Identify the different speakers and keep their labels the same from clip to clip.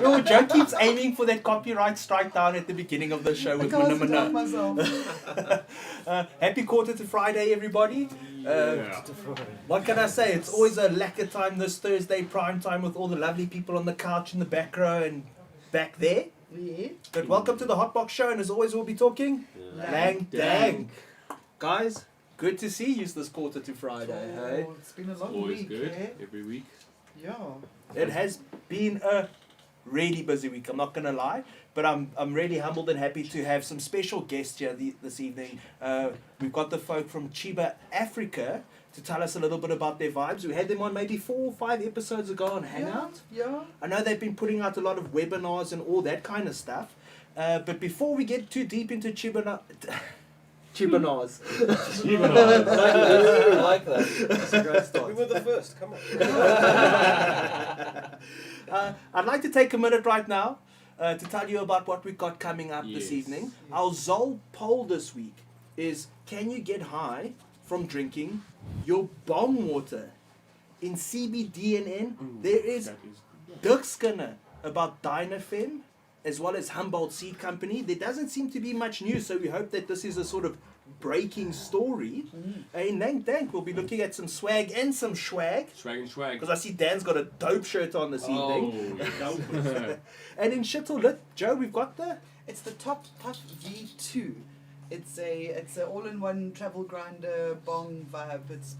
Speaker 1: Yo, Joe keeps aiming for that copyright strike down at the beginning of the show with
Speaker 2: myself.
Speaker 1: Happy quarter to Friday, everybody. What can I say? It's always a lacquer time this Thursday, prime time, with all the lovely people on the couch in the back row and back there.
Speaker 2: Yeah.
Speaker 1: But welcome to the Hotbox Show, and as always, we'll be talking Lang Dang. Guys, good to see you this quarter to Friday. Hey?
Speaker 2: It's been a long
Speaker 3: Always
Speaker 2: week.
Speaker 3: good,
Speaker 2: Eh?
Speaker 3: every week.
Speaker 2: Yeah.
Speaker 1: It has been a really busy week, I'm not going to lie, but I'm really humbled and happy to have some special guests here this evening. We've got the folk from Cheeba Africa to tell us a little bit about their vibes. We had them on maybe 4 or 5 episodes ago on Hangout.
Speaker 2: Yeah.
Speaker 1: I know they've been putting out a lot of webinars and all that kind of stuff, but before we get too deep into Chibanars.
Speaker 4: I like that. That's a great start. We were the first, come on.
Speaker 1: I'd like to take a minute right now to tell you about what we've got coming up this
Speaker 3: Yes.
Speaker 1: evening. Our Zol poll this week is, can you get high from drinking your bong water? In CBDNN, there is
Speaker 3: That is
Speaker 1: Dirk Skinner about Dinafem as well as Humboldt Seed Company. There doesn't seem to be much news, so we hope that this is a sort of breaking story. In Lang Dang, we'll be looking at some swag and some Shwag,
Speaker 3: Swag and swag.
Speaker 1: because I see Dan's got a dope shirt on this evening.
Speaker 3: Yes.
Speaker 1: And in Shit or Lit, Joe, we've got the...
Speaker 2: It's the Top Puff V2. It's a all-in-one travel grinder bong vibe. It's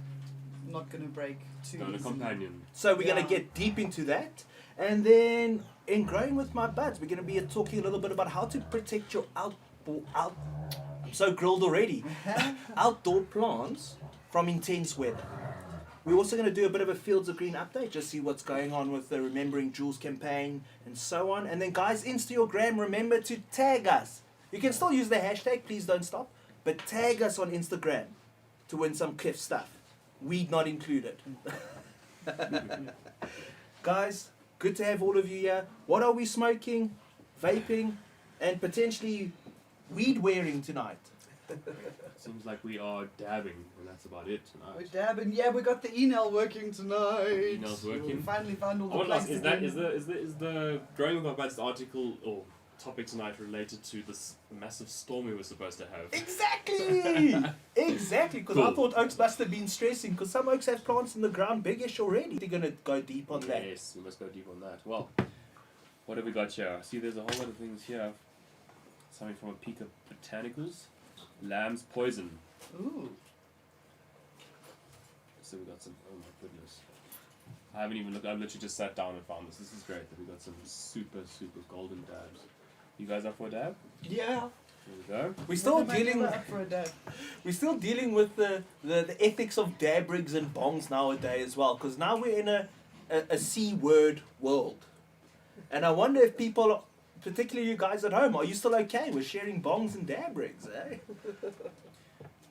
Speaker 2: not gonna break too
Speaker 3: Got a
Speaker 2: easily.
Speaker 3: companion.
Speaker 1: So we're going
Speaker 2: Yeah.
Speaker 1: to get deep into that. And then in Growing With My Buds, we're going to be talking a little bit about how to protect your I'm so grilled already. Outdoor plants from intense weather. We're also going to do a bit of a Fields of Green update, just see what's going on with the Remembering Jules campaign and so on. And then guys, Instagram, remember to tag us. You can still use the hashtag, please don't stop, but tag us on Instagram to win some Cliff stuff. Weed not included. Guys, good to have all of you here. What are we smoking? vaping, and potentially weed wearing tonight.
Speaker 3: Seems like we are dabbing, and that's about it
Speaker 2: We're
Speaker 3: tonight.
Speaker 2: dabbing. Yeah, we got the email working tonight.
Speaker 3: Email's working?
Speaker 2: We finally found all
Speaker 3: I
Speaker 2: the
Speaker 3: want to ask:
Speaker 2: places.
Speaker 3: is the growing with our buds article or topic tonight related to this massive storm we were supposed to have?
Speaker 1: Exactly! Exactly, because I
Speaker 3: Cool.
Speaker 1: thought oaks must have been stressing, because some oaks have plants in the ground biggish already. They're going to go deep on that.
Speaker 3: Yes, we must go deep on that. Well, what have we got here? See, there's a whole lot of things here. Something from a peak of botanicals. Lamb's poison.
Speaker 2: Ooh.
Speaker 3: So we got some. Oh my goodness. I haven't even looked. I've literally just sat down and found this. This is great. That we got some super golden dabs. You guys up for a dab?
Speaker 2: Yeah.
Speaker 3: Here we go.
Speaker 1: We're still
Speaker 2: When am I
Speaker 1: dealing.
Speaker 2: never up for a dab?
Speaker 1: We're still dealing with the ethics of dab rigs and bongs nowadays as well, because now we're in a C word world, and I wonder if people, particularly you guys at home, are you still okay with sharing bongs and dab rigs? Eh?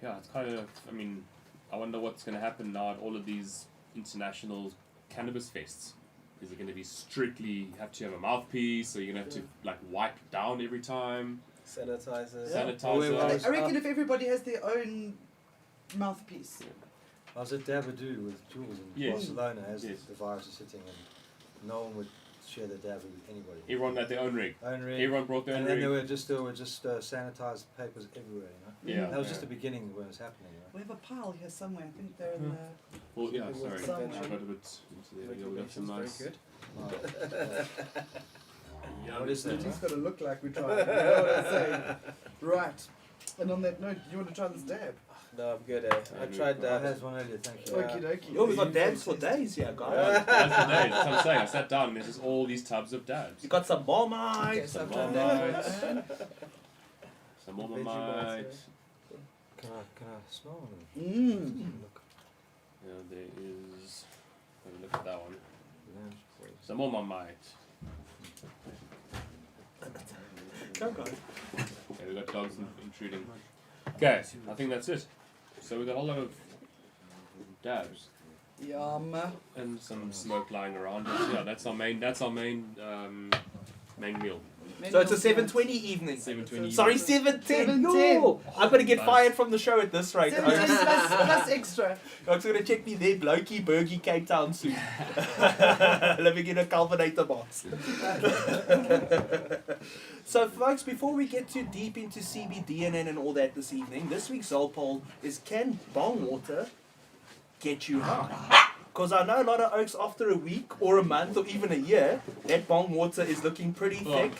Speaker 3: Yeah, it's kind of. I mean, I wonder what's going to happen now at all of these international cannabis fests. Is it going to be strictly you have to have a mouthpiece, or you're going to have to like wipe down every time?
Speaker 4: Sanitizer.
Speaker 3: Sanitizer.
Speaker 2: I reckon if everybody has their own mouthpiece.
Speaker 5: I was at Dabadoo with Jules in
Speaker 3: Yes.
Speaker 5: Barcelona as
Speaker 3: Yes.
Speaker 5: the virus is sitting, and no one would share the dab with anybody.
Speaker 3: Everyone had their own rig.
Speaker 5: Own rig.
Speaker 3: Everyone brought their own
Speaker 5: And then
Speaker 3: rig.
Speaker 5: there were just sanitized papers everywhere, you know.
Speaker 3: Yeah.
Speaker 5: That was
Speaker 3: yeah.
Speaker 5: just the beginning when it was happening. You know?
Speaker 2: We have a pile here somewhere. I think they're in the.
Speaker 3: Well, yeah,
Speaker 4: It was
Speaker 3: sorry. I
Speaker 2: somewhere.
Speaker 3: got a bit into there. Yeah, we got some nice.
Speaker 4: Very good.
Speaker 5: What is that?
Speaker 2: It's got to look like we tried. You know what I'm saying? Right. And on that note, do you want to try this dab?
Speaker 4: No, I'm good. I tried
Speaker 5: I
Speaker 4: that.
Speaker 5: had one earlier, thank you.
Speaker 4: Yeah.
Speaker 2: Okie dokie.
Speaker 1: Yo, we got dabs for days here, guys.
Speaker 3: That's the day. That's what I'm saying. I sat down and there's just all these tubs of dabs.
Speaker 1: You got some
Speaker 2: Okay,
Speaker 1: Marmite.
Speaker 2: so I've
Speaker 3: Some
Speaker 2: done that.
Speaker 3: Some Marmite.
Speaker 5: Can I smell one?
Speaker 2: Mmm.
Speaker 5: Look.
Speaker 3: Yeah, there is. Have a look at that one.
Speaker 5: Yeah.
Speaker 3: Some more Marmite.
Speaker 1: Go, guys.
Speaker 3: Okay, we got dogs intruding. Okay, I think that's it. So we got a whole lot of dabs
Speaker 2: Yum.
Speaker 3: and some smoke lying around. But yeah, that's our main. Main meal.
Speaker 1: So it's a 7:20 evening.
Speaker 3: 7:20.
Speaker 1: Sorry, 7:10.
Speaker 2: 7:10.
Speaker 1: No, I'm gonna get
Speaker 3: Nice.
Speaker 1: fired from the show at this rate.
Speaker 2: 17 plus extra.
Speaker 1: I'm gonna check me there, blokey, Bergie, Cape Town soon. Living in a Calvinator box. So, folks, before we get too deep into CBD and all that this evening, this week's Zoll poll is: can bong water get you high? Because I know a lot of oaks after a week or a month or even a year, that bong water is looking pretty thick.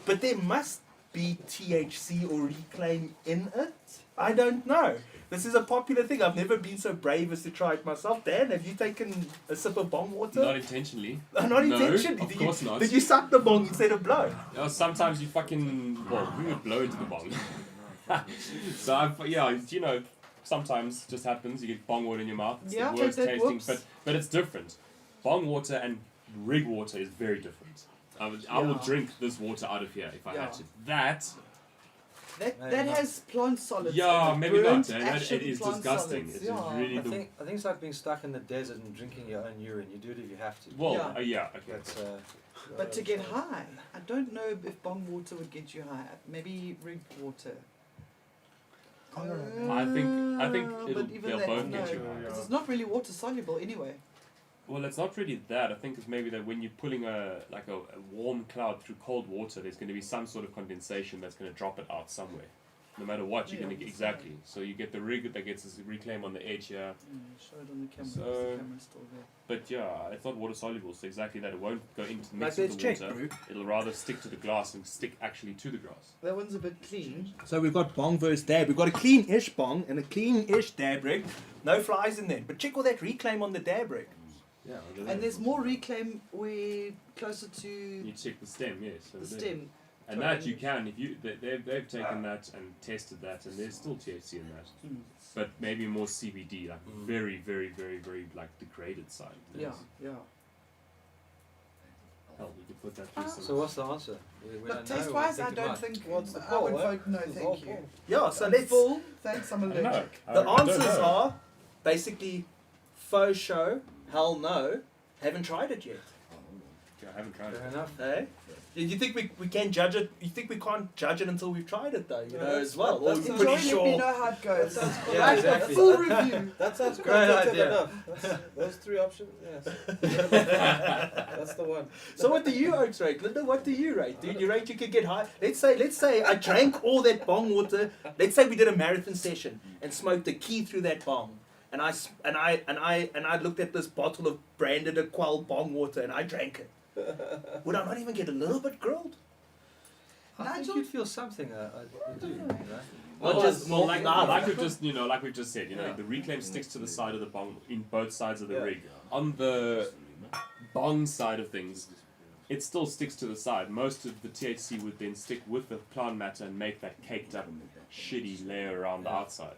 Speaker 1: But there must be THC or reclaim in it. I don't know. This is a popular thing. I've never been so brave as to try it myself. Dan, have you taken a sip of bong water?
Speaker 3: Not intentionally.
Speaker 1: Not
Speaker 3: No,
Speaker 1: intentionally.
Speaker 3: of
Speaker 1: Did
Speaker 3: course
Speaker 1: you,
Speaker 3: not.
Speaker 1: Did you suck the bong instead of blow?
Speaker 3: Sometimes you fucking we would blow into the bong. So sometimes just happens. You get bong water in your mouth. It's
Speaker 2: Yeah,
Speaker 3: the worst
Speaker 2: that
Speaker 3: tasting,
Speaker 2: whoops.
Speaker 3: but it's different. Bong water and rig water is very different. I will
Speaker 2: Yeah.
Speaker 3: drink this water out of here if I
Speaker 2: Yeah.
Speaker 3: had to. That
Speaker 2: That
Speaker 5: Maybe not.
Speaker 2: has plant solids.
Speaker 3: yeah,
Speaker 2: in it.
Speaker 3: maybe
Speaker 2: Burnt
Speaker 3: not.
Speaker 2: ashen
Speaker 3: It is
Speaker 2: plant
Speaker 3: disgusting.
Speaker 2: solids.
Speaker 3: It's
Speaker 2: Yeah.
Speaker 3: really
Speaker 5: I think it's like being stuck in the desert and drinking your own urine. You do it if you have to.
Speaker 3: well,
Speaker 2: Yeah.
Speaker 3: yeah, okay.
Speaker 5: That's
Speaker 2: But to get high, I don't know if bong water would get you high. Maybe rig water.
Speaker 3: I think
Speaker 2: But
Speaker 3: it'll,
Speaker 2: even
Speaker 3: they'll
Speaker 2: that,
Speaker 3: both
Speaker 2: no,
Speaker 3: get you high.
Speaker 2: because it's not really water soluble anyway.
Speaker 3: Well, it's not really that. I think it's maybe that when you're pulling a warm cloud through cold water, there's going to be some sort of condensation that's going to drop it out somewhere. No matter what, you're
Speaker 2: Yeah,
Speaker 3: going to get
Speaker 2: so-
Speaker 3: exactly. So you get the rig that gets this reclaim on the edge here.
Speaker 2: Show it on the camera.
Speaker 3: So-
Speaker 2: because the camera's still there.
Speaker 3: But yeah, it's not water soluble, so exactly that. It won't go into the
Speaker 1: Like,
Speaker 3: mix with
Speaker 1: let's
Speaker 3: the
Speaker 1: check,
Speaker 3: water.
Speaker 1: bro.
Speaker 3: It'll rather stick to the glass and stick actually to the grass.
Speaker 2: That one's a bit clean.
Speaker 1: So we've got bong versus dab. We've got a clean-ish bong and a clean-ish dab rig. No flies in there. But check all that reclaim on the dab rig.
Speaker 3: Yeah.
Speaker 2: And there's more reclaim where closer to
Speaker 3: You check the stem, yes. So
Speaker 2: the
Speaker 3: there.
Speaker 2: stem.
Speaker 3: And that you can, if you they've taken that and tested that, and there's still THC in that,
Speaker 2: Mm.
Speaker 3: but maybe more CBD, like very, very, very, very like degraded side.
Speaker 2: Yeah, yeah.
Speaker 3: Hell, you could put that through some.
Speaker 5: So what's the answer? We
Speaker 2: But
Speaker 5: don't know,
Speaker 2: taste-wise,
Speaker 5: we'll
Speaker 2: I
Speaker 5: think
Speaker 2: don't
Speaker 5: about it.
Speaker 2: think.
Speaker 4: What's the
Speaker 2: I
Speaker 4: poll,
Speaker 2: would
Speaker 4: eh?
Speaker 2: vote no,
Speaker 4: It's
Speaker 2: thank
Speaker 4: all
Speaker 2: you.
Speaker 4: poll.
Speaker 1: Yeah, so
Speaker 2: I'm
Speaker 1: let's...
Speaker 2: full. Thanks, I'm
Speaker 3: I don't know.
Speaker 2: allergic.
Speaker 1: The
Speaker 3: I don't
Speaker 1: answers
Speaker 3: know.
Speaker 1: are basically faux show, hell no, haven't tried it yet.
Speaker 3: Yeah, I haven't tried
Speaker 5: Fair
Speaker 3: it.
Speaker 5: enough.
Speaker 1: Eh? You think we can judge it? You think we can't judge it until we've tried it, though? You know, as well. Or
Speaker 4: that's
Speaker 1: you're
Speaker 2: Enjoy,
Speaker 1: pretty
Speaker 2: let me
Speaker 1: sure.
Speaker 2: know how it goes.
Speaker 4: That sounds cool.
Speaker 5: Yeah, exactly.
Speaker 2: Full review.
Speaker 4: That sounds
Speaker 5: Great
Speaker 4: qualitative
Speaker 5: idea.
Speaker 4: enough. Those 3 options, yes. That's the one.
Speaker 1: So what do you oats rate, Linda? What do you rate, dude? You rate you could get high. Let's say I drank all that bong water. Let's say we did a marathon session and smoked a key through that bong, and I looked at this bottle of branded Aqual bong water and I drank it. Would I not even get a little bit grilled?
Speaker 5: I think
Speaker 2: Nigel?
Speaker 5: you'd feel something. You do, you know?
Speaker 1: Well,
Speaker 3: Well,
Speaker 1: just more
Speaker 3: like,
Speaker 1: nah.
Speaker 3: like we've just said,
Speaker 5: Yeah.
Speaker 3: the reclaim sticks to the side of the bong in both sides of the
Speaker 4: Yeah.
Speaker 3: rig. On the bong side of things, it still sticks to the side. Most of the THC would then stick with the plant matter and make that caked up shitty layer around the
Speaker 5: Yeah.
Speaker 3: outside.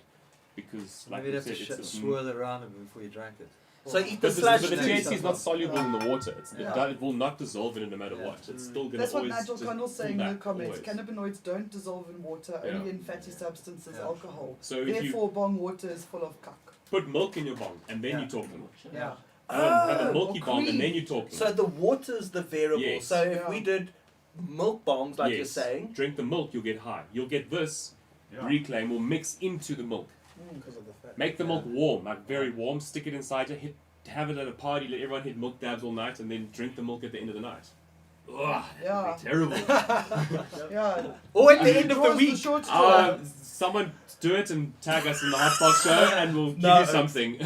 Speaker 3: Because, like
Speaker 5: Maybe
Speaker 3: you
Speaker 5: you'd have
Speaker 3: said,
Speaker 5: to
Speaker 3: it's
Speaker 5: swirl it around a bit before you drank it.
Speaker 1: So eat the
Speaker 3: but
Speaker 1: slush.
Speaker 3: the
Speaker 1: then.
Speaker 3: THC is not soluble in the water.
Speaker 2: Yeah.
Speaker 3: It will not dissolve in it no matter
Speaker 5: Yeah.
Speaker 3: what. It's still going to
Speaker 2: That's what
Speaker 3: always
Speaker 2: Nigel
Speaker 3: just
Speaker 2: Connell's
Speaker 3: pull
Speaker 2: saying in the
Speaker 3: back,
Speaker 2: comments.
Speaker 3: always.
Speaker 2: Cannabinoids don't dissolve in water, only
Speaker 3: Yeah.
Speaker 2: in fatty substances,
Speaker 5: Yeah.
Speaker 2: alcohol.
Speaker 3: So if you
Speaker 2: Therefore, bong water is full of cuck.
Speaker 3: put milk in your bong and then
Speaker 5: Yeah.
Speaker 3: you're talking.
Speaker 2: Yeah.
Speaker 3: Have a
Speaker 1: Oh,
Speaker 3: milky
Speaker 2: or
Speaker 3: bong and
Speaker 2: cream.
Speaker 3: then you're talking.
Speaker 1: So the water's the variable.
Speaker 3: Yes.
Speaker 1: So if
Speaker 2: Yeah.
Speaker 1: we did milk bongs, like
Speaker 3: yes.
Speaker 1: you're saying,
Speaker 3: Drink the milk, you'll get high. You'll get this reclaim will mix into the milk.
Speaker 4: Because of the fat.
Speaker 3: Make the milk warm, like very warm. Stick it inside you. Have it at a party. Let everyone hit milk dabs all night, and then drink the milk at the end of the night. Ugh,
Speaker 2: Yeah.
Speaker 3: terrible.
Speaker 2: Yeah.
Speaker 1: or at the end of the
Speaker 2: Draws
Speaker 1: week.
Speaker 2: short straw.
Speaker 3: Someone do it and tag us in the HotBox show, and we'll give
Speaker 1: No.
Speaker 3: you something.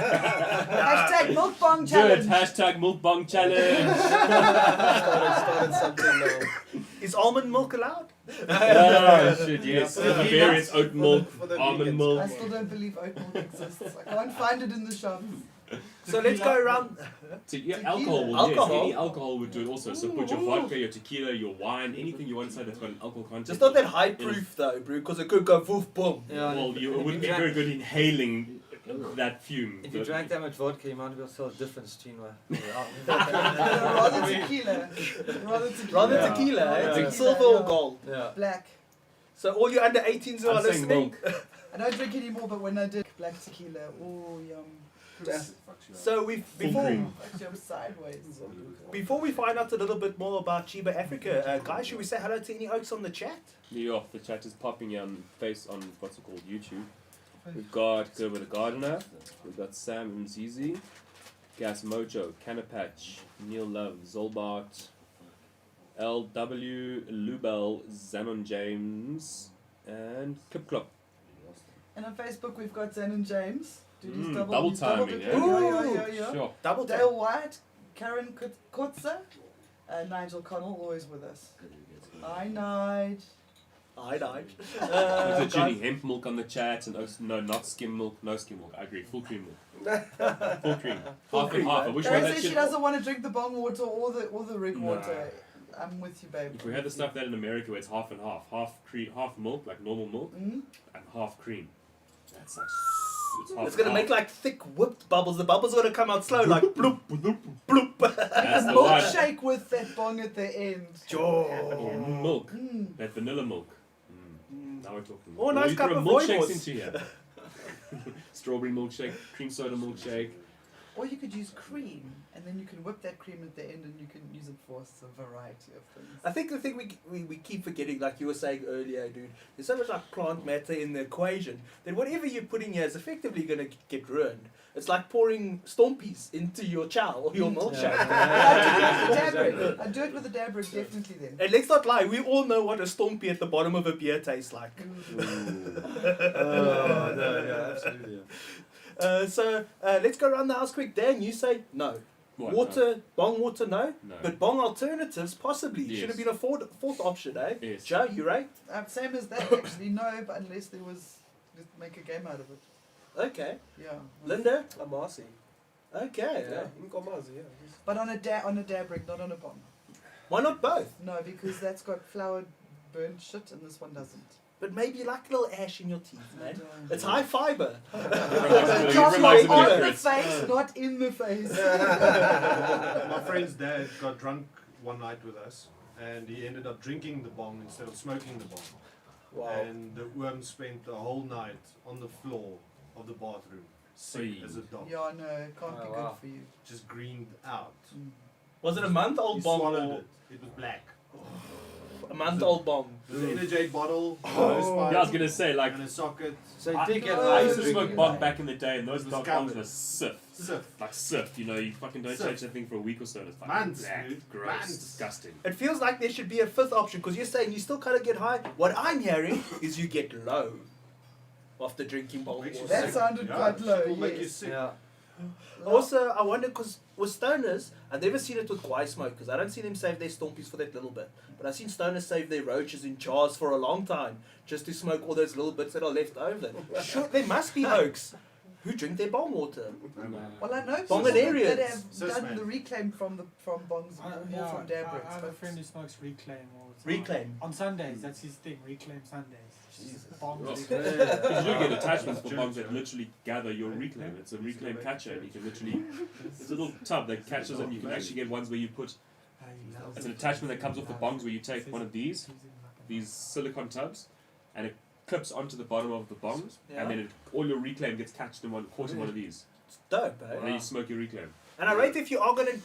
Speaker 2: Hashtag milk bong
Speaker 3: Do it.
Speaker 2: challenge.
Speaker 3: Hashtag milk bong challenge.
Speaker 4: Started something now.
Speaker 1: Is almond milk allowed?
Speaker 3: Oh shit! Yes.
Speaker 4: Yeah.
Speaker 3: Various oat milk,
Speaker 4: For the
Speaker 3: almond
Speaker 4: vegans.
Speaker 3: milk.
Speaker 2: I still don't believe oat milk exists. I can't find it in the shops.
Speaker 1: So let's go around.
Speaker 3: Yeah,
Speaker 2: Tequila.
Speaker 3: alcohol will
Speaker 1: Alcohol?
Speaker 3: yes, any alcohol would do it also. So put your vodka, your tequila, your wine, anything you want inside that's got an alcohol content.
Speaker 1: Just not that high proof though, bro, because it could go woof boom.
Speaker 5: Yeah,
Speaker 3: Well,
Speaker 5: and
Speaker 3: you
Speaker 5: if
Speaker 3: wouldn't be
Speaker 5: drank-
Speaker 3: very good inhaling that fume.
Speaker 5: If you drank that much vodka, you might be able to tell the difference between
Speaker 2: Rather tequila. Rather tequila.
Speaker 1: Rather
Speaker 5: Yeah.
Speaker 1: tequila, eh?
Speaker 5: Yeah.
Speaker 1: It's silver or
Speaker 2: Yeah.
Speaker 1: gold.
Speaker 5: Yeah.
Speaker 2: Black.
Speaker 1: So all you under 18s who are
Speaker 3: I'm saying
Speaker 1: listening.
Speaker 3: milk.
Speaker 2: I don't drink anymore, but when I did black tequila, oh yum.
Speaker 1: So we
Speaker 3: Full
Speaker 1: before
Speaker 3: cream.
Speaker 2: Actually, I'm sideways.
Speaker 1: before we find out a little bit more about Cheeba Africa, guys, should we say hello to any oaks on the chat?
Speaker 3: Yeah, the chat is popping on face on what's it called, YouTube. We've got Gerber the Gardener, we've got Sam and Zizi, Gas Mojo, Canapatch, Neil Love, Zolbart, LW, Lubel, Zanon James, and Couchlocked.
Speaker 2: And on Facebook, we've got Zen and James. Did you
Speaker 3: double timing,
Speaker 2: yeah?
Speaker 3: yeah.
Speaker 2: Yeah.
Speaker 3: Sure.
Speaker 1: Double tap.
Speaker 2: Dale White, Karen Kotza, and Nigel Connell, always with us. Hi, Nige.
Speaker 1: I died.
Speaker 3: There's a Ginny hemp milk on the chat, and no, not skim milk, no skim milk. I agree, full cream milk. Full cream. Half
Speaker 1: cream,
Speaker 3: and half.
Speaker 1: eh?
Speaker 3: I wish
Speaker 2: Karen
Speaker 3: one that
Speaker 2: says she
Speaker 3: shit.
Speaker 2: doesn't want to drink the bong water or the rig
Speaker 3: No.
Speaker 2: water. I'm with you, babe.
Speaker 3: If we had the stuff that in America where it's half and half, half cream, half milk, like normal milk,
Speaker 2: Mm?
Speaker 3: and half cream. That's like
Speaker 1: It's gonna make like thick whipped bubbles. The bubbles are gonna come out slow, like bloop, bloop, bloop.
Speaker 3: That's
Speaker 2: A
Speaker 3: the one.
Speaker 2: milkshake with that bong at the end.
Speaker 3: Or milk,
Speaker 2: Mm.
Speaker 3: that vanilla milk. Now we're talking.
Speaker 1: Oh, nice
Speaker 3: you
Speaker 1: cup
Speaker 3: throw
Speaker 1: of
Speaker 3: milkshakes
Speaker 1: rooibos.
Speaker 3: into here. Strawberry milkshake, cream soda milkshake.
Speaker 2: Or you could use cream, and then you can whip that cream at the end, and you can use it for a variety of things.
Speaker 1: I think the thing we keep forgetting, like you were saying earlier, dude, there's so much like plant matter in the equation that whatever you put in here is effectively gonna get ruined. It's like pouring stompies into your chow or your milkshake.
Speaker 2: I do it with a dab rig, definitely then.
Speaker 1: And let's not lie, we all know what a stompie at the bottom of a beer tastes like.
Speaker 5: Oh, no, yeah, absolutely.
Speaker 1: So let's go around the house quick. Dan, you say no.
Speaker 3: What?
Speaker 1: Water, bong water, no.
Speaker 3: No.
Speaker 1: But bong alternatives, possibly.
Speaker 3: Yes.
Speaker 1: Should have been a fourth option, eh?
Speaker 3: Yes.
Speaker 1: Joe, you right?
Speaker 2: Same as that, actually. No, but unless there was, just make a game out of it.
Speaker 1: Okay.
Speaker 2: Yeah.
Speaker 1: Linda?
Speaker 4: A Marcy.
Speaker 1: Okay.
Speaker 4: Yeah, Marcy, yeah.
Speaker 2: But on a dab rig, not on a bong.
Speaker 1: Why not both?
Speaker 2: No, because that's got flour burnt shit, and this one doesn't.
Speaker 1: But maybe you like a little ash in your teeth, man.
Speaker 2: And,
Speaker 1: It's high fiber.
Speaker 2: Just
Speaker 3: reminds me
Speaker 2: on
Speaker 3: of
Speaker 2: the
Speaker 3: Chris.
Speaker 2: face, not in the face.
Speaker 6: My friend's dad got drunk one night with us, and he ended up drinking the bong instead of smoking the bong.
Speaker 4: Wow.
Speaker 6: And the worm spent the whole night on the floor of the bathroom, sick
Speaker 3: Sweet.
Speaker 6: as a dog,
Speaker 2: Yeah, no, it can't be
Speaker 5: Oh,
Speaker 2: good
Speaker 5: wow.
Speaker 2: for you.
Speaker 6: just greened out.
Speaker 2: Mm.
Speaker 1: Was it a month-old
Speaker 6: He
Speaker 1: bong?
Speaker 6: swallowed
Speaker 1: Or
Speaker 6: it. It was black.
Speaker 1: a month-old bong?
Speaker 6: It was an Energy bottle,
Speaker 3: Yeah, I was gonna say like
Speaker 6: and a socket.
Speaker 5: So you
Speaker 3: I,
Speaker 5: did get
Speaker 3: I used to
Speaker 5: drinking
Speaker 3: smoke
Speaker 5: it.
Speaker 3: bong back in the day, and those
Speaker 6: It was
Speaker 3: bongs
Speaker 6: covered.
Speaker 3: were sif.
Speaker 6: Sif.
Speaker 3: Like sif, you know, you fucking don't
Speaker 6: Sif.
Speaker 3: change that thing for a week or so. And it's fucking
Speaker 6: Months,
Speaker 3: black,
Speaker 6: dude.
Speaker 3: gross,
Speaker 6: Months.
Speaker 3: disgusting.
Speaker 1: It feels like there should be a fifth option because you're saying you still kind of get high. What I'm hearing is you get low after drinking bong
Speaker 6: Makes you
Speaker 1: water.
Speaker 2: That
Speaker 6: sick.
Speaker 2: sounded
Speaker 6: Yeah,
Speaker 2: quite low,
Speaker 6: it will make you
Speaker 2: yes.
Speaker 6: sick.
Speaker 5: Yeah.
Speaker 1: Also, I wonder because with stoners, I've never seen it with guy smokers. I don't see them save their stompies for that little bit. But I've seen stoners save their roaches in jars for a long time just to smoke all those little bits that are left over. Sure, there must be oaks who drink their bong water.
Speaker 2: Well, I know
Speaker 1: Bong
Speaker 2: people
Speaker 1: in areas.
Speaker 2: that have
Speaker 6: Sis,
Speaker 2: done
Speaker 6: man.
Speaker 2: the reclaim from bongs, more from dab
Speaker 7: I
Speaker 2: breaks.
Speaker 7: have a
Speaker 2: but-
Speaker 7: friend who smokes Reclaim all the time.
Speaker 1: Reclaim.
Speaker 7: On Sundays, that's his thing, Reclaim Sundays.
Speaker 1: Jesus.
Speaker 7: Bongs.
Speaker 3: Yes.
Speaker 5: Yeah.
Speaker 3: Because you do get attachments for
Speaker 6: Sure,
Speaker 3: bongs
Speaker 6: sure.
Speaker 3: that literally gather your reclaim. It's a reclaim catcher, and you can literally. It's a little tub that catches, and you can actually get ones where you put. It's an attachment that comes off the bongs where you take one of these silicone tubs, and it clips onto the bottom of the bong,
Speaker 1: Yeah.
Speaker 3: and then all your reclaim gets catched in caught in one of these,
Speaker 1: It's dope, eh?
Speaker 3: and then you smoke your reclaim.
Speaker 1: And I rate if you are going to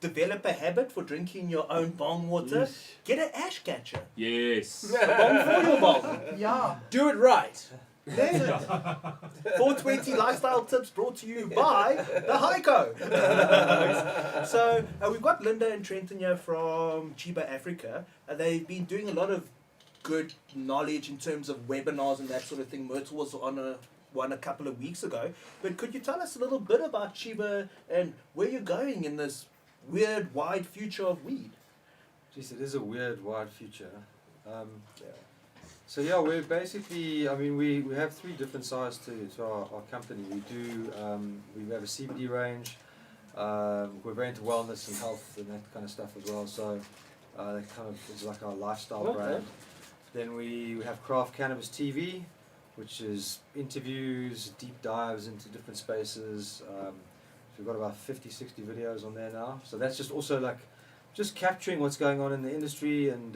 Speaker 1: develop a habit for drinking your own bong water, get an ash catcher.
Speaker 3: Yes.
Speaker 1: A bong for your bong.
Speaker 2: Yeah.
Speaker 4: Do it right.
Speaker 1: There. 420 lifestyle tips brought to you by the Heiko. So we've got Linda and Trenton here from Cheeba Africa. They've been doing a lot of good knowledge in terms of webinars and that sort of thing. Myrtle was on one a couple of weeks ago. But could you tell us a little bit about Cheeba and where you're going in this weird, wide future of weed?
Speaker 5: Jeez, it is a weird, wide future. So yeah, we're basically, I mean, we have three different sides to our company. We do, we have a CBD range. We're very into wellness and health and that kind of stuff as well. So that kind of is like our lifestyle
Speaker 1: Okay.
Speaker 5: brand. Then we have Craft Cannabis TV, which is interviews, deep dives into different spaces. We've got about 50, 60 videos on there now. So that's just also like just capturing what's going on in the industry, and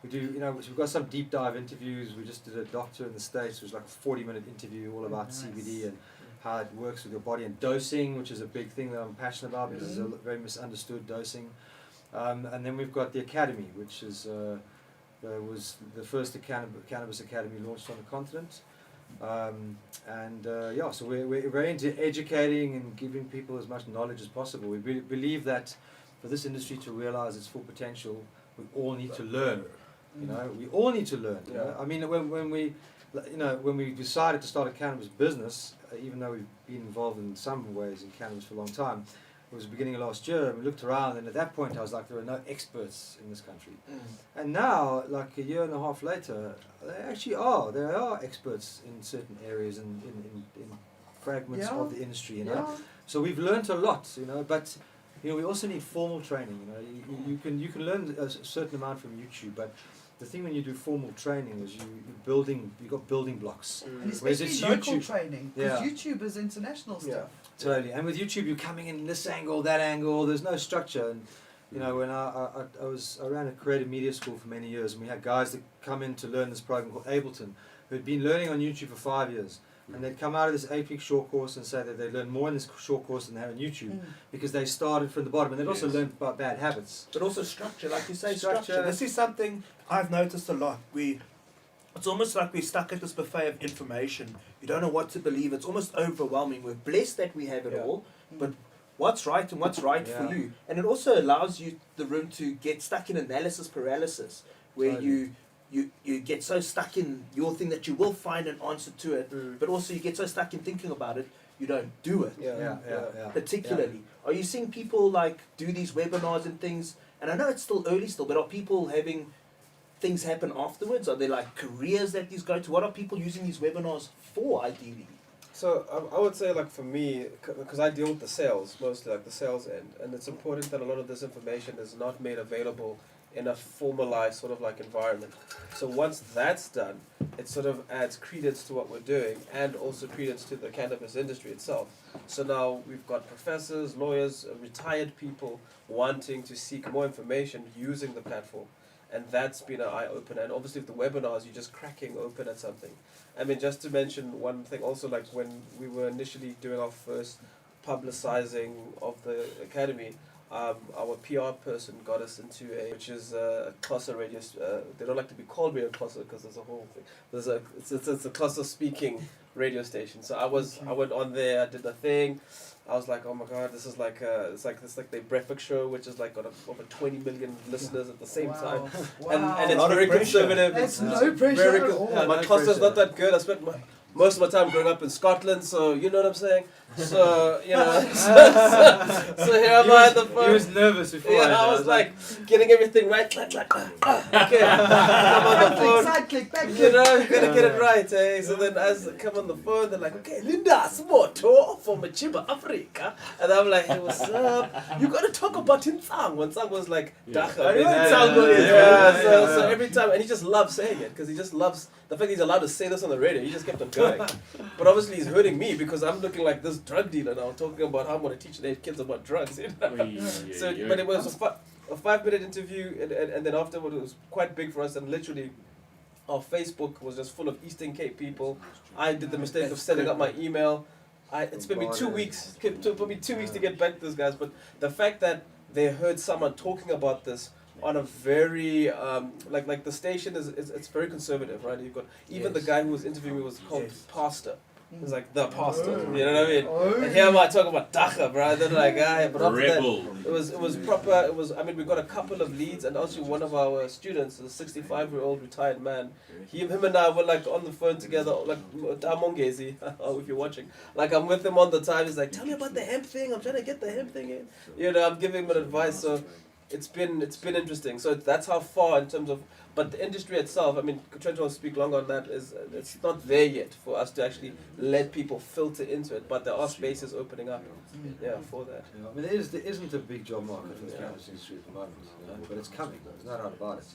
Speaker 5: we do, you know, we've got some deep dive interviews. We just did a doctor in the States, it was like a 40-minute interview all about
Speaker 7: Nice.
Speaker 5: CBD and how it works with your body, and dosing, which is a big thing that I'm passionate about because it's a very misunderstood dosing. And then we've got the Academy, which is was the first Cannabis Academy launched on the continent. Yeah, so we're very into educating and giving people as much knowledge as possible. We believe that for this industry to realize its full potential, we all need to learn. You know, we all need to learn. You know? I mean, when we decided to start a cannabis business, even though we've been involved in some ways in cannabis for a long time, it was the beginning of last year, and we looked around, and at that point I was like, there are no experts in this country. And now, like a year and a half later, there actually are. There are experts in certain areas and in fragments
Speaker 2: Yeah.
Speaker 5: of the industry, you know.
Speaker 2: Yeah.
Speaker 5: So we've learnt a lot, you know, but you know, we also need formal training. You know, you can learn a certain amount from YouTube, but the thing when you do formal training is you've got building blocks.
Speaker 2: And
Speaker 5: Whereas
Speaker 2: especially
Speaker 5: it's
Speaker 2: local
Speaker 5: YouTube.
Speaker 2: training, because
Speaker 5: Yeah.
Speaker 2: YouTube is international stuff.
Speaker 5: Totally. And with YouTube, you're coming in this angle, that angle. There's no structure. And you know, when I ran a creative media school for many years, and we had guys that come in to learn this program called Ableton, who had been learning on YouTube for 5 years. And they'd come out of this 8-week short course and say that they learned more in this short course than they had on YouTube because they started from the bottom, and they'd also learned about bad habits.
Speaker 1: But also structure, like you say,
Speaker 5: Structure.
Speaker 1: structure. This is something I've noticed a lot. It's almost like we're stuck at this buffet of information. You don't know what to believe. It's almost overwhelming. We're blessed that we have it all, but what's right and what's right for
Speaker 5: Yeah.
Speaker 1: you? And it also allows you the room to get stuck in analysis paralysis, where
Speaker 5: Totally.
Speaker 1: you get so stuck in your thing that you will find an answer to it, but also you get so stuck in thinking about it, you don't do it.
Speaker 5: Yeah.
Speaker 1: Particularly, are you seeing people like do these webinars and things? And I know it's still early still, but are people having things happen afterwards? Are there like careers that these go to? What are people using these webinars for ideally?
Speaker 4: So I would say, like, for me, because I deal with the sales, mostly like the sales end, and it's important that a lot of this information is not made available in a formalized sort of like environment. So once that's done, it sort of adds credence to what we're doing and also credence to the cannabis industry itself. So now we've got professors, lawyers, retired people wanting to seek more information using the platform. And that's been an eye-opener. And obviously with the webinars, you're just cracking open at something. I mean, just to mention one thing also, like when we were initially doing our first publicizing of the academy, our PR person got us into which is a cluster radio. They don't like to be called radio cluster because there's a whole thing. It's a cluster speaking radio station. So I went on there. I did the thing. I was like, oh my god, this is like it's like the breakfast show, which is like got over 20 million listeners at the same time, and it's very conservative.
Speaker 2: It's no pressure.
Speaker 4: Very
Speaker 2: at
Speaker 4: good.
Speaker 2: all.
Speaker 4: My cluster's not that good. I spent most of my time growing up in Scotland, so you know what I'm saying. So you know, so here am I at the phone.
Speaker 5: He was nervous before.
Speaker 4: Yeah, I was like getting everything right. Okay, come on the phone.
Speaker 2: Side click, back
Speaker 4: You
Speaker 2: click.
Speaker 4: know, you gotta get it right, eh? So then as I come on the phone, they're like, okay, Linda, Smoto from Cheeba Africa. And I'm like, hey, what's up? You gotta talk about Insang. When Insang was like, Dagga. So every time, and he just loves saying it, because he just loves the fact he's allowed to say this on the radio. He just kept on going. But obviously he's hurting me, because I'm looking like this drug dealer now, talking about how I'm gonna teach their kids about drugs. You know? So, but it was a 5-minute interview, and then afterward it was quite big for us, and literally our Facebook was just full of Eastern Cape people. I did the mistake of setting up my email. It's been me 2 weeks. It took me 2 weeks to get back to those guys, but the fact that they heard someone talking about this on a very like the station is it's very conservative, right? You've got even the guy who was interviewing me was called Pastor. He's like the pastor, you know what I mean? And here am I talking about Dagga, bro. Then like, but after that, it was proper. It was. I mean, we got a couple of leads, and also one of our students, a 65-year-old retired man. Him and I were like on the phone together, like Damongezi. If you're watching, like I'm with him all the time. He's like, tell me about the hemp thing. I'm trying to get the hemp thing in. You know, I'm giving him advice. So it's been interesting. So that's how far in terms of. But the industry itself, I mean, Trenton will speak longer on that, it's not there yet for us to actually let people filter into it, but there are spaces opening up for that.
Speaker 5: I mean, there isn't a big job market for the cannabis industry at the moment, but it's coming. There's no doubt about it.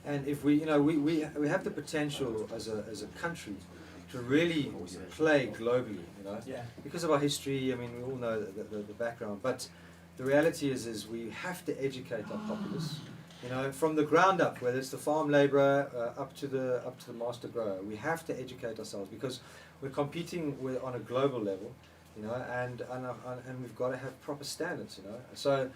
Speaker 5: And if we we have the potential as a country to really play globally, because of our history. I mean, we all know the background, but the reality is we have to educate our populace. From the ground up, whether it's the farm labourer up to the master grower, we have to educate ourselves, because we're competing on a global level, and we've got to have proper standards, So,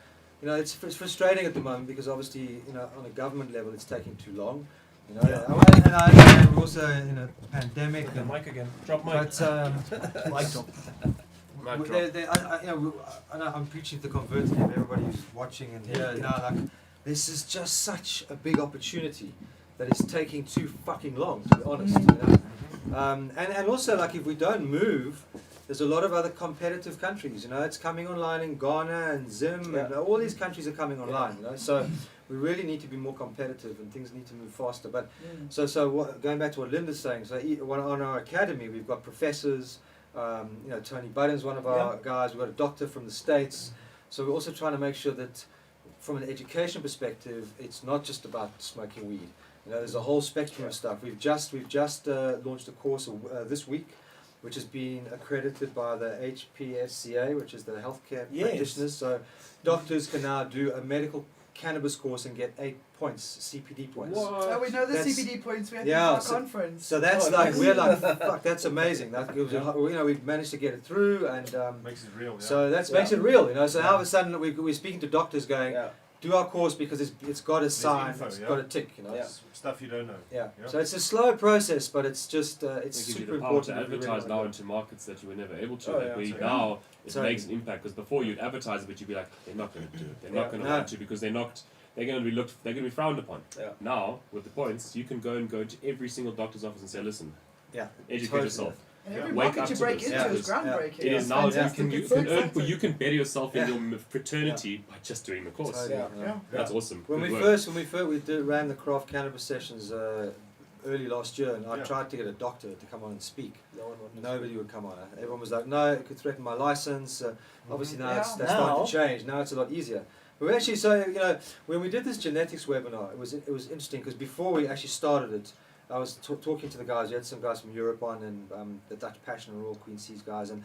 Speaker 5: it's frustrating at the moment, because obviously, on a government level, it's taking too long, And I we're also in a pandemic.
Speaker 8: Mic again. Drop mic.
Speaker 5: But
Speaker 8: Mic drop.
Speaker 5: I'm preaching to the converted, everybody who's watching and here like. This is just such a big opportunity that it's taking too fucking long, to be honest. And also, like, if we don't move, there's a lot of other competitive countries. It's coming online in Ghana and Zim, and all these countries are coming online. So we really need to be more competitive, and things need to move faster. But going back to what Linda's saying, so on our academy, we've got professors. Tony Budden's one of our guys. We've got a doctor from the States. So we're also trying to make sure that, from an education perspective, it's not just about smoking weed. There's a whole spectrum of stuff. We've just launched a course this week, which has been accredited by the HPSCA, which is the healthcare practitioners. So doctors can now do a medical cannabis course and get 8 points, CPD points.
Speaker 2: Oh, we know the CPD points. We had our conference.
Speaker 5: So that's we're like, fuck, that's amazing. That gives we've managed to get it through, and
Speaker 6: makes it real.
Speaker 5: So that makes it real. So now all of a sudden we're speaking to doctors going, do our course, because it's got a sign, it's got a tick.
Speaker 6: Stuff you don't know.
Speaker 5: So it's a slow process, but it's just it's super important
Speaker 3: to advertise now into markets that you were never able to. Now it makes an impact, because before you'd advertise it, but you'd be like, they're not going to do it. They're not going to want to, because they're going to be frowned upon. Now with the points, you can go to every single doctor's office and say, listen, educate yourself.
Speaker 2: And every
Speaker 3: Wake
Speaker 2: market
Speaker 3: up
Speaker 2: you
Speaker 3: to
Speaker 2: break
Speaker 3: this.
Speaker 2: into is groundbreaking.
Speaker 3: It is now. You can better yourself in
Speaker 2: Yeah.
Speaker 3: your fraternity by just doing the course.
Speaker 5: Totally,
Speaker 3: That's awesome.
Speaker 5: When
Speaker 3: Good
Speaker 5: we
Speaker 3: work.
Speaker 5: ran the craft cannabis sessions early last year, and I tried to get a doctor to come on and speak. Nobody would come on. Everyone was like, no, it could threaten my license. Obviously now that's starting to change. Now it's a lot easier. But we actually, when we did this genetics webinar, it was interesting, because before we actually started it, I was talking to the guys. We had some guys from Europe on, and the Dutch Passion and Royal Queen Seas guys, and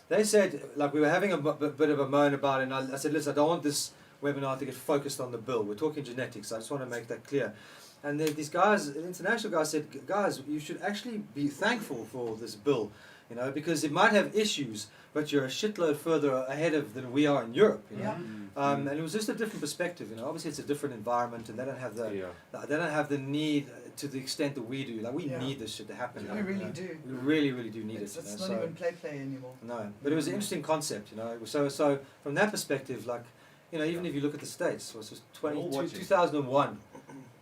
Speaker 5: they said, like, we were having a bit of a moan about it, and I said, listen, I don't want this webinar to get focused on the bill. We're talking genetics. I just want to make that clear. And these guys, the international guys, said, guys, you should actually be thankful for this bill, You know, because it might have issues, but you're a shitload further ahead than we are in Europe. You know?
Speaker 2: Yeah.
Speaker 5: And it was just a different perspective. You know, obviously it's a different environment, and they don't have
Speaker 3: Yeah.
Speaker 5: they don't have the need to the extent that we do. Like we
Speaker 2: Yeah.
Speaker 5: need this shit to happen.
Speaker 2: We
Speaker 5: you
Speaker 2: really
Speaker 5: know?
Speaker 2: do.
Speaker 5: We really, really do need
Speaker 2: It's
Speaker 5: it. You know?
Speaker 2: not
Speaker 5: So-
Speaker 2: even play anymore.
Speaker 5: no, but it was an interesting concept, you know. So from that perspective, like, you know, even if you look at the States, it was just
Speaker 6: We're all watching.
Speaker 5: 2001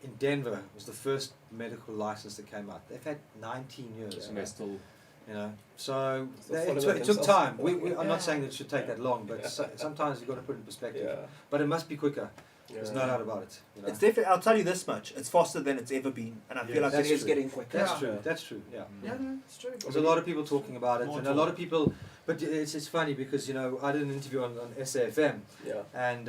Speaker 5: in Denver was the first medical license that came out. They've had 19 years,
Speaker 3: And they're still.
Speaker 5: you know. So
Speaker 4: Still
Speaker 5: it
Speaker 4: following
Speaker 5: took
Speaker 4: themselves.
Speaker 5: time. I'm
Speaker 2: Yeah.
Speaker 5: not saying that it should take that long, but sometimes you've got to put it in perspective.
Speaker 4: Yeah.
Speaker 5: But it must be quicker. There's no doubt about it. You know?
Speaker 1: It's definitely. I'll tell you this much: it's faster than it's ever been, and I feel
Speaker 6: Yes.
Speaker 1: like it
Speaker 5: That's
Speaker 1: is
Speaker 5: true.
Speaker 1: getting quicker.
Speaker 5: That's
Speaker 2: Yeah.
Speaker 5: true. That's true. Yeah.
Speaker 2: Yeah, no, it's true.
Speaker 5: There's a lot of people talking about it,
Speaker 6: More
Speaker 5: and a lot of people. But it's funny because, you know, I did an interview on SAFM,
Speaker 4: Yeah.
Speaker 5: and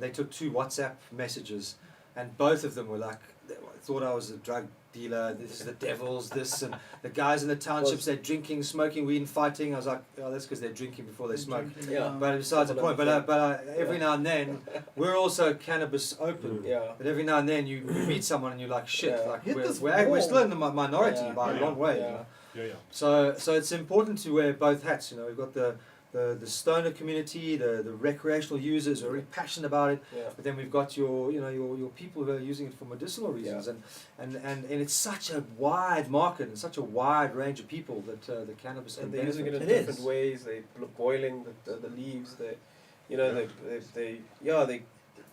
Speaker 5: they took 2 WhatsApp messages, and both of them were like, they thought I was a drug dealer. This is the devils. This and the guys in the townships, they're drinking, smoking weed, and fighting. I was like, oh, that's because they're drinking before they smoke.
Speaker 4: Yeah.
Speaker 5: But besides the point. But every now and then, we're also cannabis open.
Speaker 4: Yeah.
Speaker 5: But every now and then you meet someone and you're like, shit,
Speaker 4: Yeah.
Speaker 5: like
Speaker 2: Hit this
Speaker 5: we're
Speaker 2: wall.
Speaker 5: still in the minority
Speaker 4: Yeah.
Speaker 5: by a
Speaker 6: Yeah.
Speaker 5: long way.
Speaker 4: Yeah.
Speaker 5: You know?
Speaker 6: Yeah.
Speaker 5: So it's important to wear both hats. You know, we've got the stoner community, the recreational users who are really passionate about it,
Speaker 4: Yeah.
Speaker 5: but then we've got your people who are using it for medicinal reasons, and it's such a wide market and such a wide range of people that the cannabis can
Speaker 4: And they're using it in
Speaker 1: It
Speaker 4: different
Speaker 1: is.
Speaker 4: ways. They boiling the leaves.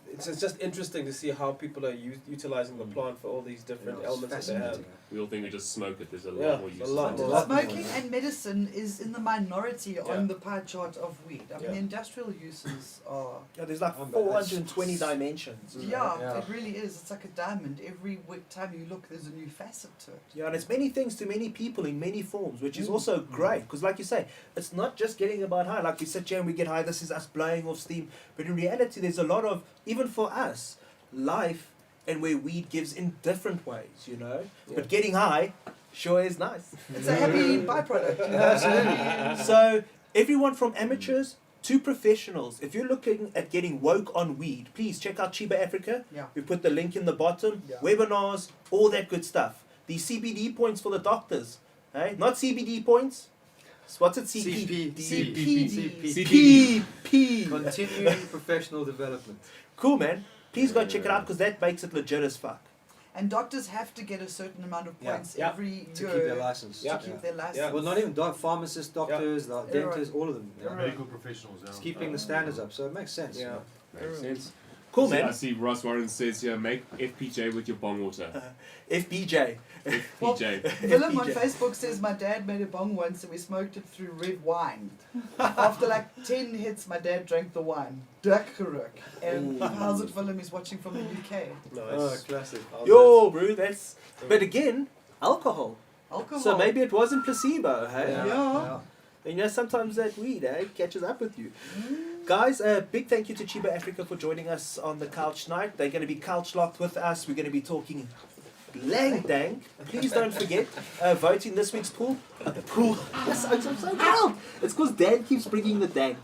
Speaker 4: It's just interesting to see how people are utilizing the plant for all these different elements that they have.
Speaker 3: We all think we just smoke it. There's a
Speaker 4: Yeah,
Speaker 3: lot more
Speaker 4: a
Speaker 3: uses.
Speaker 4: lot
Speaker 3: into
Speaker 4: more.
Speaker 3: it.
Speaker 2: Smoking and medicine is in the minority
Speaker 4: Yeah.
Speaker 2: on the pie chart of weed. I mean,
Speaker 4: Yeah.
Speaker 2: the industrial uses are.
Speaker 1: Yeah, there's like
Speaker 5: But
Speaker 1: 420 dimensions. isn't there?
Speaker 2: Yeah, it really is. It's like a diamond. Every time you look, there's a new facet to it.
Speaker 1: Yeah, and it's many things to many people in many forms, which is also great. Because, like you say, it's not just getting about high. Like we sit here and we get high, this is us blowing off steam. But in reality, there's a lot of, even for us, life and where weed gives in different ways, you know?
Speaker 4: Yeah.
Speaker 1: But getting high sure is nice.
Speaker 2: It's a happy byproduct. You know?
Speaker 1: Absolutely. So, everyone from amateurs to professionals, if you're looking at getting woke on weed, please check out Cheeba Africa.
Speaker 2: Yeah.
Speaker 1: We put the link in the bottom.
Speaker 2: Yeah.
Speaker 1: Webinars, all that good stuff. The CBD points for the doctors. Hey? Not CBD points. What's it? CPD.
Speaker 2: CPD.
Speaker 1: CPD.
Speaker 5: Continuing professional development.
Speaker 1: Cool, man. Please go check it out because that makes it legit as fuck.
Speaker 2: And doctors have to get a certain amount of
Speaker 5: Yeah.
Speaker 2: points
Speaker 4: Yeah.
Speaker 2: every
Speaker 5: To
Speaker 2: year
Speaker 5: keep their license.
Speaker 2: to
Speaker 4: Yeah.
Speaker 2: keep their license.
Speaker 4: Yeah.
Speaker 5: Well, not even pharmacists, doctors, the
Speaker 2: Everyone.
Speaker 5: dentists, all of them. you know.
Speaker 2: Everyone.
Speaker 6: Medical professionals. Yeah.
Speaker 5: It's keeping the standards up, so it makes sense. you
Speaker 4: Yeah.
Speaker 5: know.
Speaker 3: Makes sense.
Speaker 1: Cool,
Speaker 3: I
Speaker 1: man.
Speaker 3: see Ross Warren says here, make FPJ with your bong water.
Speaker 1: FBJ.
Speaker 3: FPJ.
Speaker 2: Willem on
Speaker 1: FPJ.
Speaker 2: Facebook says my dad made a bong once and we smoked it through red wine. After like 10 hits, my dad drank the wine. Dagga. And
Speaker 1: Ooh.
Speaker 2: how's it Willem? He's watching from the UK.
Speaker 5: Oh,
Speaker 4: Nice.
Speaker 5: classic.
Speaker 1: Yo, bro, that's. But again, alcohol.
Speaker 2: Alcohol.
Speaker 1: So maybe it wasn't placebo, hey?
Speaker 2: Yeah.
Speaker 1: And you know, sometimes that weed, catches up with you. Guys, a big thank you to Cheeba Africa for joining us on the couch night. They're going to be couchlocked with us. We're going to be talking lang dang. Please don't forget, vote in this week's pool. Pool. Yes, I'm so proud. It's because Dan keeps bringing the dank.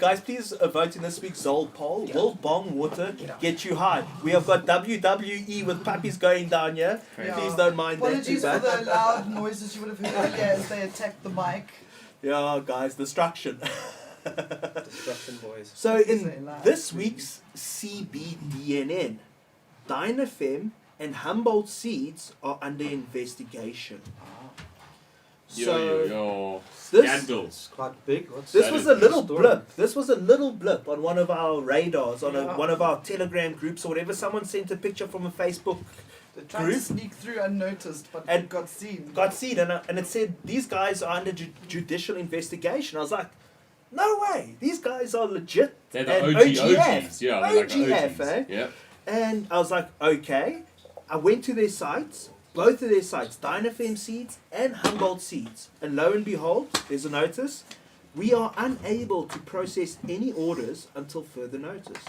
Speaker 1: Guys, please vote in this week's Zol poll. Will bong water get you high? We have got WWE with puppies going down here.
Speaker 2: Yeah.
Speaker 1: Please don't mind
Speaker 2: Apologies
Speaker 1: that
Speaker 2: for
Speaker 1: too bad.
Speaker 2: the loud noises you would have heard earlier as they attacked the mic.
Speaker 1: Yeah, guys, destruction.
Speaker 4: Destruction boys.
Speaker 1: So
Speaker 2: Say
Speaker 1: in
Speaker 2: loud.
Speaker 1: this week's CBDNN, Dinafem and Humbolt Seeds are under investigation.
Speaker 3: Yo.
Speaker 1: this
Speaker 3: Scandal.
Speaker 5: It's quite big. What's
Speaker 1: this
Speaker 3: That
Speaker 1: was
Speaker 3: is
Speaker 1: a little
Speaker 5: the story.
Speaker 1: blip. This was a little blip on one of our radars, on
Speaker 2: Yeah.
Speaker 1: one of our Telegram groups or whatever. Someone sent a picture from a Facebook,
Speaker 2: They tried
Speaker 1: Group?
Speaker 2: to sneak through unnoticed, but
Speaker 1: And
Speaker 2: it got seen.
Speaker 1: got seen, and it said these guys are under judicial investigation. I was like, no way, these guys are legit.
Speaker 3: They're the
Speaker 1: And
Speaker 3: OGs.
Speaker 1: OGF.
Speaker 3: Yeah, they're like the
Speaker 1: OGF,
Speaker 3: OGs.
Speaker 1: eh?
Speaker 3: Yeah.
Speaker 1: And I was like, okay. I went to their sites, both of their sites, Dinafem Seeds and Humboldt Seeds. And lo and behold, there's a notice. We are unable to process any orders until further notice.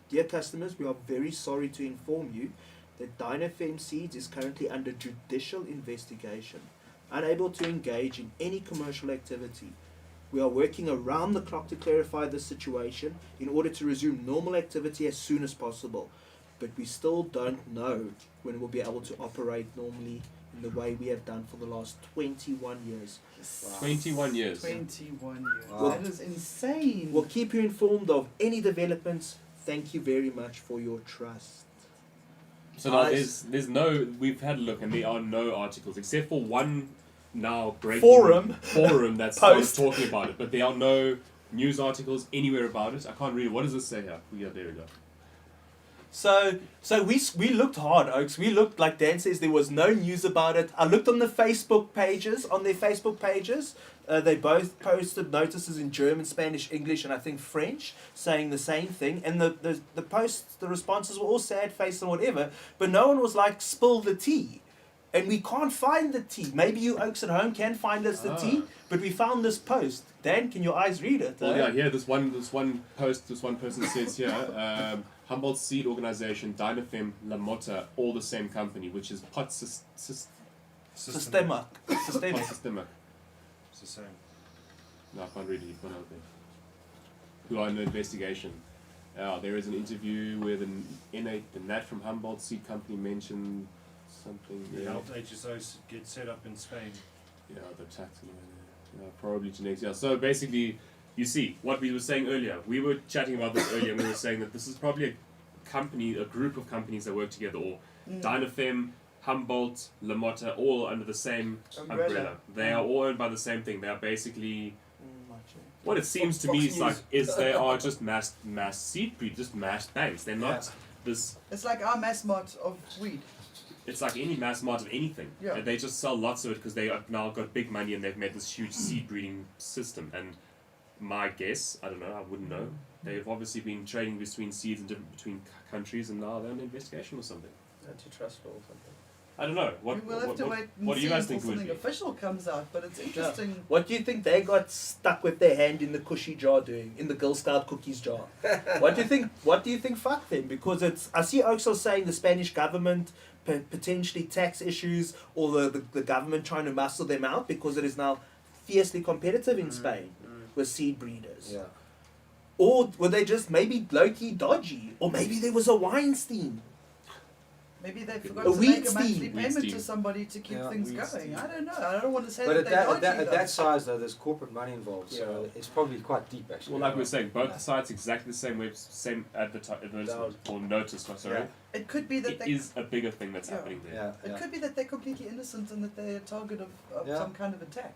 Speaker 1: Dear customers, we are very sorry to inform you that Dinafem Seeds is currently under judicial investigation, unable to engage in any commercial activity. We are working around the clock to clarify the situation in order to resume normal activity as soon as possible. But we still don't know when we'll be able to operate normally in the way we have done for the last 21 years.
Speaker 2: Yes.
Speaker 3: 21 years.
Speaker 2: 21 years.
Speaker 5: Wow.
Speaker 2: That is insane.
Speaker 1: We'll keep you informed of any developments. Thank you very much for your trust.
Speaker 3: So now
Speaker 1: Guys.
Speaker 3: there's no, we've had a look and there are no articles except for one now breaking forum that started
Speaker 1: Post.
Speaker 3: talking about it, but there are no news articles anywhere about it. I can't read it. What does this say here? Yeah, there we go.
Speaker 1: So we looked hard, Oaks. We looked, like Dan says, there was no news about it. I looked on the Facebook pages, on their Facebook pages. They both posted notices in German, Spanish, English, and I think French, saying the same thing. And the posts, the responses were all sad face and whatever, but no one was like, spill the tea. And we can't find the tea. Maybe you Oaks at home can find us the tea, but we found this post. Dan, can your eyes read it?
Speaker 3: Well, yeah, here this one post, this one person says here, Humboldt Seed Organization, Dinafem, La Motta, all the same company, which is Pot
Speaker 1: Systemic.
Speaker 3: Pot Systemic.
Speaker 6: It's the same.
Speaker 3: No, I can't read it. You've gone out there. Who are in the investigation. There is an interview where the Nat from Humboldt Seed Company mentioned something.
Speaker 6: The
Speaker 3: Yeah,
Speaker 6: health HSOs get set up in Spain.
Speaker 3: yeah, the tax. Probably genetics. Yeah. So basically, you see what we were saying earlier. We were chatting about this earlier, and we were saying that this is probably a company, a group of companies that work together, or Dinafem, Humboldt, La Motta, all under the same umbrella. They are all owned by the same thing. They are basically what it seems to me is like is they are just mass seed breed, just mass banks. They're not this.
Speaker 2: It's like our mass mart of weed.
Speaker 3: It's like any mass mart of anything.
Speaker 2: Yeah.
Speaker 3: And they just sell lots of it because they have now got big money and they've made this huge seed breeding system. And my guess, I don't know, I wouldn't know. They've obviously been trading between seeds and between countries, and now they're in investigation or something.
Speaker 4: Antitrust law or something.
Speaker 3: I don't know.
Speaker 2: We will have to wait and
Speaker 3: what do
Speaker 2: see
Speaker 3: you guys
Speaker 2: until
Speaker 3: think would
Speaker 2: something
Speaker 3: be?
Speaker 2: official comes out, but it's interesting.
Speaker 1: What do you think they got stuck with their hand in the cushy jar doing, in the Girl Scout cookies jar? What do you think? What do you think? Fuck them, because it's. I see Oaks saying the Spanish government potentially tax issues, or the government trying to muscle them out because it is now fiercely competitive in Spain with seed breeders.
Speaker 5: Yeah.
Speaker 1: Or were they just maybe low-key dodgy? Or maybe there was a Weinstein.
Speaker 2: Maybe they forgot
Speaker 1: A
Speaker 2: to
Speaker 1: weed
Speaker 2: make a monthly
Speaker 1: steam.
Speaker 2: payment
Speaker 3: Weed
Speaker 2: to somebody to keep
Speaker 5: Yeah,
Speaker 2: things
Speaker 5: weed
Speaker 2: going.
Speaker 5: steam.
Speaker 2: I don't know. I don't want to say
Speaker 5: But
Speaker 2: that
Speaker 5: at
Speaker 2: they're dodgy.
Speaker 5: at that size, though, there's corporate money involved, so
Speaker 1: Yeah.
Speaker 5: it's probably quite deep, actually.
Speaker 3: Well, like we were saying, both the sites exactly the same same advertisement or notice. Sorry,
Speaker 2: It could be that
Speaker 3: it
Speaker 2: they.
Speaker 3: is a bigger thing that's
Speaker 2: Yeah.
Speaker 3: happening there.
Speaker 5: Yeah,
Speaker 2: It could be that they're completely innocent and that they're a target of
Speaker 5: Yeah.
Speaker 2: some kind of attack.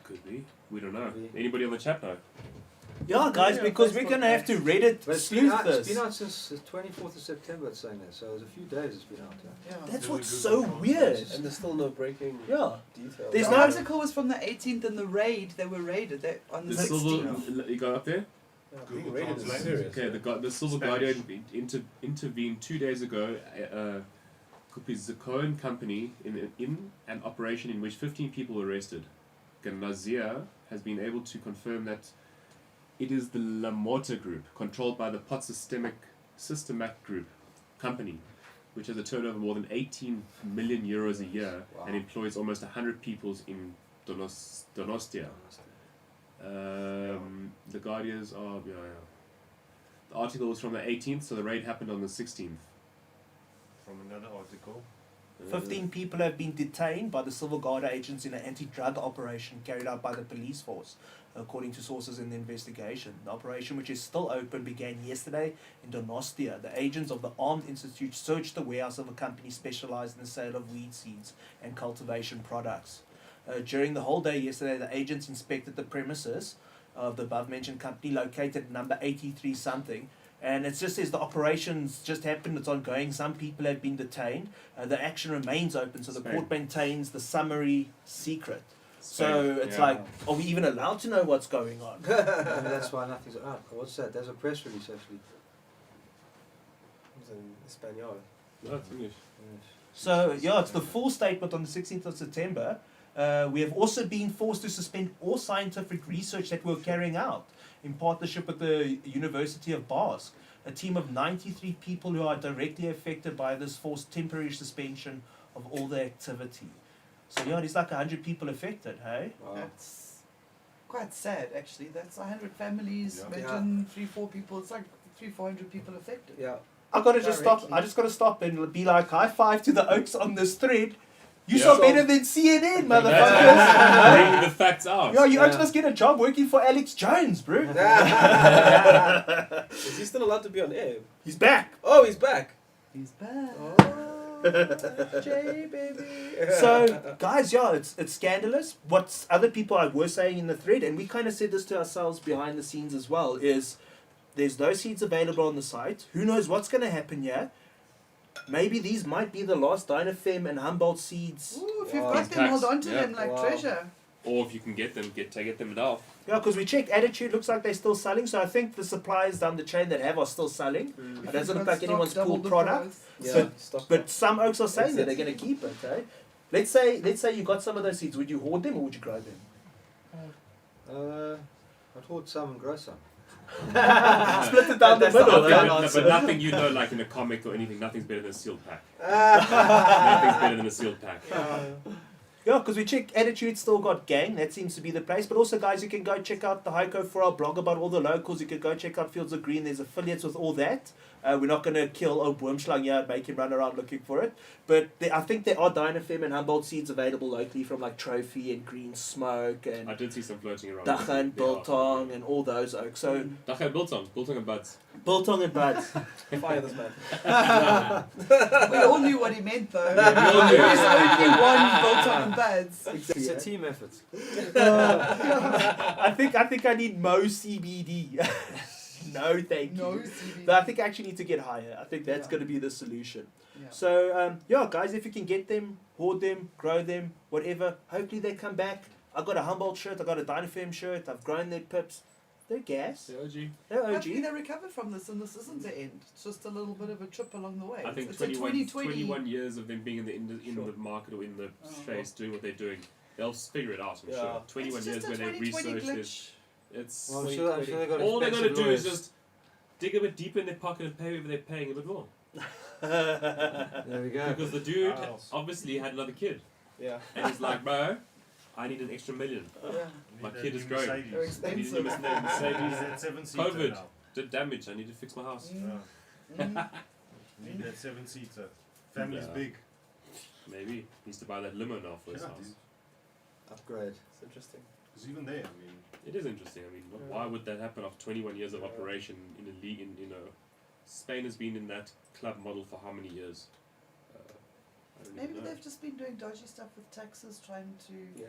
Speaker 3: Could be. We don't know.
Speaker 5: Could be.
Speaker 3: Anybody on the chat know?
Speaker 1: Yeah, guys,
Speaker 2: Yeah,
Speaker 1: because we're
Speaker 2: Facebook
Speaker 1: going to have to
Speaker 2: page.
Speaker 1: Reddit
Speaker 5: But it's been,
Speaker 1: sleuth
Speaker 5: out, it's
Speaker 1: this.
Speaker 5: been out since the 24th of September, it's saying that, so there's a few days it's been out. Yeah.
Speaker 2: Yeah.
Speaker 1: That's
Speaker 6: Really
Speaker 1: what's
Speaker 6: good
Speaker 1: so
Speaker 6: response.
Speaker 1: weird.
Speaker 4: And there's still no breaking
Speaker 1: Yeah.
Speaker 4: details.
Speaker 1: There's
Speaker 2: the
Speaker 1: no-
Speaker 2: article was from the 18th and the raid, they were raided on the
Speaker 3: The
Speaker 2: 16th.
Speaker 3: Silver, you got up there?
Speaker 4: Yeah,
Speaker 6: Google
Speaker 4: being rated is
Speaker 6: Translate.
Speaker 4: serious.
Speaker 3: Okay, the Silver
Speaker 6: Spanish.
Speaker 3: Guardian intervened 2 days ago. Zakone company in an operation in which 15 people were arrested. Ganazia has been able to confirm that it is the La Motta Group, controlled by the Pot Systemac Group company, which has a turnover of more than 18 million euros a year and employs almost 100 people in Donostia. The Guardians are, The article was from the 18th, so the raid happened on the 16th.
Speaker 6: From another article.
Speaker 1: 15 people have been detained by the Civil Guard agents in an anti-drug operation carried out by the police force, according to sources in the investigation. The operation, which is still open, began yesterday in Donostia. The agents of the Armed Institute searched the warehouse of a company specialized in the sale of weed seeds and cultivation products. During the whole day yesterday, the agents inspected the premises of the above-mentioned company located at number 83 something. And it just says the operations just happened, it's ongoing, some people have been detained, the action remains open, so the
Speaker 3: Spain.
Speaker 1: court maintains the summary secret.
Speaker 3: Spain,
Speaker 1: So it's like, are we even allowed to know what's going on?
Speaker 5: And that's why nothing's out. What's that? There's a press release, actually.
Speaker 4: It's in Espanol.
Speaker 3: No, it's English.
Speaker 1: So yeah, it's the full statement on the 16th of September. We have also been forced to suspend all scientific research that we're carrying out in partnership with the University of Basque. A team of 93 people who are directly affected by this forced temporary suspension of all the activity. So yeah, there's like 100 people affected, hey?
Speaker 5: Wow.
Speaker 2: That's quite sad, actually. That's 100 families.
Speaker 3: Yeah.
Speaker 2: Imagine 3-4 people. It's like 300-400 people affected.
Speaker 4: Yeah.
Speaker 1: I gotta just stop.
Speaker 2: Directly.
Speaker 1: I just gotta stop and be like high five to the Oaks on this thread. You
Speaker 3: Yeah.
Speaker 1: are better than CNN,
Speaker 3: Bring
Speaker 1: motherfuckers.
Speaker 3: the facts out.
Speaker 1: Yo, you
Speaker 5: Yeah.
Speaker 1: actually must get a job working for Alex Jones, bro.
Speaker 4: Is he still allowed to be on air?
Speaker 1: He's back.
Speaker 4: Oh, he's back.
Speaker 2: He's back.
Speaker 4: Oh, J baby.
Speaker 1: So, guys, yeah, it's scandalous. What other people were saying in the thread, and we kind of said this to ourselves behind the scenes as well, is there's no seeds available on the site. Who knows what's going to happen here? Maybe these might be the last Dinafem and Humbolt Seeds.
Speaker 2: Ooh, if you've
Speaker 5: Wow.
Speaker 2: got them, hold on to
Speaker 3: Yeah.
Speaker 2: them like
Speaker 4: Wow.
Speaker 2: treasure.
Speaker 3: Or if you can get them, get them now.
Speaker 1: Yeah, because we checked Attitude, looks like they're still selling. So I think the suppliers down the chain that have are still selling.
Speaker 4: Mm.
Speaker 1: It doesn't look
Speaker 2: Got
Speaker 1: like
Speaker 2: stock,
Speaker 1: anyone's
Speaker 2: double
Speaker 1: pulled
Speaker 2: the
Speaker 1: product.
Speaker 2: price.
Speaker 4: Yeah, stop.
Speaker 1: But some oaks are saying that they're
Speaker 4: Exit.
Speaker 1: going to keep it. Okay, let's say you got some of those seeds. Would you hoard them or would you grow them?
Speaker 5: I'd hoard some and grow some.
Speaker 1: Split it down the
Speaker 4: That's the
Speaker 1: middle.
Speaker 4: other
Speaker 1: eh?
Speaker 4: answer.
Speaker 3: But nothing like in a comic or anything. Nothing's better than a sealed pack. Nothing's better than a sealed pack.
Speaker 1: Yeah, because we checked Attitude, still got gang. That seems to be the place. But also, guys, you can go check out the Heiko for our blog about all the locals. You can go check out Fields of Green. There's affiliates with all that. We're not going to kill old Wormschlang here and make him run around looking for it. But I think there are Dinafem and Humboldt seeds available locally from like Trophy and Green Smoke
Speaker 3: I
Speaker 1: and
Speaker 3: did see some floating around.
Speaker 1: Dagga and
Speaker 3: They are.
Speaker 1: Biltong and all those oaks. So
Speaker 3: Dagga and Biltong and buds.
Speaker 1: Biltong and Buds.
Speaker 4: Fire this man.
Speaker 2: We all knew what he meant though.
Speaker 3: we all knew.
Speaker 2: There's only one built on buds.
Speaker 5: It's a team effort.
Speaker 1: I think I need Mo CBD. No, thank you.
Speaker 2: No CBD.
Speaker 1: But I think I actually need to get higher. I think that's
Speaker 2: Yeah.
Speaker 1: going to be the solution.
Speaker 2: Yeah.
Speaker 1: So, yeah, guys, if you can get them, hoard them, grow them, whatever, hopefully they come back. I got a Humboldt shirt, I got a Dinafem shirt, I've grown their pips. They're gas.
Speaker 3: The OG.
Speaker 1: They're
Speaker 2: Hopefully
Speaker 1: OG.
Speaker 2: they recover from this, and this isn't the end. It's just a little bit of a trip along the way.
Speaker 3: I think
Speaker 2: it's a
Speaker 3: 21 years of them being in
Speaker 1: Sure.
Speaker 3: the market or in the
Speaker 2: Oh.
Speaker 3: space doing what they're doing. They'll figure it out, I'm
Speaker 4: Yeah.
Speaker 3: sure. 21
Speaker 2: It's
Speaker 3: years
Speaker 2: just
Speaker 3: where
Speaker 2: a
Speaker 3: they
Speaker 2: 2020
Speaker 3: researched
Speaker 2: glitch.
Speaker 3: it. It's
Speaker 5: Well, I'm sure they got
Speaker 3: all they're going to
Speaker 5: expensive
Speaker 3: do is
Speaker 5: lawyers.
Speaker 3: just dig a bit deeper in their pocket and pay whatever they're paying a bit more.
Speaker 5: There we go.
Speaker 3: Because the dude
Speaker 6: Wow.
Speaker 3: obviously had another kid.
Speaker 4: Yeah.
Speaker 3: And he's like, bro, I need an extra $1 million.
Speaker 2: Yeah.
Speaker 3: My
Speaker 6: Need
Speaker 3: kid
Speaker 6: that
Speaker 3: is
Speaker 6: new
Speaker 3: growing.
Speaker 2: They're
Speaker 6: Mercedes.
Speaker 3: I need a
Speaker 2: expensive.
Speaker 3: new Mercedes.
Speaker 6: Need that 7-seater
Speaker 3: COVID.
Speaker 6: now.
Speaker 3: Did damage. I need to fix my house.
Speaker 2: Mm.
Speaker 6: Yeah.
Speaker 2: Mm.
Speaker 6: Need that 7-seater. Family's
Speaker 3: Yeah.
Speaker 6: big.
Speaker 3: Maybe. Needs to buy that limo now for his
Speaker 6: Yeah,
Speaker 3: house.
Speaker 6: dude.
Speaker 5: Upgrade.
Speaker 4: It's interesting.
Speaker 6: Because even there, I mean,
Speaker 3: It is interesting. I mean, why would that happen after 21 years of operation in a league? Spain has been in that club model for how many years? I don't
Speaker 2: Maybe
Speaker 3: even know.
Speaker 2: they've just been doing dodgy stuff with taxes, trying to
Speaker 4: Yeah.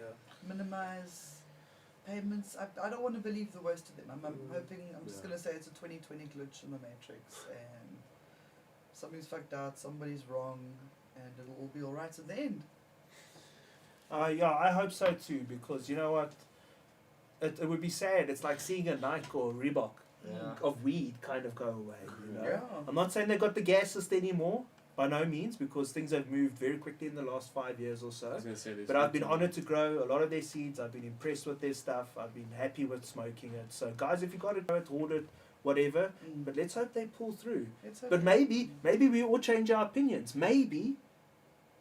Speaker 2: minimize payments. I don't want to believe the worst of them. I'm hoping, I'm just
Speaker 3: Yeah.
Speaker 2: going to say it's a 2020 glitch in the matrix and something's fucked out, somebody's wrong, and it'll all be alright at the end.
Speaker 1: Yeah, I hope so too, because you know what? It would be sad. It's like seeing a Nike or a Reebok
Speaker 5: Yeah.
Speaker 1: of weed kind of go away. You know?
Speaker 2: Yeah.
Speaker 1: I'm not saying they've got the gassest anymore, by no means, because things have moved very quickly in the last 5 years or
Speaker 3: I
Speaker 1: so.
Speaker 3: was gonna say there's
Speaker 1: But I've been
Speaker 3: nothing-
Speaker 1: honoured to grow a lot of their seeds. I've been impressed with their stuff. I've been happy with smoking it. So, guys, if you got it, hoard it, whatever.
Speaker 2: Mm.
Speaker 1: But let's hope they pull through.
Speaker 2: It's
Speaker 1: But
Speaker 2: okay.
Speaker 1: maybe we all change our opinions. Maybe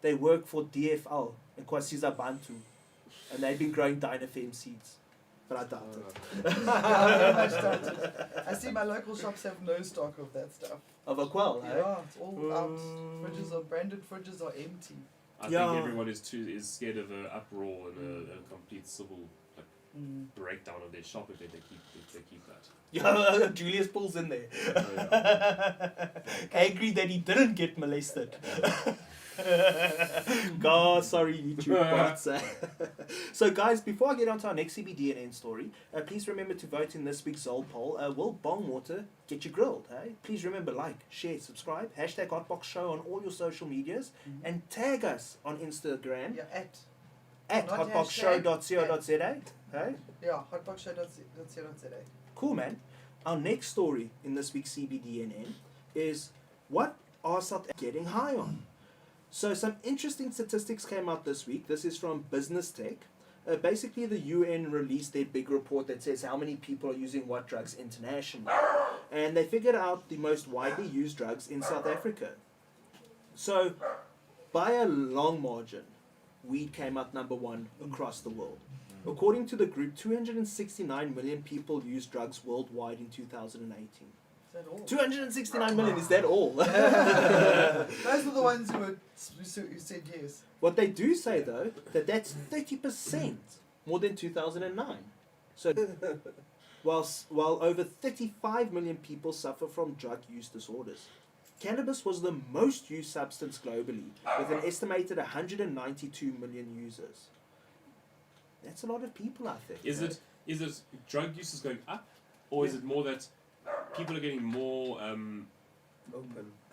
Speaker 1: they work for DFL and Kwasiza Bantu, and they've been growing Dinafem seeds. But I doubt it.
Speaker 2: Yeah, I very much doubt it. I see my local shops have no stock of that stuff.
Speaker 1: Of a quell, eh?
Speaker 2: Yeah, it's all out.
Speaker 1: Mm.
Speaker 2: Fridges are branded. Fridges are empty.
Speaker 3: I
Speaker 1: Yeah.
Speaker 3: think everyone is scared of an uproar and a complete civil
Speaker 2: Mm.
Speaker 3: breakdown of their shop if they keep that.
Speaker 1: Yeah, Julius pulls in there. Angry that he didn't get molested. God, sorry, YouTube bots. So, guys, before I get on to our next CBDNN story, please remember to vote in this week's Zol poll. Will Bong water get you grilled? Hey? Please remember, like, share, subscribe, hashtag HotBoxShow on all your social medias,
Speaker 2: Mhm.
Speaker 1: and tag us on Instagram
Speaker 2: Yeah,
Speaker 1: at
Speaker 2: not
Speaker 1: hotboxshow.co.za. Hey?
Speaker 2: yeah, hotboxshow.co.za.
Speaker 1: Cool, man. Our next story in this week's CBDNN is what are South Africans getting high on? So some interesting statistics came out this week. This is from Business Tech. Basically, the UN released their big report that says how many people are using what drugs internationally. And they figured out the most widely used drugs in South Africa. So, by a long margin, weed came out number one across the world. According to the group, 269 million people used drugs worldwide in 2018.
Speaker 2: that all?
Speaker 1: 269 million, is that all?
Speaker 2: Those were the ones who said yes.
Speaker 1: What they do say though, that's 30% more than 2009. So while over 35 million people suffer from drug use disorders. Cannabis was the most used substance globally, with an estimated 192 million users. That's a lot of people, I think.
Speaker 3: Is it drug use is going up, or is it more that people are getting more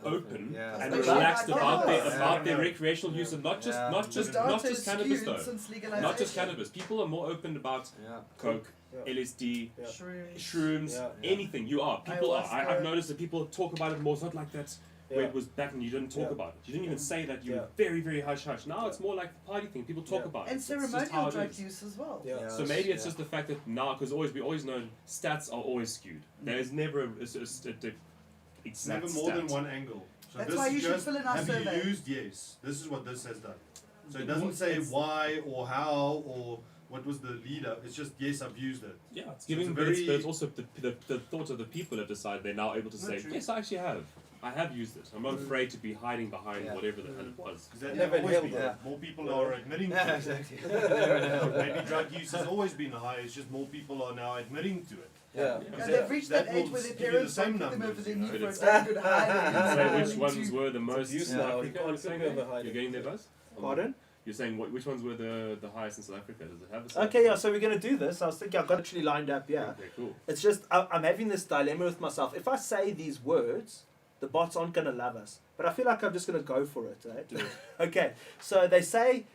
Speaker 3: open
Speaker 5: Yeah.
Speaker 3: and
Speaker 2: Especially
Speaker 3: relaxed
Speaker 2: like
Speaker 3: about
Speaker 2: cannabis.
Speaker 3: their recreational use, and not just
Speaker 5: Yeah.
Speaker 3: not just
Speaker 2: The data
Speaker 3: not just
Speaker 2: is
Speaker 3: cannabis
Speaker 2: skewed
Speaker 3: though,
Speaker 2: since legalization.
Speaker 3: not just cannabis. People are more open about
Speaker 5: Yeah.
Speaker 3: coke,
Speaker 4: Yeah.
Speaker 3: LSD,
Speaker 4: Yeah.
Speaker 3: shrooms,
Speaker 4: Yeah.
Speaker 3: anything. You are people are.
Speaker 2: Ayahuasca.
Speaker 3: I've noticed that people talk about it more. It's not like that. Where
Speaker 4: Yeah.
Speaker 3: it was back and you didn't talk
Speaker 4: Yeah.
Speaker 3: about it. You didn't even say that. You were
Speaker 4: Yeah.
Speaker 3: very, very hush hush. Now it's more like the party thing. People talk
Speaker 4: Yeah.
Speaker 3: about
Speaker 2: And
Speaker 3: it. It's just how
Speaker 2: ceremonial
Speaker 3: it
Speaker 2: drug
Speaker 3: is.
Speaker 2: use as well.
Speaker 4: Yeah.
Speaker 5: Yeah.
Speaker 3: So maybe it's
Speaker 5: Yeah.
Speaker 3: just the fact that now, because we always know stats are always skewed. There's never a exact
Speaker 6: It's never more
Speaker 3: stat.
Speaker 6: than one angle. So
Speaker 2: That's
Speaker 6: this
Speaker 2: why
Speaker 6: is
Speaker 2: you should
Speaker 6: just,
Speaker 2: fill in our
Speaker 6: have
Speaker 2: survey.
Speaker 6: you used? Yes. This is what this has done. So it doesn't say why or how or what was the lead up. It's just yes, I've used it.
Speaker 3: Yeah, it's
Speaker 6: So
Speaker 3: giving,
Speaker 6: it's a
Speaker 3: but it's
Speaker 6: very-
Speaker 3: also the thought of the people that decide they're now able to
Speaker 6: No,
Speaker 3: say,
Speaker 6: true.
Speaker 3: yes, I actually have. I have used it. I'm not afraid to be hiding behind
Speaker 5: Yeah.
Speaker 3: whatever the hell it was.
Speaker 6: Because that
Speaker 4: Never
Speaker 6: never always
Speaker 4: held
Speaker 6: been.
Speaker 4: it.
Speaker 5: Yeah.
Speaker 6: More people are admitting to
Speaker 5: Yeah,
Speaker 6: it.
Speaker 5: exactly.
Speaker 6: Maybe drug use has always been high. It's just more people are now admitting to it.
Speaker 4: Yeah.
Speaker 2: And they've reached that
Speaker 6: That
Speaker 2: age
Speaker 6: will
Speaker 2: where their
Speaker 6: give you the
Speaker 2: parents
Speaker 6: same
Speaker 2: won't put them
Speaker 6: numbers,
Speaker 2: over their
Speaker 6: you
Speaker 2: knee
Speaker 6: know.
Speaker 2: for a
Speaker 3: It's-
Speaker 2: damn good hiding.
Speaker 3: Say which ones were the most
Speaker 4: abuse
Speaker 3: in
Speaker 4: now.
Speaker 3: South
Speaker 4: You
Speaker 3: Africa?
Speaker 4: can't
Speaker 3: You're saying
Speaker 4: put me
Speaker 3: that?
Speaker 4: over hiding.
Speaker 3: You're getting there, Buzz?
Speaker 1: Pardon?
Speaker 3: You're saying which ones were the highest in South Africa? Does it have the
Speaker 1: Okay, yeah, so we're going to do this. I was thinking I've got it actually lined up, yeah.
Speaker 3: Okay, cool.
Speaker 1: It's just, I'm having this dilemma with myself. If I say these words, the bots aren't going to love us. But I feel like I'm just going to go for it, right?
Speaker 3: Do it.
Speaker 1: Okay, so they say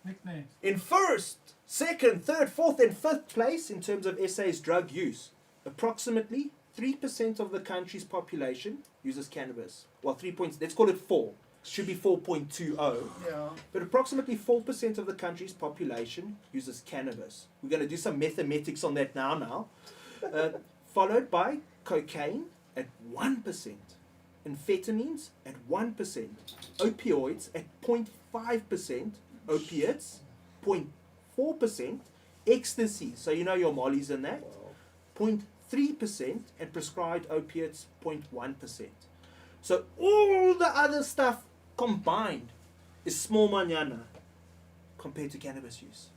Speaker 7: Nicknames.
Speaker 1: in first, second, third, fourth, and fifth place in terms of SA's drug use, approximately 3% of the country's population uses cannabis. Well, 3 points, let's call it 4. Should be 4.20.
Speaker 2: Yeah.
Speaker 1: But approximately 4% of the country's population uses cannabis. We're going to do some mathematics on that now. Followed by cocaine at 1%, amphetamines at 1%, opioids at 0.5%, opiates 0.4%, ecstasy, so you know your mollies and that, 0.3%, and prescribed opiates 0.1%. So all the other stuff combined is small manana compared to cannabis use.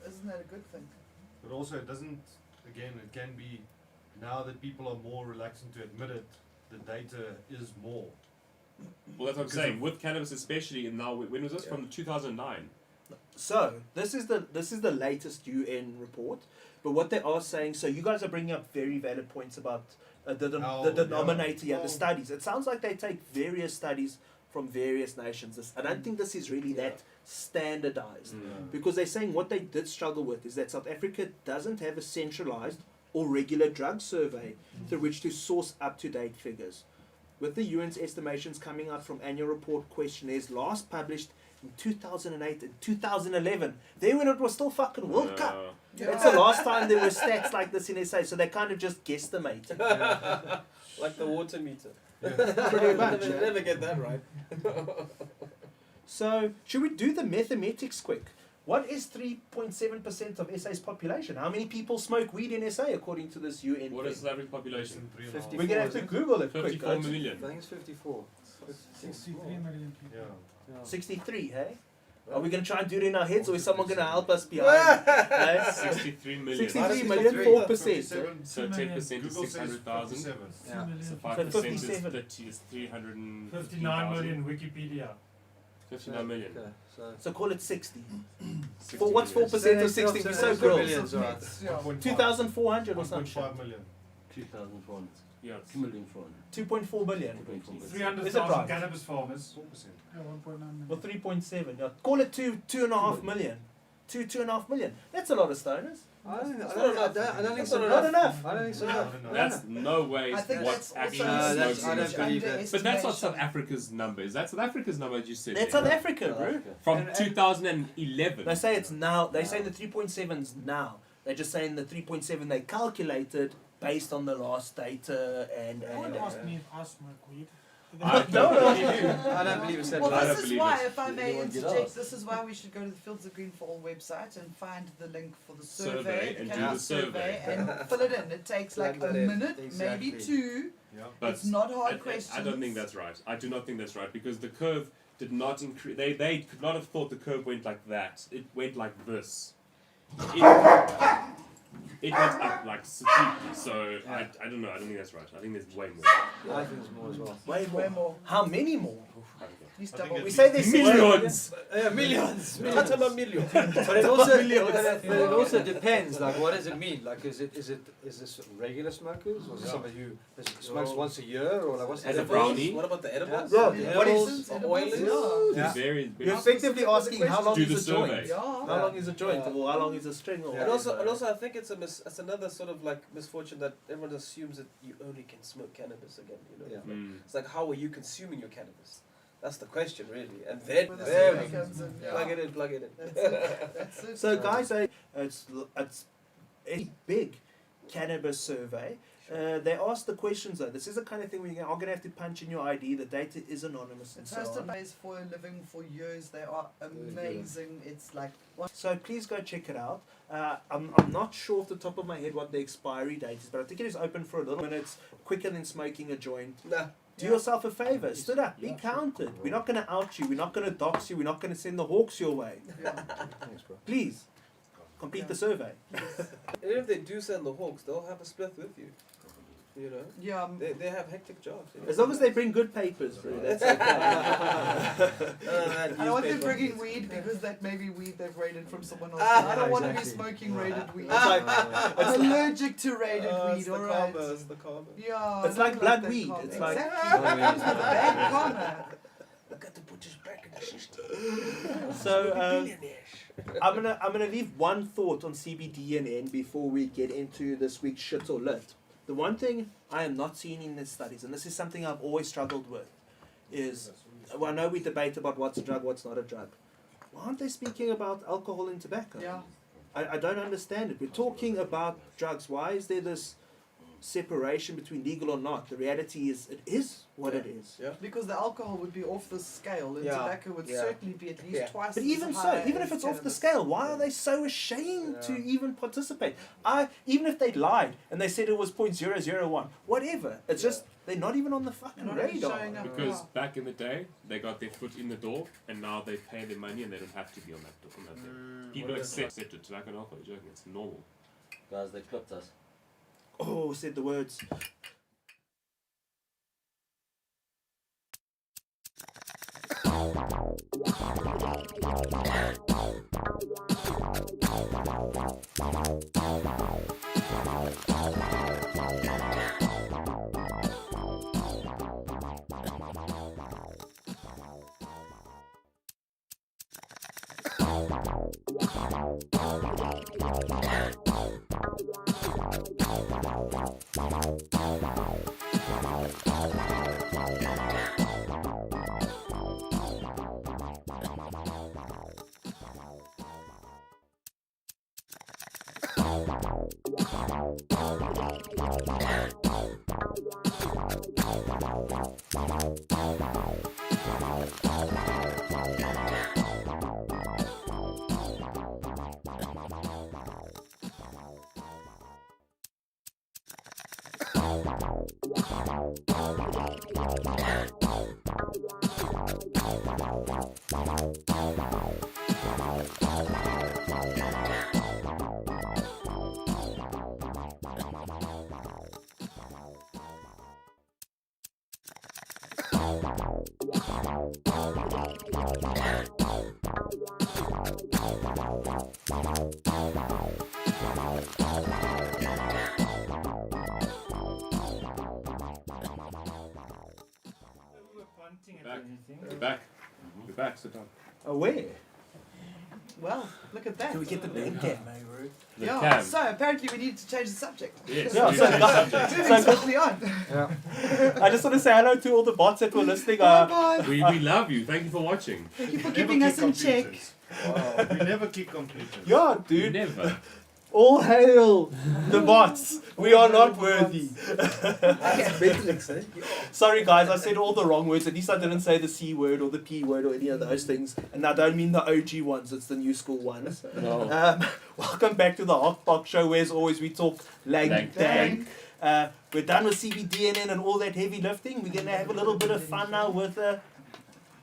Speaker 2: Isn't that a good thing?
Speaker 6: But also, it doesn't. Again, it can be now that people are more reluctant to admit it. The data is more.
Speaker 3: Well, that's what I'm
Speaker 6: Because
Speaker 3: saying.
Speaker 6: of-
Speaker 3: With cannabis, especially, and now when was this?
Speaker 4: Yeah.
Speaker 3: From 2009.
Speaker 1: So this is the latest UN report, but what they are saying. So you guys are bringing up very valid points about the denominator, yeah, the
Speaker 6: Oh.
Speaker 1: studies. It sounds like they take various studies from various nations. I don't think this is really that standardized. Because they're saying what they did struggle with is that South Africa doesn't have a centralized or regular drug survey through which to source up-to-date figures. With the UN's estimations coming out from annual report questionnaires last published in 2008 and 2011, then when it was still fucking World Cup. That's the last time there were stats like this in SA, so they kind of just guesstimate.
Speaker 4: Like the water meter.
Speaker 1: Pretty much.
Speaker 4: Never get that right.
Speaker 1: So, should we do the mathematics quick? What is 3.7% of SA's population? How many people smoke weed in SA according to this UN
Speaker 3: What
Speaker 1: thing?
Speaker 3: is the average population?
Speaker 5: 50.
Speaker 1: We're going to have to Google it quick.
Speaker 3: 54 million.
Speaker 5: I think it's 54.
Speaker 7: 63 million people.
Speaker 6: Yeah.
Speaker 5: Yeah.
Speaker 1: 63, hey? Are we going to try and do it in our heads or is someone going to help us behind? Eh?
Speaker 3: 63 million.
Speaker 1: 63 million,
Speaker 6: 63.
Speaker 1: 4%.
Speaker 6: 57.
Speaker 3: So 10% is
Speaker 6: Google says
Speaker 3: 600,000.
Speaker 6: 57.
Speaker 7: 2
Speaker 5: Yeah.
Speaker 7: million
Speaker 3: So
Speaker 7: people.
Speaker 3: 5% is
Speaker 1: 57.
Speaker 3: 30 is 359
Speaker 8: 59 million Wikipedia.
Speaker 3: 59 million.
Speaker 5: Okay, so
Speaker 1: So call it 60.
Speaker 3: 60
Speaker 1: For what's
Speaker 3: million.
Speaker 1: 4% of 60? We're so gross.
Speaker 5: millions, right.
Speaker 2: Yeah.
Speaker 6: 1.5.
Speaker 1: 2,400 or something.
Speaker 6: 1.5 million.
Speaker 8: 2,400.
Speaker 3: Yeah.
Speaker 8: 2 million for
Speaker 1: 2.4 billion.
Speaker 8: 300,000
Speaker 1: Is it right?
Speaker 8: cannabis farmers.
Speaker 6: 4%.
Speaker 7: Yeah, 1.9 million.
Speaker 1: Or 3.7. Yeah. Call it 2.5 million. 2.5 million. That's a lot of stoners.
Speaker 5: I don't think
Speaker 4: That's
Speaker 5: so.
Speaker 4: not enough.
Speaker 5: I don't think
Speaker 4: That's
Speaker 5: so.
Speaker 1: not enough.
Speaker 5: I don't think so.
Speaker 6: No,
Speaker 5: No.
Speaker 6: no.
Speaker 3: That's no way
Speaker 2: I think
Speaker 3: what's
Speaker 2: that's
Speaker 3: actually
Speaker 2: also
Speaker 5: No, that's-
Speaker 3: smoking.
Speaker 5: I don't believe that.
Speaker 3: But that's not South Africa's number. Is that South Africa's number you said?
Speaker 1: That's
Speaker 3: there?
Speaker 1: South Africa, bro.
Speaker 3: From
Speaker 5: And-
Speaker 3: 2011.
Speaker 1: They say it's now. They're saying the 3.7's now. They're just saying the 3.7 they calculated based on the last data and.
Speaker 7: No one asked me if I smoke weed.
Speaker 3: I
Speaker 5: don't believe it's that
Speaker 2: Well,
Speaker 3: I don't
Speaker 2: this is
Speaker 3: believe
Speaker 2: why,
Speaker 3: it.
Speaker 2: if I may
Speaker 8: Anyone get
Speaker 2: interject,
Speaker 8: asked?
Speaker 2: this is why we should go to the Fields of Green for All website and find the link for the
Speaker 3: Survey
Speaker 2: survey,
Speaker 3: and
Speaker 2: the
Speaker 3: do
Speaker 2: cannabis
Speaker 3: the survey.
Speaker 2: and fill it in. It takes like
Speaker 4: Plug
Speaker 2: a
Speaker 4: that in.
Speaker 2: minute,
Speaker 5: Exactly.
Speaker 2: maybe two.
Speaker 6: Yeah.
Speaker 3: But
Speaker 2: It's not hard
Speaker 3: I
Speaker 2: questions.
Speaker 3: don't think that's right. I do not think that's right because the curve did not increase. They could not have thought the curve went like that. It went like this. It went up like steeply. So I don't know. I don't think that's right. I think there's way more.
Speaker 5: I think there's more as well.
Speaker 2: Way more.
Speaker 1: How many more?
Speaker 2: Please
Speaker 6: I think
Speaker 2: double.
Speaker 6: it's-
Speaker 1: We say there's
Speaker 3: Millions.
Speaker 5: Millions.
Speaker 4: That's a million.
Speaker 5: But it also but it also depends. Like, what does it mean? Like, is this regular smokers, or is it somebody who smokes once a year, or like what's
Speaker 3: As a
Speaker 5: the
Speaker 3: brownie?
Speaker 4: What about the edibles?
Speaker 1: Yeah.
Speaker 5: Yeah.
Speaker 1: What
Speaker 5: Edibles,
Speaker 1: is?
Speaker 2: Edibles,
Speaker 5: Yeah.
Speaker 3: Very.
Speaker 1: You're effectively asking how long
Speaker 3: Do
Speaker 1: is
Speaker 3: the
Speaker 1: a joint?
Speaker 3: survey.
Speaker 2: Yeah.
Speaker 1: How long is a joint, or how long is a string, or
Speaker 4: And also,
Speaker 1: whatever.
Speaker 4: I think it's it's another sort of like misfortune that everyone assumes that you only can smoke cannabis again. You know,
Speaker 5: Yeah.
Speaker 3: Mm.
Speaker 4: it's like how are you consuming your cannabis? That's the question, really. And then
Speaker 2: Where the
Speaker 4: there
Speaker 2: survey
Speaker 4: we
Speaker 2: comes in, yeah.
Speaker 4: plug it in, plug it in.
Speaker 2: That's it. That's it.
Speaker 1: So guys, it's a big cannabis survey. They ask the questions though. This is the kind of thing where you are going to have to punch in your ID. The data is anonymous and
Speaker 2: It's
Speaker 1: so
Speaker 2: hosted
Speaker 1: on.
Speaker 2: by for a living for years. They are amazing. It's like
Speaker 1: So please go check it out. I'm not sure off the top of my head what the expiry date is, but I think it is open for a little minutes, quicker than smoking a joint.
Speaker 4: Nah.
Speaker 1: Do yourself a favor, stood up, be counted. We're not going to out you, we're not going to dox you, we're not going to send the hawks your way.
Speaker 2: yeah.
Speaker 5: Thanks, bro.
Speaker 1: Please, complete the survey.
Speaker 4: And if they do send the hawks, they'll have a split with you. You know,
Speaker 2: Yeah.
Speaker 4: they have hectic jobs. You know?
Speaker 1: As long as they bring good papers, bro, that's okay.
Speaker 2: I don't want them
Speaker 4: newspaper.
Speaker 2: bringing weed because that may be weed they've raided from someone else.
Speaker 4: Ah,
Speaker 2: I don't want to be
Speaker 5: exactly.
Speaker 2: smoking raided weed.
Speaker 1: It's like-
Speaker 2: I'm allergic to raided
Speaker 4: It's
Speaker 2: weed,
Speaker 4: the
Speaker 2: alright.
Speaker 4: karma, it's the karma.
Speaker 2: Yeah.
Speaker 1: It's
Speaker 2: I
Speaker 1: like
Speaker 2: don't
Speaker 1: blood
Speaker 2: that
Speaker 1: weed.
Speaker 2: karma.
Speaker 1: It's like-
Speaker 2: exactly. It comes with bad karma.
Speaker 4: I got to put this back in the system.
Speaker 1: So I'm gonna leave one thought on CBD and N before we get into this week's shit or lit. The one thing I am not seeing in the studies, and this is something I've always struggled with, is well, I know we debate about what's a drug, what's not a drug. Why aren't they speaking about alcohol and tobacco?
Speaker 2: Yeah.
Speaker 1: I don't understand it. We're talking about drugs. Why is there this separation between legal or not? The reality is it is what it is.
Speaker 4: Yeah.
Speaker 2: Because the alcohol would be off the scale and
Speaker 4: Yeah.
Speaker 2: tobacco would
Speaker 4: Yeah.
Speaker 2: certainly be at least
Speaker 4: Yeah.
Speaker 2: twice
Speaker 1: But
Speaker 2: as
Speaker 1: even so,
Speaker 2: high
Speaker 1: even
Speaker 2: as
Speaker 1: if it's off the
Speaker 2: cannabis.
Speaker 1: scale, why are they so ashamed to
Speaker 4: Yeah.
Speaker 1: even participate? Even if they lied and they said it was 0.001, whatever. It's just they're not even on the fucking
Speaker 2: They're not even
Speaker 1: radar.
Speaker 2: showing up.
Speaker 3: Because
Speaker 2: Yeah.
Speaker 3: back in the day, they got their foot in the door, and now they pay their money, and they don't have to be on that door. On that thing. People
Speaker 6: What is
Speaker 3: accept it. Tobacco and alcohol, you're joking. It's normal.
Speaker 8: Guys, they clipped us.
Speaker 1: Oh, said the words.
Speaker 3: We're back. We're back. Sit down.
Speaker 1: Oh, where?
Speaker 2: Well, look at that.
Speaker 1: Can we get the big cam?
Speaker 3: The
Speaker 2: Yeah,
Speaker 3: cam.
Speaker 2: so apparently we need to change the subject.
Speaker 3: Yes.
Speaker 1: Yeah,
Speaker 3: we
Speaker 1: so
Speaker 3: have
Speaker 1: guys-
Speaker 3: the subject.
Speaker 2: Moving swiftly on.
Speaker 5: Yeah.
Speaker 1: I just want to say hello to all the bots that were listening.
Speaker 2: Bye bye.
Speaker 3: we love you. Thank you for watching.
Speaker 2: Thank you for
Speaker 6: Never
Speaker 2: keeping
Speaker 6: keep
Speaker 2: us in check.
Speaker 6: completers. We never keep completers.
Speaker 1: Yeah, dude.
Speaker 3: Never.
Speaker 1: All hail the bots. We are not worthy. Sorry guys, I said all the wrong words. At least I didn't say the C word or the P word or any of those things. And I don't mean the OG ones, it's the new school ones.
Speaker 3: No.
Speaker 1: Welcome back to the Hotbox Show, where as always we talk lang dang. We're done with CBDNN and all that heavy lifting. We're going to have a little bit of fun now with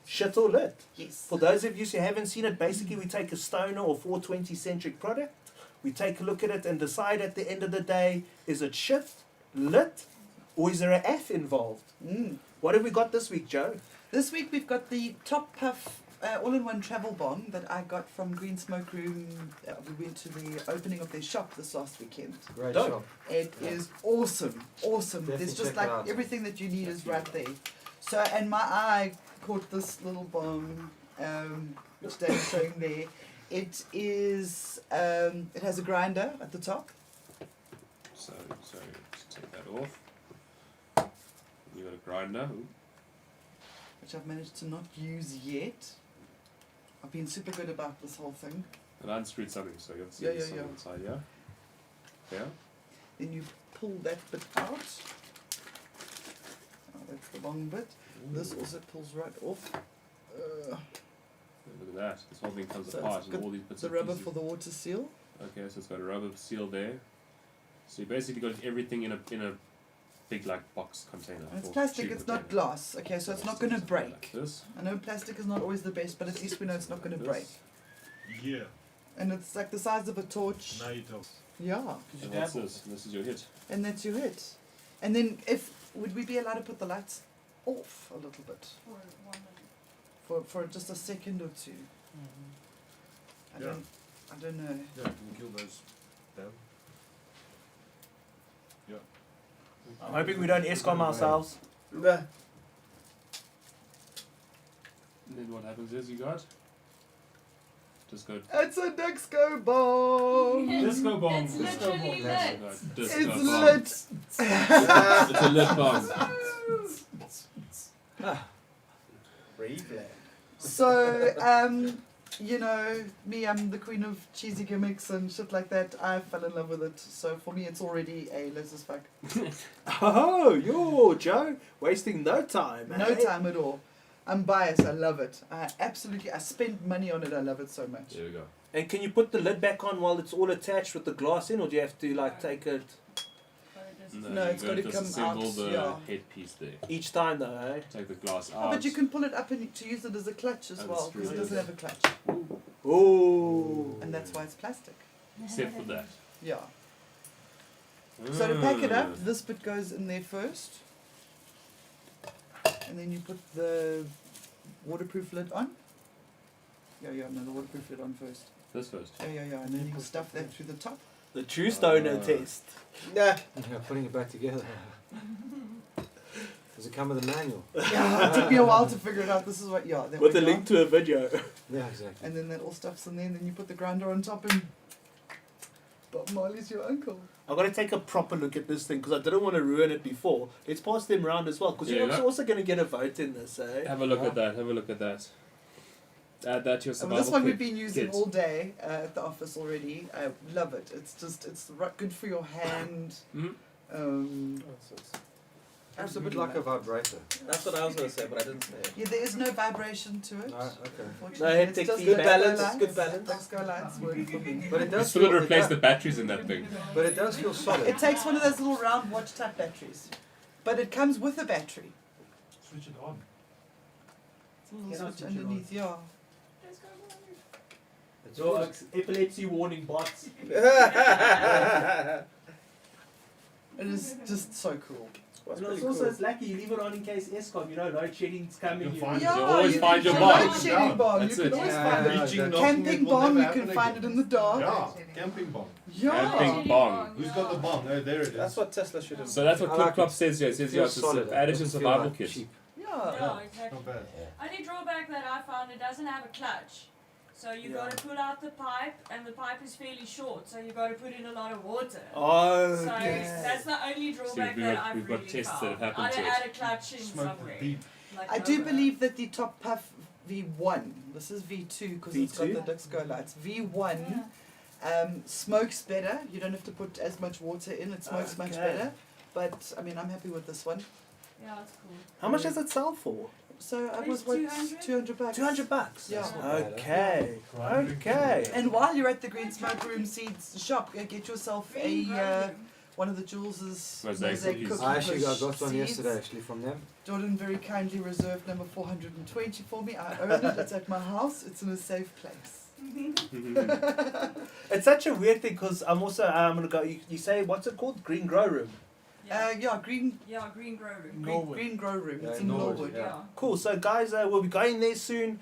Speaker 1: shit or lit.
Speaker 2: Yes.
Speaker 1: For those of you who haven't seen it, basically we take a stoner or 420 centric product, we take a look at it and decide at the end of the day, is it shit, lit, or is there an F involved? What have we got this week, Joe?
Speaker 2: This week we've got the Top Puff all-in-one travel bong that I got from Green Smoke Room. We went to the opening of their shop this last weekend.
Speaker 5: Great
Speaker 1: Dope.
Speaker 5: shop.
Speaker 2: It is awesome, awesome.
Speaker 5: Definitely
Speaker 2: There's just
Speaker 5: check
Speaker 2: like
Speaker 5: it out.
Speaker 2: everything that you need is right there. So, and my eye caught this little bong, which Dave's showing there. It is, it has a grinder at the top.
Speaker 3: So just take that off. You got a grinder. Ooh.
Speaker 2: Which I've managed to not use yet. I've been super good about this whole thing.
Speaker 3: And unscrewed something, so you'll see
Speaker 2: Yeah, yeah,
Speaker 3: something
Speaker 2: yeah.
Speaker 3: inside, yeah? Yeah?
Speaker 2: Then you pull that bit out. Oh, that's the long bit. This also pulls right off.
Speaker 3: Look at that. This whole thing comes
Speaker 2: So
Speaker 3: apart
Speaker 2: it's
Speaker 3: and
Speaker 2: got
Speaker 3: all these bits
Speaker 2: the
Speaker 3: and
Speaker 2: rubber
Speaker 3: pieces.
Speaker 2: for the water seal.
Speaker 3: Okay, so it's got a rubber seal there. So you basically got everything in a big like box container.
Speaker 2: And it's
Speaker 3: or
Speaker 2: plastic,
Speaker 3: tube
Speaker 2: it's not
Speaker 3: container.
Speaker 2: glass. Okay, so it's not
Speaker 3: So
Speaker 2: going to
Speaker 3: something
Speaker 2: break.
Speaker 3: Like this.
Speaker 2: I know plastic is not always the best, but at least we know it's not going to
Speaker 3: Like
Speaker 2: break.
Speaker 3: this.
Speaker 6: Yeah.
Speaker 2: And it's like the size of a torch.
Speaker 6: Now you talk.
Speaker 2: Yeah.
Speaker 3: And what's this? This is your hit.
Speaker 2: And that's your hit. And then would we be allowed to put the lights off a little bit? For just a second or two.
Speaker 6: Yeah.
Speaker 2: I don't know.
Speaker 6: Yeah, can you kill those down? Yeah.
Speaker 1: I'm hoping we don't ESCOM ourselves.
Speaker 4: Nah.
Speaker 3: And then what happens is you got just go
Speaker 2: It's a Disco Bong!
Speaker 3: disco bomb.
Speaker 9: It's
Speaker 3: Disco
Speaker 9: literally
Speaker 3: bomb.
Speaker 9: lit.
Speaker 3: Disco
Speaker 2: It's
Speaker 3: bomb.
Speaker 2: lit!
Speaker 3: It's a lit bomb.
Speaker 2: So, you know, me, I'm the queen of cheesy gimmicks and shit like that. I fell in love with it. So for me, it's already a lit as fuck.
Speaker 1: Oh, yo, Joe, wasting no time,
Speaker 2: No
Speaker 1: eh?
Speaker 2: time at all. I'm biased. I love it. I spent money on it. I love it so much.
Speaker 3: There we go.
Speaker 1: And can you put the lid back on while it's all attached with the glass in, or do you have to like take it
Speaker 2: No,
Speaker 3: you
Speaker 2: it's gotta come
Speaker 3: disassemble
Speaker 2: out,
Speaker 3: the
Speaker 2: yeah.
Speaker 3: headpiece there.
Speaker 1: each time though, eh?
Speaker 3: Take the glass
Speaker 2: Oh,
Speaker 3: out.
Speaker 2: but you can pull it up and to use it as a clutch as
Speaker 3: And
Speaker 2: well,
Speaker 3: screw
Speaker 2: because it
Speaker 3: it
Speaker 2: doesn't
Speaker 3: in.
Speaker 2: have a clutch.
Speaker 1: Oh.
Speaker 2: And that's why it's plastic.
Speaker 3: Except for that.
Speaker 2: Yeah. So to pack it
Speaker 3: Ah.
Speaker 2: up, this bit goes in there first. And then you put the waterproof lid on. No, the waterproof lid on first.
Speaker 3: This first.
Speaker 2: Yeah. And then you stuff that through the top.
Speaker 1: The true stoner
Speaker 3: Ah.
Speaker 1: test.
Speaker 4: Nah.
Speaker 5: Yeah, putting it back together. Does it come with a manual?
Speaker 2: Yeah, it took me a while to figure it out. This is what, yeah. There
Speaker 1: With
Speaker 2: we
Speaker 1: a
Speaker 2: go.
Speaker 1: link to a video.
Speaker 5: Yeah, exactly.
Speaker 2: And then that all stuff's in there, and then you put the grinder on top, and Bob Marley's your uncle.
Speaker 1: I've got to take a proper look at this thing because I didn't want to ruin it before. Let's pass them round as well because
Speaker 3: Yeah,
Speaker 1: you're
Speaker 3: yeah.
Speaker 1: also going to get a vote in this, eh?
Speaker 3: Have a look at that. Have a look at that. Add that to your
Speaker 2: And
Speaker 3: survival
Speaker 2: this one
Speaker 3: kit.
Speaker 2: we've been using
Speaker 3: Kids.
Speaker 2: all day at the office already. I love it. It's good for your hand.
Speaker 3: Mhm.
Speaker 5: It's a bit like a vibrator.
Speaker 4: That's what I was going to say, but I didn't say it.
Speaker 2: Yeah, there is no vibration to it.
Speaker 5: No, okay.
Speaker 2: Unfortunately,
Speaker 1: No
Speaker 2: it's
Speaker 1: haptic
Speaker 2: just
Speaker 1: feedback.
Speaker 2: the
Speaker 4: Good balance,
Speaker 2: lights.
Speaker 4: good balance.
Speaker 2: Disco lights work for me.
Speaker 5: But it
Speaker 3: You
Speaker 5: does
Speaker 3: still got to
Speaker 5: feel,
Speaker 3: replace
Speaker 5: it
Speaker 3: the batteries in that thing.
Speaker 5: but it does feel solid.
Speaker 2: It takes one of those little round watch type batteries, but it comes with a battery.
Speaker 7: Switch it on.
Speaker 2: It's a little
Speaker 7: Cannot
Speaker 2: switch
Speaker 7: switch it on.
Speaker 2: underneath, yeah.
Speaker 5: It's
Speaker 1: Dogs, epilepsy warning bots.
Speaker 2: It is just so cool.
Speaker 4: What's
Speaker 1: And
Speaker 4: really
Speaker 1: it's also
Speaker 4: cool.
Speaker 1: it's lucky you leave it on in case ESCOM, you know, load shedding's coming.
Speaker 6: You'll
Speaker 1: you-
Speaker 6: find it.
Speaker 2: Yeah,
Speaker 3: You always
Speaker 2: you
Speaker 3: find
Speaker 2: can
Speaker 3: your
Speaker 2: find
Speaker 3: bomb.
Speaker 2: a shading bomb.
Speaker 3: That's
Speaker 2: You
Speaker 3: it.
Speaker 2: can always
Speaker 5: Yeah,
Speaker 2: find
Speaker 5: yeah,
Speaker 2: it.
Speaker 6: Reaching,
Speaker 5: yeah.
Speaker 6: knocking,
Speaker 2: Camping
Speaker 6: it will
Speaker 2: bomb,
Speaker 6: never
Speaker 2: you can
Speaker 6: happen
Speaker 2: find it
Speaker 6: again.
Speaker 2: in the dark.
Speaker 6: Yeah, camping bomb.
Speaker 2: Yeah.
Speaker 3: Camping bong.
Speaker 6: Who's got the bomb? Oh, there it is.
Speaker 4: That's what Tesla should have.
Speaker 3: So that's what
Speaker 5: I like
Speaker 3: Couchlocked
Speaker 5: it.
Speaker 3: says here. It says
Speaker 5: Feels
Speaker 3: here it's
Speaker 5: solid.
Speaker 3: added to
Speaker 5: Doesn't feel
Speaker 3: survival
Speaker 5: like
Speaker 3: kit.
Speaker 5: cheap.
Speaker 2: Yeah.
Speaker 9: Yeah, exactly.
Speaker 6: Not bad.
Speaker 9: Only drawback that I found, it doesn't have a clutch. So you got to pull out the pipe, and the pipe is fairly short, so you got to put in a lot of water.
Speaker 1: Oh,
Speaker 9: So
Speaker 1: okay.
Speaker 9: that's the only drawback
Speaker 3: we've
Speaker 9: that
Speaker 3: got-
Speaker 9: I've
Speaker 3: we've got
Speaker 9: really
Speaker 3: tests that
Speaker 9: found.
Speaker 3: have happened
Speaker 9: I'd
Speaker 3: to it.
Speaker 9: add a clutch in
Speaker 6: Smoke
Speaker 9: somewhere.
Speaker 6: deep.
Speaker 9: Like
Speaker 2: I do
Speaker 9: nowhere.
Speaker 2: believe that the Top Puff V1, this is V2 because it's got
Speaker 1: V2?
Speaker 2: the disco lights. V1 Smokes better. You don't have to put as much water in. It smokes much
Speaker 1: Okay.
Speaker 2: better. But I mean, I'm happy with this one.
Speaker 9: Yeah, it's cool.
Speaker 1: How much does it sell for?
Speaker 2: So I
Speaker 9: It's
Speaker 2: was what,
Speaker 9: 200?
Speaker 2: 200 bucks.
Speaker 1: $200.
Speaker 2: Yeah.
Speaker 1: Okay. Okay.
Speaker 2: And while you're at the Green Smoke Room Seeds shop, get yourself
Speaker 9: Green
Speaker 2: a
Speaker 9: grow
Speaker 2: one of the Jules's
Speaker 3: Mosaic cookies.
Speaker 2: cookie
Speaker 5: I actually
Speaker 2: push
Speaker 5: got one
Speaker 2: seeds.
Speaker 5: yesterday actually from them.
Speaker 2: Jordan very kindly reserved number 420 for me. I own it. It's at my house. It's in a safe place.
Speaker 1: It's such a weird thing because I'm also I'm gonna go. You say what's it called? Green Grow Room.
Speaker 9: Yeah,
Speaker 2: Green
Speaker 9: green grow room.
Speaker 2: Green Grow Room.
Speaker 5: Yeah,
Speaker 2: It's
Speaker 5: in
Speaker 2: in
Speaker 5: Norwood,
Speaker 2: Norwood.
Speaker 9: Yeah.
Speaker 1: Cool. So guys, we'll be going there soon.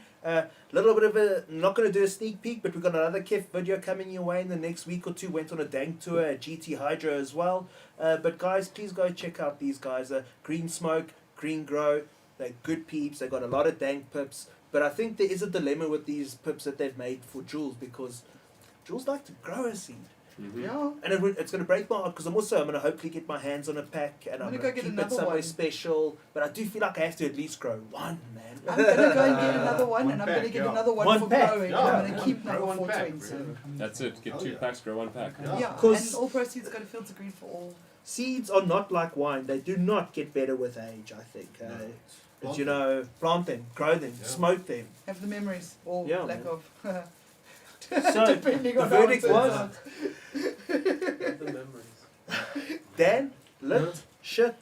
Speaker 1: Little bit of a not gonna do a sneak peek, but we've got another KIF video coming your way in the next week or two. Went on a dank tour at GT Hydro as well. But guys, please go check out these guys. Green Smoke, Green Grow. They're good peeps. They got a lot of dank pips. But I think there is a dilemma with these pips that they've made for Jules because Jules like to grow a seed.
Speaker 3: Mhm.
Speaker 2: Yeah.
Speaker 1: And it's going to break my heart because I'm going to hopefully get my hands on a pack and I'm
Speaker 2: I'm
Speaker 1: going
Speaker 2: gonna
Speaker 1: to
Speaker 2: go get
Speaker 1: keep it
Speaker 2: another
Speaker 1: somewhere
Speaker 2: one.
Speaker 1: special. But I do feel like I have to at least grow one, man.
Speaker 2: I'm going to go and get another one,
Speaker 6: One
Speaker 2: and I'm
Speaker 6: pack,
Speaker 2: going to get
Speaker 6: yeah.
Speaker 2: another one,
Speaker 1: One
Speaker 2: for
Speaker 1: pack,
Speaker 2: growing.
Speaker 6: yeah.
Speaker 2: I'm going to
Speaker 6: Yeah.
Speaker 2: keep
Speaker 6: Grow
Speaker 2: number
Speaker 6: one pack,
Speaker 2: 420.
Speaker 6: really.
Speaker 3: That's it. Get
Speaker 6: Oh,
Speaker 3: 2
Speaker 6: yeah.
Speaker 3: packs, grow 1 pack.
Speaker 6: Yeah.
Speaker 2: Yeah,
Speaker 1: 'Cause-
Speaker 2: and all proceeds go to Fields of Green for all.
Speaker 1: Seeds are not like wine. They do not get better with age, I think. But you know, plant them, grow them,
Speaker 6: Yeah.
Speaker 1: smoke them.
Speaker 2: Have the memories, or
Speaker 1: Yeah,
Speaker 2: lack
Speaker 1: man.
Speaker 2: of.
Speaker 1: So,
Speaker 2: Depending
Speaker 1: the
Speaker 2: on how it
Speaker 1: verdict
Speaker 2: turns
Speaker 1: was-
Speaker 2: out.
Speaker 4: The memories.
Speaker 1: Dan, lit, shit.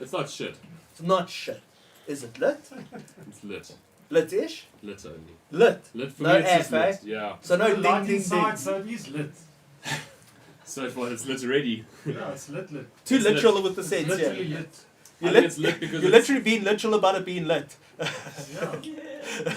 Speaker 3: It's not shit.
Speaker 1: It's not shit. Is it lit?
Speaker 3: It's lit.
Speaker 1: Lit-ish?
Speaker 3: Lit only.
Speaker 1: Lit.
Speaker 3: Lit for
Speaker 1: No
Speaker 3: me, it's just
Speaker 1: F, eh?
Speaker 3: lit. Yeah.
Speaker 1: So no ding,
Speaker 6: light
Speaker 1: ding,
Speaker 6: inside,
Speaker 1: ding.
Speaker 6: so it is lit.
Speaker 3: So far, it's lit already.
Speaker 6: Yeah, it's lit.
Speaker 1: Too
Speaker 3: It's
Speaker 1: literal
Speaker 3: lit.
Speaker 1: with the
Speaker 6: It's
Speaker 1: sense,
Speaker 6: literally
Speaker 1: yeah.
Speaker 6: lit.
Speaker 1: You're,
Speaker 3: I think
Speaker 1: lit,
Speaker 3: it's lit because
Speaker 1: you're
Speaker 3: it's,
Speaker 1: literally being literal about it being lit.
Speaker 6: Yeah.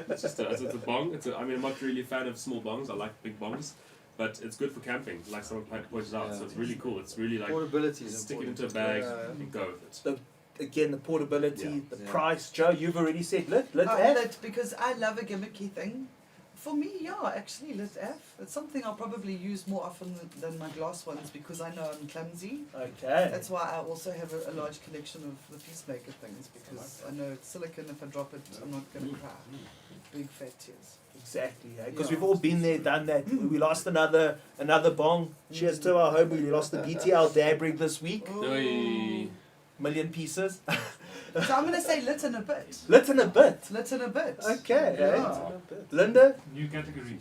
Speaker 3: it's just it's a bong. I mean, I'm not really a fan of small bongs. I like big bongs. But it's good for camping, like someone pointed out. So it's really cool. It's really like
Speaker 5: Portability is
Speaker 3: stick it
Speaker 5: important.
Speaker 3: into a bag
Speaker 4: Yeah.
Speaker 3: and go with it.
Speaker 1: Again, the portability,
Speaker 3: Yeah.
Speaker 1: the
Speaker 5: Yeah.
Speaker 1: price. Joe, you've already said lit. Lit
Speaker 2: Oh,
Speaker 1: F.
Speaker 2: lit, because I love a gimmicky thing. For me, yeah, actually, lit F. It's something I'll probably use more often than my glass ones because I know I'm clumsy.
Speaker 1: Okay.
Speaker 2: That's why I also have a large collection of the Peacemaker things because I know it's silicon. If I drop it, I'm not going to cry. Big fat tears.
Speaker 1: Exactly, because
Speaker 2: Yeah.
Speaker 1: we've all been there, done that. We lost another bong. Cheers to our home. We lost the BTL dab rig this week.
Speaker 3: Oi.
Speaker 1: Million pieces.
Speaker 2: So I'm going to say lit in a bit.
Speaker 1: Lit in a bit.
Speaker 2: Lit in a bit.
Speaker 1: Okay.
Speaker 2: Yeah.
Speaker 1: Linda?
Speaker 6: New category.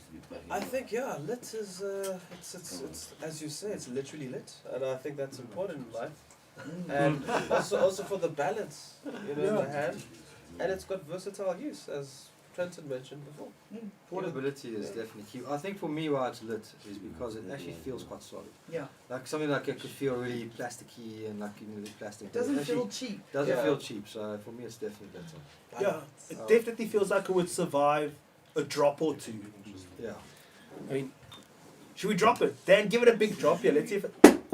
Speaker 4: I think lit is it's as you say, it's literally lit, and I think that's important in life. And also for the balance, in the hand, and it's got versatile use as Trenton mentioned before.
Speaker 5: Portability is definitely key. I think for me why it's lit is because it actually feels quite solid.
Speaker 2: Yeah.
Speaker 5: Like something like it could feel really plasticky and like even the plastic.
Speaker 2: It doesn't
Speaker 5: actually
Speaker 2: feel cheap.
Speaker 5: doesn't
Speaker 4: Yeah.
Speaker 5: feel cheap. So for me it's definitely better.
Speaker 1: Yeah. It definitely feels like it would survive a drop or two.
Speaker 5: Yeah.
Speaker 1: I mean, should we drop it? Dan, give it a big drop here. Let's see if it...
Speaker 3: I don't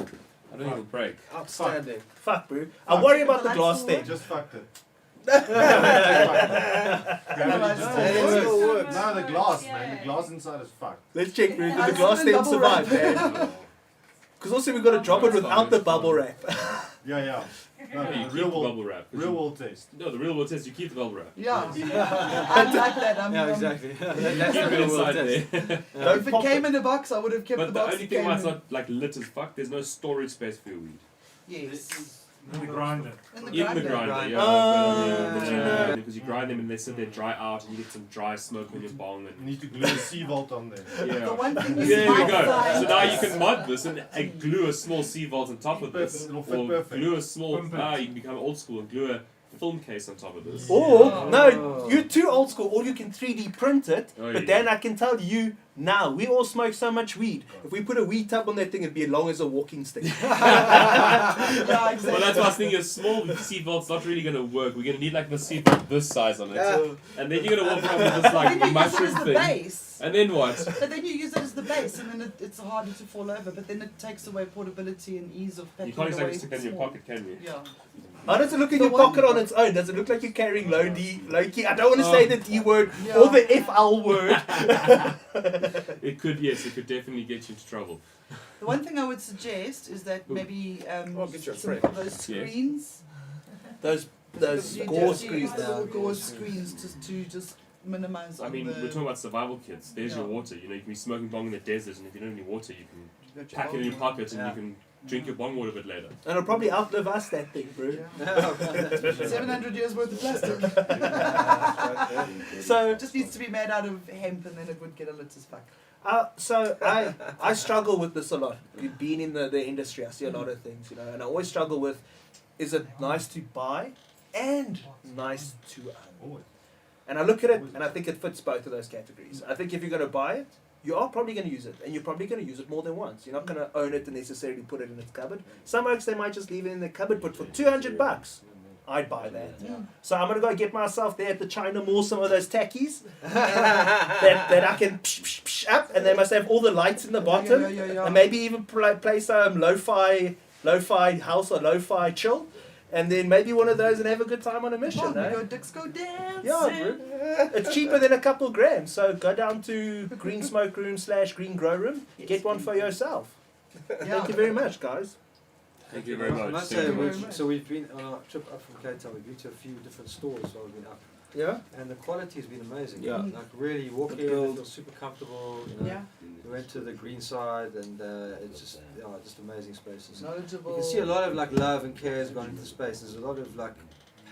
Speaker 3: think it'll break.
Speaker 4: Outstanding.
Speaker 1: Fuck, bro. I worry about the
Speaker 2: Lights
Speaker 1: glass
Speaker 2: still
Speaker 1: thing.
Speaker 2: work?
Speaker 6: Just fucked it.
Speaker 2: Lights
Speaker 6: Gravity
Speaker 2: still
Speaker 6: just
Speaker 2: work?
Speaker 6: works. No, the glass, man. The glass inside is fucked.
Speaker 1: Let's check, bro. Did
Speaker 2: I
Speaker 1: the glass
Speaker 2: still
Speaker 1: thing
Speaker 2: double
Speaker 1: survive,
Speaker 2: wrap.
Speaker 1: Dan? Because also we've got to drop it without the bubble wrap.
Speaker 6: Yeah. No,
Speaker 3: Yeah, you
Speaker 6: no,
Speaker 3: keep
Speaker 6: real
Speaker 3: the
Speaker 6: world,
Speaker 3: bubble wrap.
Speaker 6: real world taste.
Speaker 3: No, the real world test, you keep the bubble wrap.
Speaker 2: Yeah. I like that.
Speaker 5: Yeah, exactly.
Speaker 3: Keep it inside there.
Speaker 1: Don't
Speaker 2: If it
Speaker 1: pop
Speaker 2: came in a box, I would have kept the
Speaker 3: But the
Speaker 2: box.
Speaker 3: only
Speaker 2: it
Speaker 3: thing
Speaker 2: came
Speaker 3: why it's
Speaker 2: in.
Speaker 3: not like lit as fuck, there's no storage space for your weed.
Speaker 2: Yes.
Speaker 6: In the grinder.
Speaker 2: In the
Speaker 3: In the
Speaker 2: grinder.
Speaker 3: grinder, yeah.
Speaker 1: Oh,
Speaker 3: but,
Speaker 1: did you know?
Speaker 3: because you grind them and they sit there dry out and you get some dry smoke on your bong
Speaker 6: You
Speaker 3: and
Speaker 6: need to glue a sea vault on there.
Speaker 3: yeah.
Speaker 2: The one thing is
Speaker 3: There we
Speaker 2: my
Speaker 3: go.
Speaker 2: side-
Speaker 3: So now you can mod this and glue a small sea vault on top of this.
Speaker 6: Perfect. It'll fit
Speaker 3: Or
Speaker 6: perfect.
Speaker 3: glue a small,
Speaker 6: Perfect.
Speaker 3: you can become old school and glue a film case on top of this.
Speaker 1: Or, no, you're too old school, or you can 3D print it.
Speaker 3: Oh,
Speaker 1: But
Speaker 3: yeah.
Speaker 1: then I can tell you now, we all smoke so much weed. If we put a weed tub on that thing, it'd be as long as a walking stick.
Speaker 2: Yeah, exactly.
Speaker 3: Well, that's why I was thinking a small sea vault's not really going to work. We're going to need like the sea vault this size on it. And then you're going to walk around with this
Speaker 2: Then
Speaker 3: like
Speaker 2: you use it
Speaker 3: mushroom
Speaker 2: as the
Speaker 3: thing.
Speaker 2: base.
Speaker 3: And then what?
Speaker 2: But then you use it as the base, and then it's harder to fall over. But then it takes away portability and ease of packing
Speaker 3: You can't
Speaker 2: it
Speaker 3: exactly
Speaker 2: away
Speaker 3: stick that in your
Speaker 2: small.
Speaker 3: pocket, can you?
Speaker 2: Yeah.
Speaker 1: How does it look in
Speaker 2: The
Speaker 1: your
Speaker 2: one-
Speaker 1: pocket on its own? Does it look like you're carrying low-key? I don't want to
Speaker 3: Oh.
Speaker 1: say the D word
Speaker 2: Yeah.
Speaker 1: or the FL word.
Speaker 3: It could, yes, it could definitely get you into trouble.
Speaker 2: The one thing I would suggest is that
Speaker 3: Ooh.
Speaker 2: maybe
Speaker 4: get your
Speaker 2: some
Speaker 4: friend.
Speaker 2: of those screens.
Speaker 1: Those
Speaker 2: You
Speaker 1: gore
Speaker 2: just
Speaker 1: screens
Speaker 2: use the
Speaker 1: now.
Speaker 2: little gore screens to just minimize
Speaker 3: I
Speaker 2: on
Speaker 3: mean,
Speaker 2: the...
Speaker 3: we're talking about survival kits. There's your
Speaker 2: Yeah.
Speaker 3: water. You know, you can be smoking bong in the desert, and if you don't have any water, you can
Speaker 2: You've got
Speaker 3: pack it in your
Speaker 2: bong
Speaker 3: pocket, and
Speaker 5: Yeah.
Speaker 3: you can drink your bong water a bit later.
Speaker 1: And it'll probably outlive us, that thing, bro.
Speaker 2: Yeah. 700 years worth of plastic.
Speaker 1: So,
Speaker 2: It just needs to be made out of hemp and then it would get a lit as fuck.
Speaker 1: I struggle with this a lot. Being in the industry, I see a lot of things, you know, and I always struggle with, is it nice to buy and nice to own?
Speaker 6: Always.
Speaker 1: And I look at it and I think it fits both of those categories. I think if you're going to buy it, you are probably going to use it, and you're probably going to use it more than once. You're not going to own it and necessarily put it in its cupboard. Some oaks, they might just leave it in their cupboard, but for $200, I'd buy that. So I'm going to go get myself there at the China Mall some of those tackies that I can psh up, and they must have all the lights in the bottom,
Speaker 2: Yeah.
Speaker 1: and maybe even play some lo-fi house or lo-fi chill, and then maybe one of those and have a good time on a mission.
Speaker 2: Come on,
Speaker 1: Eh?
Speaker 2: we go disco dancing.
Speaker 1: Yeah, bro. It's cheaper than a couple grams, so go down to Green Smoke Room / Green Grow Room, get one for yourself. Thank you very much, guys.
Speaker 3: Thank you very
Speaker 5: I
Speaker 3: much.
Speaker 5: must
Speaker 3: Thank
Speaker 5: say,
Speaker 3: you.
Speaker 2: very much.
Speaker 5: so we've been on our trip up from Cape Town. We've been to a few different stores while we've been up,
Speaker 1: Yeah?
Speaker 5: and the quality has been amazing.
Speaker 1: Yeah.
Speaker 5: Like really, you walk in,
Speaker 1: build.
Speaker 5: it feels super comfortable. You know.
Speaker 2: Yeah.
Speaker 5: We went to the green side, and it's just just amazing spaces.
Speaker 2: Knowledgeable.
Speaker 5: You can see a lot of like love and care has gone into the space. There's a lot of like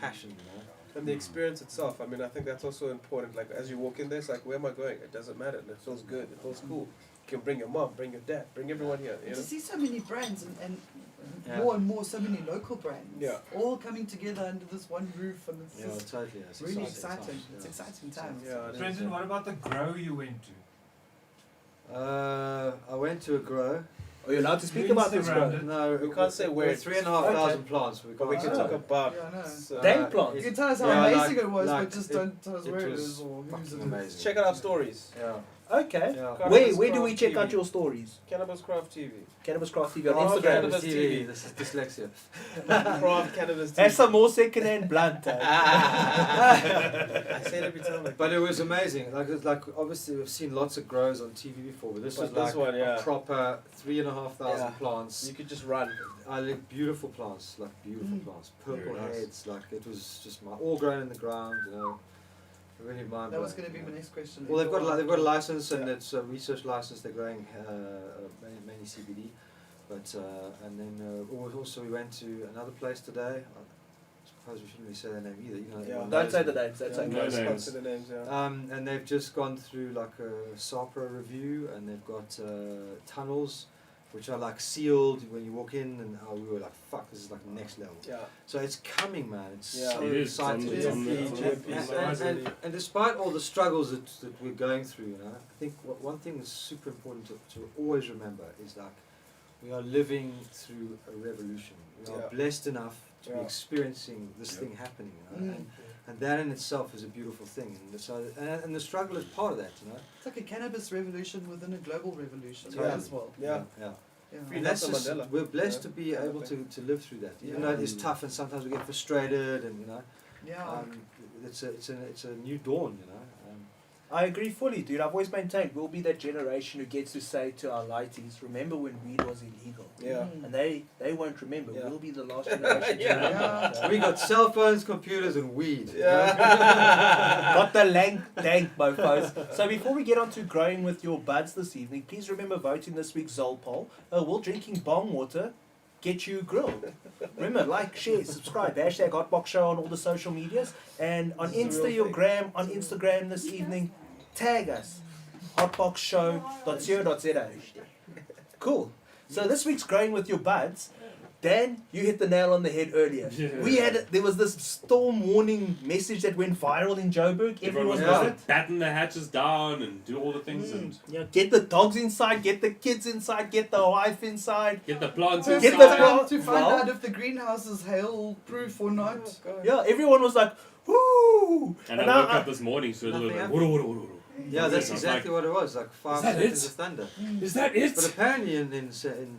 Speaker 5: passion, you know.
Speaker 4: And the experience itself, I mean, I think that's also important. Like, as you walk in there, it's like, where am I going? It doesn't matter. And it feels good. It feels cool. You can bring your mom, bring your dad, bring everyone here. You
Speaker 2: And
Speaker 4: know?
Speaker 2: to see so many brands and
Speaker 5: Yeah.
Speaker 2: more and more, so many local brands.
Speaker 4: Yeah.
Speaker 2: All coming together under this one roof, and it's
Speaker 5: Yeah,
Speaker 2: just
Speaker 5: totally. It's
Speaker 2: really
Speaker 5: exciting.
Speaker 2: exciting.
Speaker 5: times,
Speaker 2: It's
Speaker 5: yeah.
Speaker 2: exciting times.
Speaker 4: Yeah, it is,
Speaker 10: Trenton,
Speaker 4: yeah.
Speaker 10: what about the grow you went to?
Speaker 5: I went to a grow.
Speaker 1: Are you allowed to speak
Speaker 10: You
Speaker 1: about this, bro?
Speaker 10: Instagrammed it.
Speaker 5: No,
Speaker 4: We can't say where
Speaker 5: we're
Speaker 4: it's-
Speaker 5: 3,500 plants. We
Speaker 4: But we can
Speaker 5: can't
Speaker 4: talk
Speaker 5: say.
Speaker 4: about
Speaker 2: Yeah, I know.
Speaker 1: Dang
Speaker 5: Uh,
Speaker 1: plants.
Speaker 2: You can tell us how
Speaker 5: Yeah,
Speaker 2: amazing
Speaker 5: like-
Speaker 2: it was,
Speaker 5: like
Speaker 2: but just
Speaker 5: it-
Speaker 2: don't tell us
Speaker 5: it
Speaker 2: where it
Speaker 5: was
Speaker 2: is or who's
Speaker 5: fucking
Speaker 2: it is.
Speaker 5: amazing.
Speaker 4: Check out our stories.
Speaker 5: Yeah.
Speaker 1: Okay.
Speaker 5: Yeah.
Speaker 4: Cannabis
Speaker 1: Where do we
Speaker 4: Craft
Speaker 1: check
Speaker 4: TV.
Speaker 1: out your stories?
Speaker 4: Cannabis Craft TV.
Speaker 1: Cannabis Craft TV on
Speaker 4: Oh,
Speaker 1: Instagram.
Speaker 4: Cannabis
Speaker 5: TV.
Speaker 4: TV.
Speaker 5: This is dyslexia.
Speaker 4: Craft Cannabis TV.
Speaker 1: Have some more second-hand blunt.
Speaker 4: I say it every time. Like,
Speaker 5: But it was amazing. Like it's like obviously we've seen lots of grows on TV before, but this
Speaker 4: But
Speaker 5: was
Speaker 4: this
Speaker 5: like
Speaker 4: one, yeah.
Speaker 5: a proper 3,500
Speaker 4: Yeah.
Speaker 5: plants.
Speaker 4: you could just run.
Speaker 5: I like beautiful plants, like beautiful
Speaker 2: Mm.
Speaker 5: plants, purple
Speaker 3: Very nice.
Speaker 5: heads. Like it was just all grown in the ground. You know, really mind.
Speaker 2: That was going to be my next question.
Speaker 5: Well, they've got a license and it's a research license. They're growing mainly CBD, but and then also we went to another place today. I suppose we shouldn't really say their name either. You know,
Speaker 4: Yeah.
Speaker 5: everyone
Speaker 1: Don't
Speaker 5: knows
Speaker 1: say
Speaker 5: them.
Speaker 1: the names. Don't say
Speaker 3: No
Speaker 1: the names.
Speaker 3: names.
Speaker 4: Come to the names, yeah.
Speaker 5: And they've just gone through like a SAPRA review, and they've got tunnels, which are like sealed when you walk in, and we were like, "Fuck, this is like next level."
Speaker 4: Yeah.
Speaker 5: So it's coming, man. It's
Speaker 4: Yeah.
Speaker 5: so
Speaker 3: It is.
Speaker 5: exciting.
Speaker 3: It's on the-
Speaker 4: it's on the
Speaker 5: And-
Speaker 4: horizon.
Speaker 5: and despite all the struggles that we're going through, you know, I think one thing that's super important to always remember is like we are living through a revolution. We are
Speaker 4: Yeah.
Speaker 5: blessed enough to be
Speaker 4: Yeah.
Speaker 5: experiencing this thing happening, you know, and that in itself is a beautiful thing. And so and the struggle is part of that, you know.
Speaker 2: It's like a cannabis revolution within a global revolution
Speaker 4: Yeah.
Speaker 2: as well.
Speaker 4: Yeah.
Speaker 5: Yeah.
Speaker 2: Yeah.
Speaker 4: Free
Speaker 5: And that's
Speaker 4: Nelson
Speaker 5: just,
Speaker 4: Mandela.
Speaker 5: we're blessed
Speaker 4: Yeah.
Speaker 5: to be
Speaker 4: Kind of
Speaker 5: able
Speaker 4: thing.
Speaker 5: to live through that, even
Speaker 2: Yeah.
Speaker 5: though it is tough and sometimes we get frustrated, and you know,
Speaker 2: Yeah.
Speaker 5: it's a new dawn, you know.
Speaker 1: I agree fully, dude. I've always maintained we'll be that generation who gets to say to our lighties, remember when weed was illegal?
Speaker 4: Yeah.
Speaker 2: Mm.
Speaker 1: And they won't remember.
Speaker 4: Yeah.
Speaker 1: We'll be the last generation to
Speaker 4: Yeah.
Speaker 1: remember. So-
Speaker 5: We got cell phones, computers, and weed. you know?
Speaker 4: Yeah.
Speaker 1: Got the dank mofos. So before we get on to growing with your buds this evening, please remember voting this week's Zol poll. Will drinking bong water get you grilled? Remember, like, share, subscribe. Hashtag HotBoxShow on all the social medias. And on
Speaker 4: This is a real thing.
Speaker 1: on Instagram this evening, tag us. HotBoxShow.co.za. Cool. So this week's growing with your buds. Dan, you hit the nail on the head earlier.
Speaker 3: Yeah.
Speaker 1: There was this storm warning message that went viral in Joburg.
Speaker 3: Everyone was
Speaker 1: got
Speaker 3: supposed to batten the hatches down and do all the things and
Speaker 1: Yeah, get the dogs inside, get the kids inside, get the wife inside.
Speaker 3: get the plants
Speaker 2: To,
Speaker 1: Get
Speaker 3: inside.
Speaker 1: the plant-
Speaker 2: to find
Speaker 1: well-
Speaker 2: out if the greenhouse is hail proof or not.
Speaker 1: Yeah, everyone was like, woo!
Speaker 3: And I
Speaker 1: now
Speaker 3: woke up this morning, so it was
Speaker 5: Nothing
Speaker 3: like,
Speaker 5: happened.
Speaker 3: whoa.
Speaker 5: Yeah, that's
Speaker 3: I was
Speaker 5: exactly what it was. Like 5
Speaker 3: that
Speaker 5: seconds
Speaker 3: it?
Speaker 5: of thunder.
Speaker 3: Is that it?
Speaker 5: But apparently in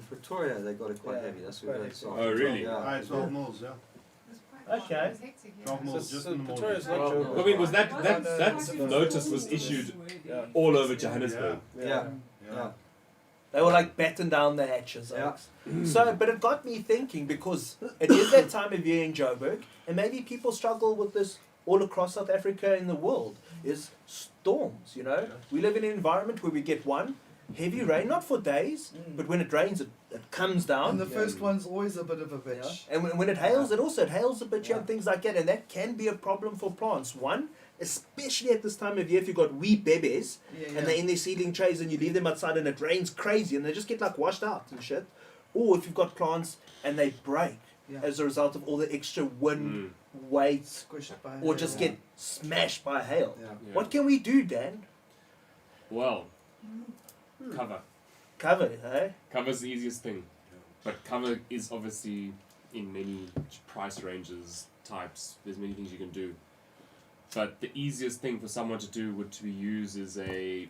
Speaker 5: Pretoria they got it quite
Speaker 4: Yeah,
Speaker 5: heavy. That's what we
Speaker 4: quite
Speaker 5: heard. So
Speaker 3: Oh, really?
Speaker 5: Yeah.
Speaker 6: Aye, 12 mils, yeah.
Speaker 1: Okay.
Speaker 6: 12
Speaker 4: So,
Speaker 6: mils just
Speaker 4: so
Speaker 6: in the morning.
Speaker 4: Pretoria's not
Speaker 5: Well,
Speaker 4: Joburg.
Speaker 3: I mean, was that
Speaker 2: No.
Speaker 3: notice was issued
Speaker 4: Yeah.
Speaker 3: all over Johannesburg?
Speaker 5: Yeah.
Speaker 6: Yeah.
Speaker 5: Yeah.
Speaker 1: They were like batten down the hatches.
Speaker 5: Yeah.
Speaker 1: Alex. So, but it got me thinking because it is that time of year in Joburg, and maybe people struggle with this all across South Africa and the world is storms, you know. We live in an environment where we get one heavy rain, not for days, but when it rains, it comes down.
Speaker 2: And the first one's always a bit of a bitch.
Speaker 1: And when it hails, it hails a bit
Speaker 2: Yeah.
Speaker 1: and things like that. And that can be a problem for plants. One, especially at this time of year, if you've got wee babies and they're in their seedling trays and you leave them outside and it rains crazy and they just get like washed out and shit. Or if you've got plants and they break as a result of all the extra wind, weight,
Speaker 2: Squished by
Speaker 1: or
Speaker 2: hail.
Speaker 1: just get smashed by hail.
Speaker 5: Yeah.
Speaker 3: Yeah.
Speaker 1: What can we do, Dan?
Speaker 3: Well, cover.
Speaker 1: Cover it, hey?
Speaker 3: Cover's the easiest thing. But cover is obviously in many price ranges, types. There's many things you can do. But the easiest thing for someone to do would to use is I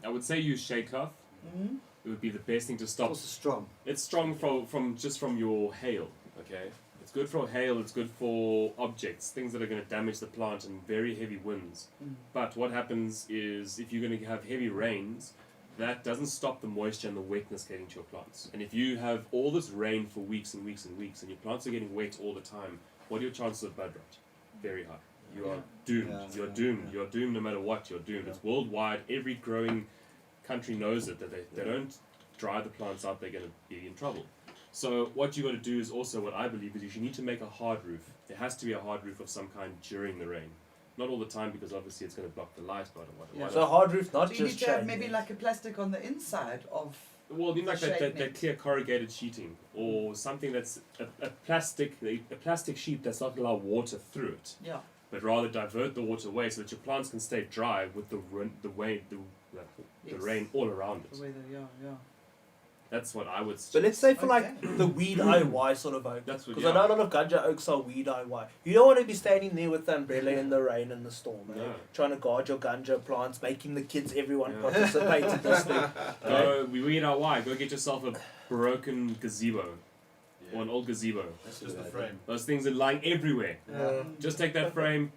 Speaker 3: would say use shade cloth.
Speaker 2: Mm-hmm.
Speaker 3: It would be the best thing to
Speaker 5: It's
Speaker 3: stop.
Speaker 5: also strong.
Speaker 3: It's strong from your hail, okay? It's good for hail, it's good for objects, things that are going to damage the plant in very heavy winds. But what happens is if you're going to have heavy rains, that doesn't stop the moisture and the wetness getting to your plants. And if you have all this rain for weeks and weeks and weeks and your plants are getting wet all the time, what are your chances of bud rot? Very high. You are doomed.
Speaker 5: Yeah,
Speaker 3: You're
Speaker 5: yeah,
Speaker 3: doomed.
Speaker 5: yeah.
Speaker 3: You're doomed no matter what. You're doomed. It's worldwide. Every growing country knows it, that they don't dry the plants out, they're going to be in trouble. So what you got to do is also what I believe is you need to make a hard roof. There has to be a hard roof of some kind during the rain. Not all the time because obviously it's going to block the light or whatever.
Speaker 1: So a hard roof, not
Speaker 2: Do you need
Speaker 1: just
Speaker 2: to have
Speaker 1: chain.
Speaker 2: maybe like a plastic on the inside of...
Speaker 3: Well, you know, like
Speaker 2: Shade
Speaker 3: that
Speaker 2: net.
Speaker 3: clear corrugated sheeting or something that's a plastic sheet that's not going to allow water through it,
Speaker 2: Yeah.
Speaker 3: but rather divert the water away so that your plants can stay dry with the
Speaker 2: Yes.
Speaker 3: rain all around
Speaker 2: The
Speaker 3: it.
Speaker 2: way that, yeah.
Speaker 3: That's what I would suggest.
Speaker 1: But let's say for
Speaker 2: Okay.
Speaker 1: like the weed IY sort of oak.
Speaker 3: That's what.
Speaker 1: Because I know a lot of ganja oaks are weed IY. You don't want to be standing there with the umbrella in the rain and the storm,
Speaker 3: No.
Speaker 1: trying to guard your ganja plants, making the kids, everyone
Speaker 3: Yeah.
Speaker 1: participate in this thing.
Speaker 3: Go, we weed our why. Go get yourself a broken gazebo or an old gazebo.
Speaker 5: That's
Speaker 6: Just
Speaker 5: a
Speaker 6: the
Speaker 5: good
Speaker 6: frame.
Speaker 3: Those things are lying everywhere.
Speaker 5: Yeah.
Speaker 3: Just take that frame,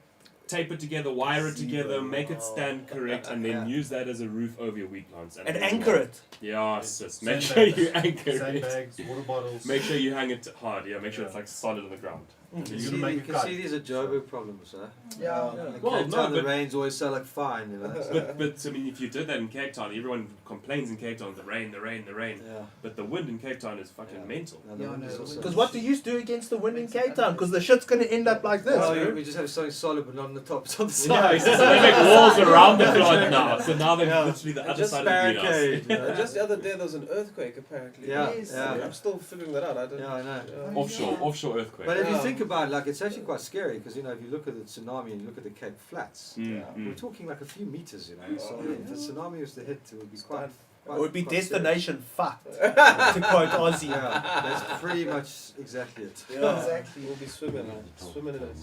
Speaker 3: tape it together, wire it together, make it
Speaker 1: Wow.
Speaker 3: stand correct, and then use that as a roof over your weed plants.
Speaker 1: And anchor it.
Speaker 3: Yeah, sis. Make sure
Speaker 6: Sandbags.
Speaker 3: you anchor it.
Speaker 6: Sandbags, water bottles.
Speaker 3: Make sure you hang it hard. Yeah, make sure
Speaker 6: Yeah.
Speaker 3: it's like solid on the ground.
Speaker 5: You
Speaker 6: You're
Speaker 5: see,
Speaker 6: gonna make
Speaker 5: you
Speaker 6: a
Speaker 5: can
Speaker 6: cut.
Speaker 5: see these are Joburg problems, huh?
Speaker 2: Yeah.
Speaker 5: Like
Speaker 3: Well,
Speaker 5: Cape
Speaker 3: no,
Speaker 5: Town, the
Speaker 3: but-
Speaker 5: rains always so like fine, you know. so-
Speaker 3: But I mean, if you did that in Cape Town, everyone complains in Cape Town, the rain.
Speaker 5: yeah.
Speaker 3: But the wind in Cape Town is fucking
Speaker 5: Yeah.
Speaker 3: mental.
Speaker 5: No, the
Speaker 2: Yeah,
Speaker 5: wind
Speaker 2: no,
Speaker 5: is
Speaker 2: the
Speaker 5: also-
Speaker 2: wind
Speaker 1: Because what do you do against the wind in Cape Town? Because the shit's going to end up like this.
Speaker 5: Well,
Speaker 1: dude.
Speaker 5: we just have something solid but not on the top, it's on the
Speaker 3: Yeah,
Speaker 5: side.
Speaker 3: so they make walls around the plant now. So now they're
Speaker 5: Yeah.
Speaker 3: literally the
Speaker 5: And
Speaker 3: other
Speaker 5: just
Speaker 3: side of the greenhouse.
Speaker 5: barricade, you know.
Speaker 4: And just the other day there was an earthquake apparently.
Speaker 5: Yeah,
Speaker 2: Yes.
Speaker 5: yeah.
Speaker 4: I'm still figuring that out. I don't.
Speaker 5: Yeah, I know.
Speaker 2: Oh,
Speaker 3: Offshore earthquake.
Speaker 5: But if you
Speaker 4: Yeah.
Speaker 5: think about it, like, it's actually quite scary because, you know, if you look at the tsunami and you look at the Cape Flats,
Speaker 3: Mm,
Speaker 5: we're
Speaker 3: mm.
Speaker 5: talking like a few meters, you know. So if the tsunami was to hit, it would be quite.
Speaker 1: It would be
Speaker 5: quite serious.
Speaker 1: destination fucked, to quote Aussie.
Speaker 5: Yeah, that's pretty much exactly it.
Speaker 4: Yeah,
Speaker 2: Exactly.
Speaker 4: We'll be swimming in it.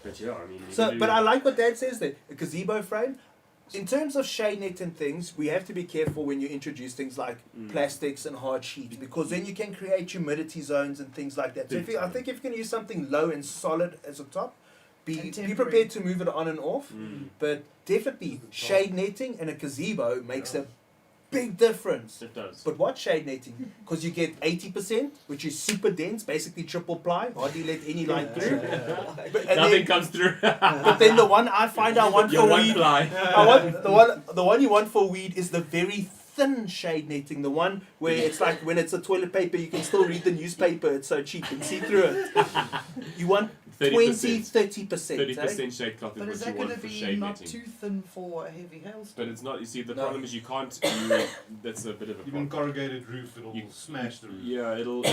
Speaker 3: But yeah, I mean. you
Speaker 1: So,
Speaker 3: gotta
Speaker 1: but
Speaker 3: do-
Speaker 1: I like what Dad says there. A gazebo frame. In terms of shade net and things, we have to be careful when you introduce things like plastics and hard sheets because then you can create humidity zones and things like that. So
Speaker 3: Big
Speaker 1: I think if you can use something low and solid as a top, be
Speaker 2: And temporary.
Speaker 1: prepared to move it on and off.
Speaker 3: Mm.
Speaker 1: But definitely shade netting and a gazebo makes a big difference.
Speaker 3: It does.
Speaker 1: But what shade netting? Because you get 80%, which is super dense, basically triple ply, hardly let any light through. But, and
Speaker 3: Nothing
Speaker 1: then,
Speaker 3: comes through.
Speaker 1: but then the one I find I want
Speaker 3: Your
Speaker 1: for
Speaker 3: one
Speaker 1: weed,
Speaker 3: fly.
Speaker 1: I want the one you want for weed is the very thin shade netting, the one where it's like when it's a toilet paper, you can still read the newspaper. It's so cheap and see through it. You want 20, 30%.
Speaker 3: 30% shade cloth is
Speaker 2: But
Speaker 3: what
Speaker 2: is
Speaker 3: you
Speaker 2: that going
Speaker 3: want
Speaker 2: to
Speaker 3: for
Speaker 2: be
Speaker 3: shade
Speaker 2: not
Speaker 3: netting.
Speaker 2: too thin for a heavy hailstorm?
Speaker 3: But it's not. You see, the
Speaker 1: No.
Speaker 3: problem is you can't. That's a bit of a
Speaker 6: Even
Speaker 3: problem.
Speaker 6: corrugated roof, it'll
Speaker 3: You-
Speaker 6: smash the roof.
Speaker 3: Yeah, it'll.
Speaker 6: The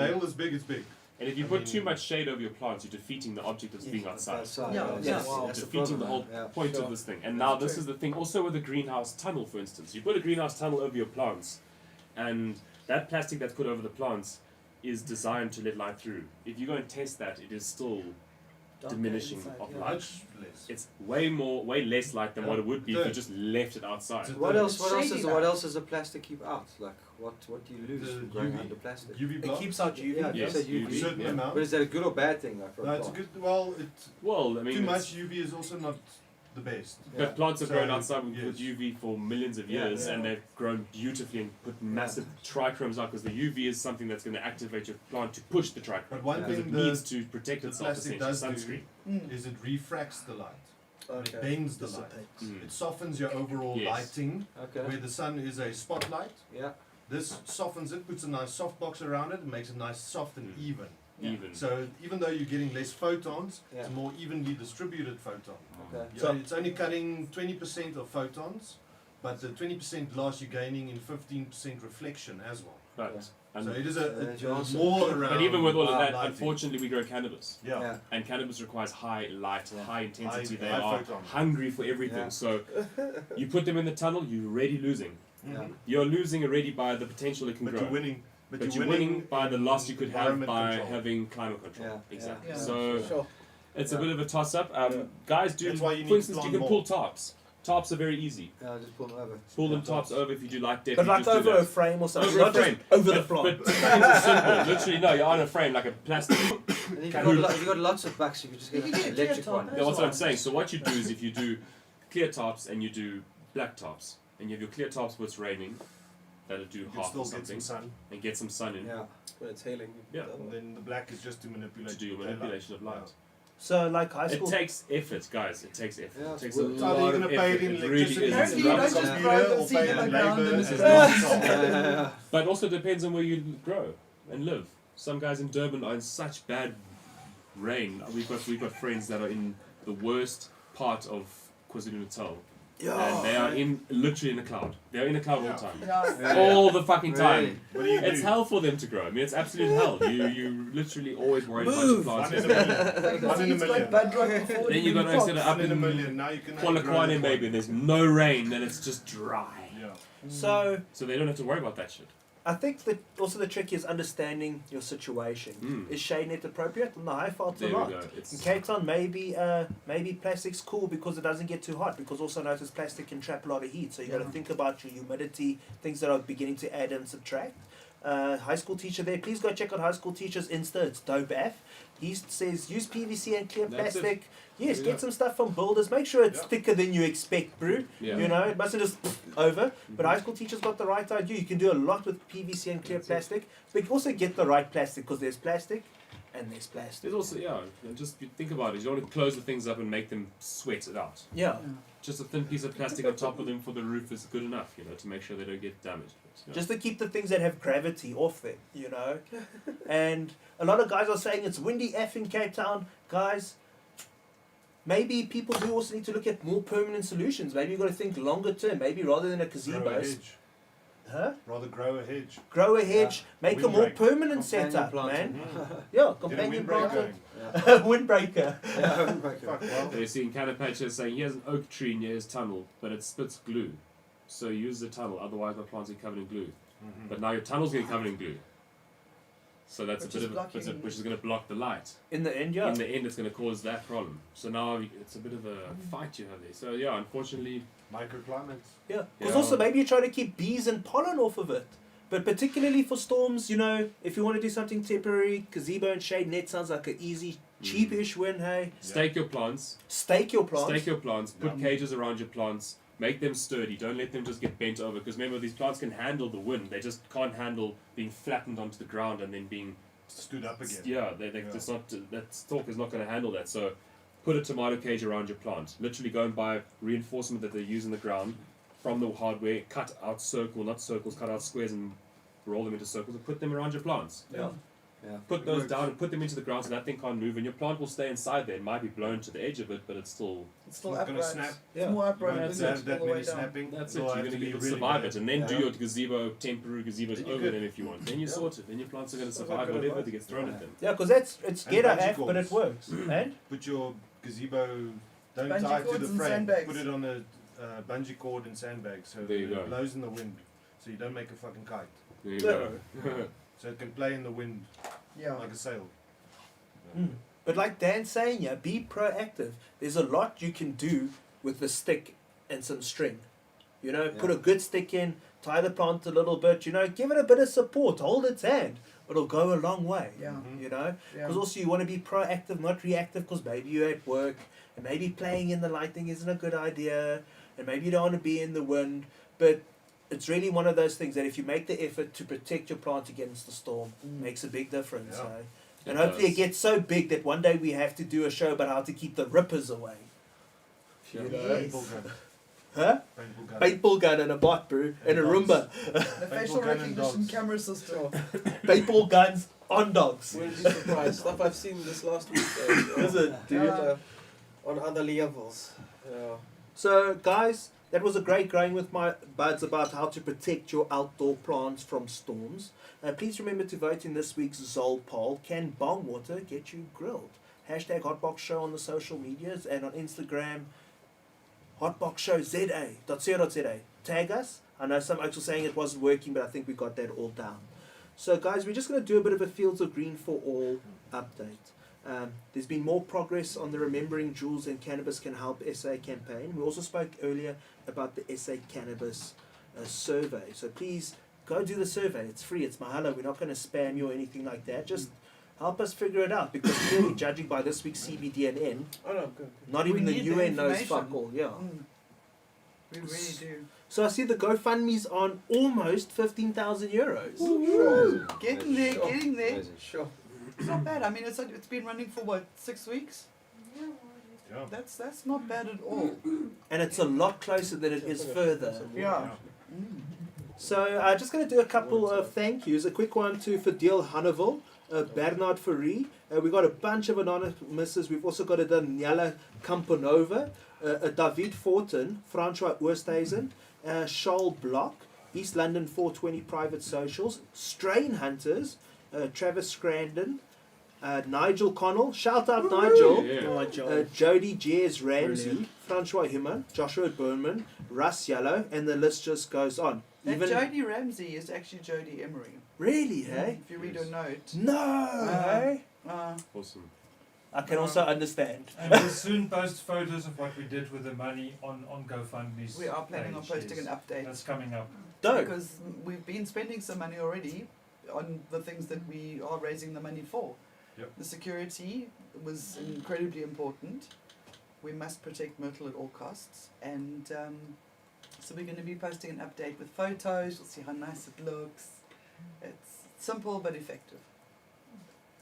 Speaker 6: hail is big, it's big.
Speaker 3: And if you put too much shade over your plants, you're defeating the object of being outside.
Speaker 5: Outside,
Speaker 2: Yeah,
Speaker 5: that's-
Speaker 2: yeah.
Speaker 5: that's
Speaker 3: You're
Speaker 5: the
Speaker 3: defeating
Speaker 5: problem,
Speaker 3: the whole
Speaker 5: yeah.
Speaker 3: point
Speaker 2: Sure.
Speaker 3: of this thing. And now
Speaker 2: That's
Speaker 3: this
Speaker 2: true.
Speaker 3: is the thing. Also with a greenhouse tunnel, for instance, you put a greenhouse tunnel over your plants, and that plastic that's put over the plants is designed to let light through. If you go and test that, it is still
Speaker 2: Darker
Speaker 3: diminishing
Speaker 2: inside,
Speaker 3: of
Speaker 2: yeah.
Speaker 3: light.
Speaker 6: Much less.
Speaker 3: It's way less light than what it would be if you
Speaker 6: The-
Speaker 3: just left it outside.
Speaker 6: the-
Speaker 5: What else? What else
Speaker 2: Shady
Speaker 5: is?
Speaker 2: light.
Speaker 5: What else does the plastic keep out? Like what? What do you lose
Speaker 6: The
Speaker 5: from growing
Speaker 6: UV.
Speaker 5: under plastic?
Speaker 6: UV
Speaker 1: It
Speaker 6: block.
Speaker 1: keeps out UV.
Speaker 5: Yeah,
Speaker 3: Yes,
Speaker 5: you said
Speaker 3: UV.
Speaker 6: A certain
Speaker 3: yeah.
Speaker 6: amount.
Speaker 5: But is that a good or bad thing? Like for
Speaker 6: No,
Speaker 5: a
Speaker 6: it's a
Speaker 5: plant?
Speaker 6: good. Well,
Speaker 3: Well, I mean,
Speaker 6: too
Speaker 3: it's-
Speaker 6: much UV is also not the best.
Speaker 3: But plants have
Speaker 6: So,
Speaker 3: grown outside with
Speaker 6: yes.
Speaker 3: UV for millions of years,
Speaker 6: Yeah.
Speaker 3: and they've grown beautifully and put massive trichromes out, because the UV is something that's going to activate your plant to push the trichrome.
Speaker 6: But one
Speaker 3: Because
Speaker 6: thing
Speaker 3: it needs to protect
Speaker 6: the
Speaker 3: itself,
Speaker 6: plastic
Speaker 3: essentially,
Speaker 6: does do
Speaker 3: sunscreen.
Speaker 6: is it refracts the light.
Speaker 4: Okay.
Speaker 6: It bends the light.
Speaker 3: Mm.
Speaker 6: It softens your overall
Speaker 3: Yes.
Speaker 6: lighting.
Speaker 5: Okay.
Speaker 6: Where the sun is a spotlight,
Speaker 5: Yeah.
Speaker 6: this softens it, puts a nice soft box around it, and makes it nice, soft, and
Speaker 3: Mm.
Speaker 6: even.
Speaker 3: Even.
Speaker 6: So even though you're getting less photons,
Speaker 5: Yeah.
Speaker 6: it's a more evenly distributed photon.
Speaker 5: Okay.
Speaker 6: So it's only cutting 20% of photons, but the 20% loss you're gaining in 15% reflection as well.
Speaker 3: Right. And
Speaker 6: So it is
Speaker 5: There's your answer.
Speaker 6: more around.
Speaker 3: but even with all of that,
Speaker 6: lighting.
Speaker 3: unfortunately, we grow cannabis.
Speaker 6: Yeah.
Speaker 5: Yeah.
Speaker 3: And cannabis requires high light,
Speaker 5: Yeah.
Speaker 3: high intensity.
Speaker 6: High-
Speaker 3: They
Speaker 6: high
Speaker 3: are
Speaker 6: photon.
Speaker 3: hungry for everything.
Speaker 5: Yeah.
Speaker 3: So you put them in the tunnel, you're already losing.
Speaker 6: Mhm.
Speaker 3: You're losing already by the potential it can
Speaker 6: But
Speaker 3: grow.
Speaker 6: you're winning.
Speaker 3: But you're winning by the loss you could have
Speaker 6: environment
Speaker 3: by
Speaker 6: control.
Speaker 3: having climate control.
Speaker 5: Yeah.
Speaker 3: Exactly.
Speaker 2: Yeah.
Speaker 3: So
Speaker 4: Sure.
Speaker 3: it's
Speaker 5: Yeah.
Speaker 3: a bit of a toss up.
Speaker 4: Yeah.
Speaker 3: Guys do,
Speaker 6: That's why you need
Speaker 3: for
Speaker 6: to
Speaker 3: instance, you
Speaker 6: plant
Speaker 3: can
Speaker 6: more.
Speaker 3: pull tarps. Tarps are very easy.
Speaker 5: Yeah, just pull them over.
Speaker 3: Pull them
Speaker 6: Yeah,
Speaker 3: tarps
Speaker 6: tarps.
Speaker 3: over if you do light depth.
Speaker 1: But
Speaker 3: you
Speaker 1: like
Speaker 3: just do
Speaker 1: over
Speaker 3: that.
Speaker 1: a frame or something,
Speaker 3: Over a
Speaker 1: not just
Speaker 3: frame.
Speaker 1: over the
Speaker 3: But
Speaker 1: plant.
Speaker 3: the frames are simple. Literally, no, you're on a frame like a plastic.
Speaker 5: And if you've
Speaker 3: Can-
Speaker 5: got, if you've got lots of bucks, you can just get
Speaker 2: You
Speaker 5: an
Speaker 2: can get a
Speaker 5: electric
Speaker 2: clear
Speaker 5: one.
Speaker 2: top,
Speaker 3: Yeah, that's what I'm saying. So what you do is if you do clear tops and you do black tops, and you have your clear tops where it's raining, that'll do
Speaker 6: You can
Speaker 3: half
Speaker 6: still
Speaker 3: or
Speaker 6: get
Speaker 3: something,
Speaker 6: some sun.
Speaker 3: and get some sun in
Speaker 5: Yeah.
Speaker 4: When it's hailing.
Speaker 3: Yeah.
Speaker 6: And then the black is just to manipulate.
Speaker 3: to do
Speaker 6: the daylight.
Speaker 3: manipulation of light.
Speaker 1: So like high
Speaker 3: It
Speaker 1: school.
Speaker 3: takes effort, guys. It takes effort.
Speaker 5: Yeah,
Speaker 3: It takes
Speaker 5: well,
Speaker 3: a
Speaker 5: it's
Speaker 6: either
Speaker 3: lot
Speaker 6: you're
Speaker 3: of
Speaker 6: gonna pay
Speaker 3: effort.
Speaker 6: it in
Speaker 3: It really
Speaker 6: electricity,
Speaker 3: is.
Speaker 2: Apparently
Speaker 3: It's
Speaker 2: you
Speaker 3: not
Speaker 2: don't
Speaker 3: something-
Speaker 2: just
Speaker 6: computer
Speaker 2: grow
Speaker 6: or
Speaker 2: them seed
Speaker 6: pay
Speaker 2: in the
Speaker 6: in
Speaker 2: ground
Speaker 6: labour
Speaker 2: and
Speaker 6: as
Speaker 2: it's
Speaker 6: well.
Speaker 5: Yeah.
Speaker 3: But also depends on where you grow and live. Some guys in Durban are in such bad rain. We've got friends that are in the worst part of KwaZulu-Natal, and they are in literally in a cloud. They are in a cloud all the time,
Speaker 2: Yeah.
Speaker 3: all the fucking time.
Speaker 5: Really?
Speaker 6: What do you
Speaker 3: It's
Speaker 6: do?
Speaker 3: hell for them to grow. I mean, it's absolute hell. You literally always worried about your
Speaker 1: Move.
Speaker 3: plants.
Speaker 6: One in a million. One in a million.
Speaker 3: Then you got to set it up
Speaker 6: One in a
Speaker 3: in
Speaker 6: million. Now you can.
Speaker 3: Polokwane maybe, and there's no rain, and it's just dry.
Speaker 6: Yeah.
Speaker 1: So
Speaker 3: So they don't have to worry about that shit.
Speaker 1: I think that also the trick is understanding your situation.
Speaker 3: Mm.
Speaker 1: Is shade net appropriate? On the high faults
Speaker 3: There
Speaker 1: a
Speaker 3: we
Speaker 1: lot.
Speaker 3: go.
Speaker 1: In
Speaker 3: It's
Speaker 1: Cape Town, maybe plastic's cool because it doesn't get too hot. Because also notice plastic can trap a lot of heat, so you got to
Speaker 2: Yeah.
Speaker 1: think about your humidity, things that are beginning to add and subtract. High school teacher there, please go check out High School Teacher's Insta. It's dope F. He says use PVC and clear
Speaker 3: That's it.
Speaker 1: plastic. Yes,
Speaker 3: There you
Speaker 1: get
Speaker 3: go.
Speaker 1: some stuff from builders. Make sure it's
Speaker 6: Yeah.
Speaker 1: thicker than you expect, brew.
Speaker 3: yeah.
Speaker 1: You know, it mustn't just over. But
Speaker 3: Mhm.
Speaker 1: high school teachers got the right idea. You can do a lot with PVC and clear
Speaker 3: That's it.
Speaker 1: plastic, but you also get the right plastic because there's plastic and there's plastic.
Speaker 3: There's also and just you think about it. You don't want to close the things up and make them sweat it out.
Speaker 1: Yeah.
Speaker 3: Just a thin piece of plastic on top of them for the roof is good enough, to make sure they don't get damaged. Yeah.
Speaker 1: Just to keep the things that have gravity off them, And a lot of guys are saying it's windy F in Cape Town. Guys, maybe people do also need to look at more permanent solutions. Maybe you've got to think longer term. Maybe rather than a
Speaker 6: Grow a
Speaker 1: gazebo,
Speaker 6: hedge.
Speaker 1: huh?
Speaker 6: Rather grow a hedge.
Speaker 1: Grow a hedge, make a more
Speaker 6: Windbreak.
Speaker 1: permanent
Speaker 5: Companion
Speaker 1: setup,
Speaker 5: planting.
Speaker 1: man.
Speaker 6: Mm.
Speaker 1: Yeah,
Speaker 6: Get a
Speaker 1: companion
Speaker 6: windbreak
Speaker 1: planter.
Speaker 6: going.
Speaker 1: Windbreaker.
Speaker 6: Fuck, well.
Speaker 3: They see in Canapatcher saying he has an oak tree near his tunnel, but it spits glue. So use the tunnel, otherwise my plants get covered in glue.
Speaker 6: Mhm.
Speaker 3: But now your tunnel's getting covered in glue. So that's
Speaker 2: Which
Speaker 3: a
Speaker 2: is
Speaker 3: bit of
Speaker 2: blocking-
Speaker 3: which is going to block the light.
Speaker 1: In the end, yeah.
Speaker 3: In the end, it's going to cause that problem. So now it's a bit of a fight you have there. So yeah, unfortunately,
Speaker 6: Microclimates.
Speaker 1: Yeah, because
Speaker 3: Yeah.
Speaker 1: also maybe you're trying to keep bees and pollen off of it. But particularly for storms, if you want to do something temporary, gazebo and shade net sounds like an easy, cheapish win, hey.
Speaker 3: stake your plants.
Speaker 1: Stake your plants.
Speaker 3: Stake your plants. Put
Speaker 6: Yeah.
Speaker 3: cages around your plants. Make them sturdy. Don't let them just get bent over. Because remember, these plants can handle the wind. They just can't handle being flattened onto the ground and then being
Speaker 6: Stood up again.
Speaker 3: Yeah, it's not that stalk is not going to handle that. So, put a tomato cage around your plant. Literally, go and buy reinforcement that they use in the ground from the hardware. Cut out not circles. Cut out squares and roll them into circles and put them around your plants.
Speaker 1: Yeah.
Speaker 5: Yeah.
Speaker 3: Put
Speaker 6: It
Speaker 3: those
Speaker 6: works.
Speaker 3: down and put them into the ground so that thing can't move, and your plant will stay inside there. It might be blown to the edge of it, but it's still
Speaker 2: It's still
Speaker 6: Not gonna
Speaker 2: upright.
Speaker 6: snap.
Speaker 2: It's more
Speaker 6: You
Speaker 2: upright
Speaker 6: won't
Speaker 3: That's
Speaker 2: than
Speaker 3: it.
Speaker 6: have
Speaker 2: all
Speaker 6: that
Speaker 2: the way
Speaker 6: many
Speaker 2: down.
Speaker 6: snapping.
Speaker 3: that's it.
Speaker 6: It'll
Speaker 3: You're
Speaker 6: have
Speaker 3: going to
Speaker 6: be
Speaker 3: be able to
Speaker 6: really
Speaker 3: survive
Speaker 6: bad.
Speaker 3: it, and then do
Speaker 5: Yeah.
Speaker 3: your gazebo, temporary gazebos
Speaker 6: Then you
Speaker 3: over
Speaker 6: could-
Speaker 3: them if you want. Then you're
Speaker 6: Yeah.
Speaker 3: sorted. Then your plants are going to
Speaker 4: Sounds like
Speaker 3: survive
Speaker 4: good
Speaker 3: whatever
Speaker 4: advice.
Speaker 3: that gets thrown at them.
Speaker 1: Yeah, because it's
Speaker 6: And
Speaker 1: ghetto
Speaker 6: bungee
Speaker 1: F, but it
Speaker 6: cords.
Speaker 1: works. And
Speaker 6: Put your gazebo, don't
Speaker 2: Bungee
Speaker 6: tie it to
Speaker 2: cords
Speaker 6: the
Speaker 2: and
Speaker 6: frame.
Speaker 2: sandbags.
Speaker 6: Put it on a bungee cord and sandbag so
Speaker 3: There you
Speaker 6: that
Speaker 3: go.
Speaker 6: it blows in the wind. So you don't make a fucking kite.
Speaker 3: There you go.
Speaker 6: So it can play in the wind
Speaker 2: Yeah.
Speaker 6: like a sail.
Speaker 1: But like Dan's saying, yeah, be proactive. There's a lot you can do with the stick and some string. Put a good stick in, tie the plant a little bit, give it a bit of support, hold its hand. it'll go a long way.
Speaker 2: Yeah.
Speaker 1: You know,
Speaker 2: Yeah.
Speaker 1: because also you want to be proactive, not reactive. Because maybe you're at work, and maybe playing in the lighting isn't a good idea, and maybe you don't want to be in the wind. But it's really one of those things that if you make the effort to protect your plant against the storm, makes a big difference.
Speaker 6: Yeah.
Speaker 1: Eh? And hopefully it
Speaker 3: does.
Speaker 1: gets so big that one day we have to do a show about how to keep the rippers away.
Speaker 3: Yeah.
Speaker 1: You know?
Speaker 6: Paintball gun.
Speaker 1: Huh?
Speaker 6: Paintball gun.
Speaker 1: Paintball gun and a bot brew and a
Speaker 6: dogs.
Speaker 1: Roomba.
Speaker 2: The facial
Speaker 6: gun and
Speaker 2: recognition
Speaker 6: dogs.
Speaker 2: camera system.
Speaker 1: Paintball guns on dogs.
Speaker 4: Wouldn't be surprised. Stuff I've seen this last week.
Speaker 1: Is it, dude?
Speaker 2: Yeah.
Speaker 4: On other levels. Yeah.
Speaker 1: So, guys, that was a great going with my buds about how to protect your outdoor plants from storms. Please remember to vote in this week's Zol poll. Can bong water get you grilled? Hashtag HotBoxShow on the social medias and on Instagram, HotBoxShowZA.co.za. Tag us. I know some folks were saying it wasn't working, but I think we got that all down. So, guys, we're just going to do a bit of a Fields of Green for All update. There's been more progress on the Remembering Jules and Cannabis Can Help SA campaign. We also spoke earlier about the SA Cannabis survey. So please go do the survey. It's free. It's mahala. We're not going to spam you or anything like that. Just help us figure it out, because clearly, judging by this week's CBDNN,
Speaker 4: Oh no, good.
Speaker 1: not
Speaker 2: We
Speaker 1: even the
Speaker 2: need the
Speaker 1: UN knows
Speaker 2: information.
Speaker 1: fuck all. Yeah.
Speaker 2: We really do.
Speaker 1: So I see the GoFundMe's on almost 15,000 euros.
Speaker 2: Sure. Getting there,
Speaker 4: Sure.
Speaker 2: getting there.
Speaker 8: Amazing.
Speaker 4: Sure.
Speaker 2: It's not bad. I mean, it's been running for what, 6 weeks?
Speaker 6: Yeah.
Speaker 2: That's not bad at all.
Speaker 1: And it's a lot closer than it is further.
Speaker 2: Yeah.
Speaker 1: So I'm just going to do a couple of thank yous. A quick one to Fadil Hannevel, Bernard Ferrie. We got a bunch of anonymouses. We've also got a Daniela Campanova, a David Fortin, Francois Oosthuizen, Charles Block, East London 420 Private Socials, Strain Hunters, Travis Scrandon, Nigel Connell, shout out Nigel,
Speaker 3: Yeah.
Speaker 1: Jody Jez Ramsey, Francois Himman, Joshua Burnman, Russ Yellow, and the list just goes on.
Speaker 2: That
Speaker 1: Even
Speaker 2: Jodie Ramsey is actually Jodie Emery.
Speaker 1: really, hey?
Speaker 2: If you read her note.
Speaker 1: No, hey?
Speaker 3: Awesome.
Speaker 1: I can also understand.
Speaker 10: And we'll soon post photos of what we did with the money on GoFundMe's
Speaker 2: We are planning on
Speaker 10: page,
Speaker 2: posting
Speaker 10: yes.
Speaker 2: an update.
Speaker 10: That's coming up.
Speaker 1: Dope.
Speaker 2: Because we've been spending some money already on the things that we are raising the money for.
Speaker 6: Yep.
Speaker 2: The security was incredibly important. We must protect Myrtle at all costs. And so we're going to be posting an update with photos. You'll see how nice it looks. It's simple but effective.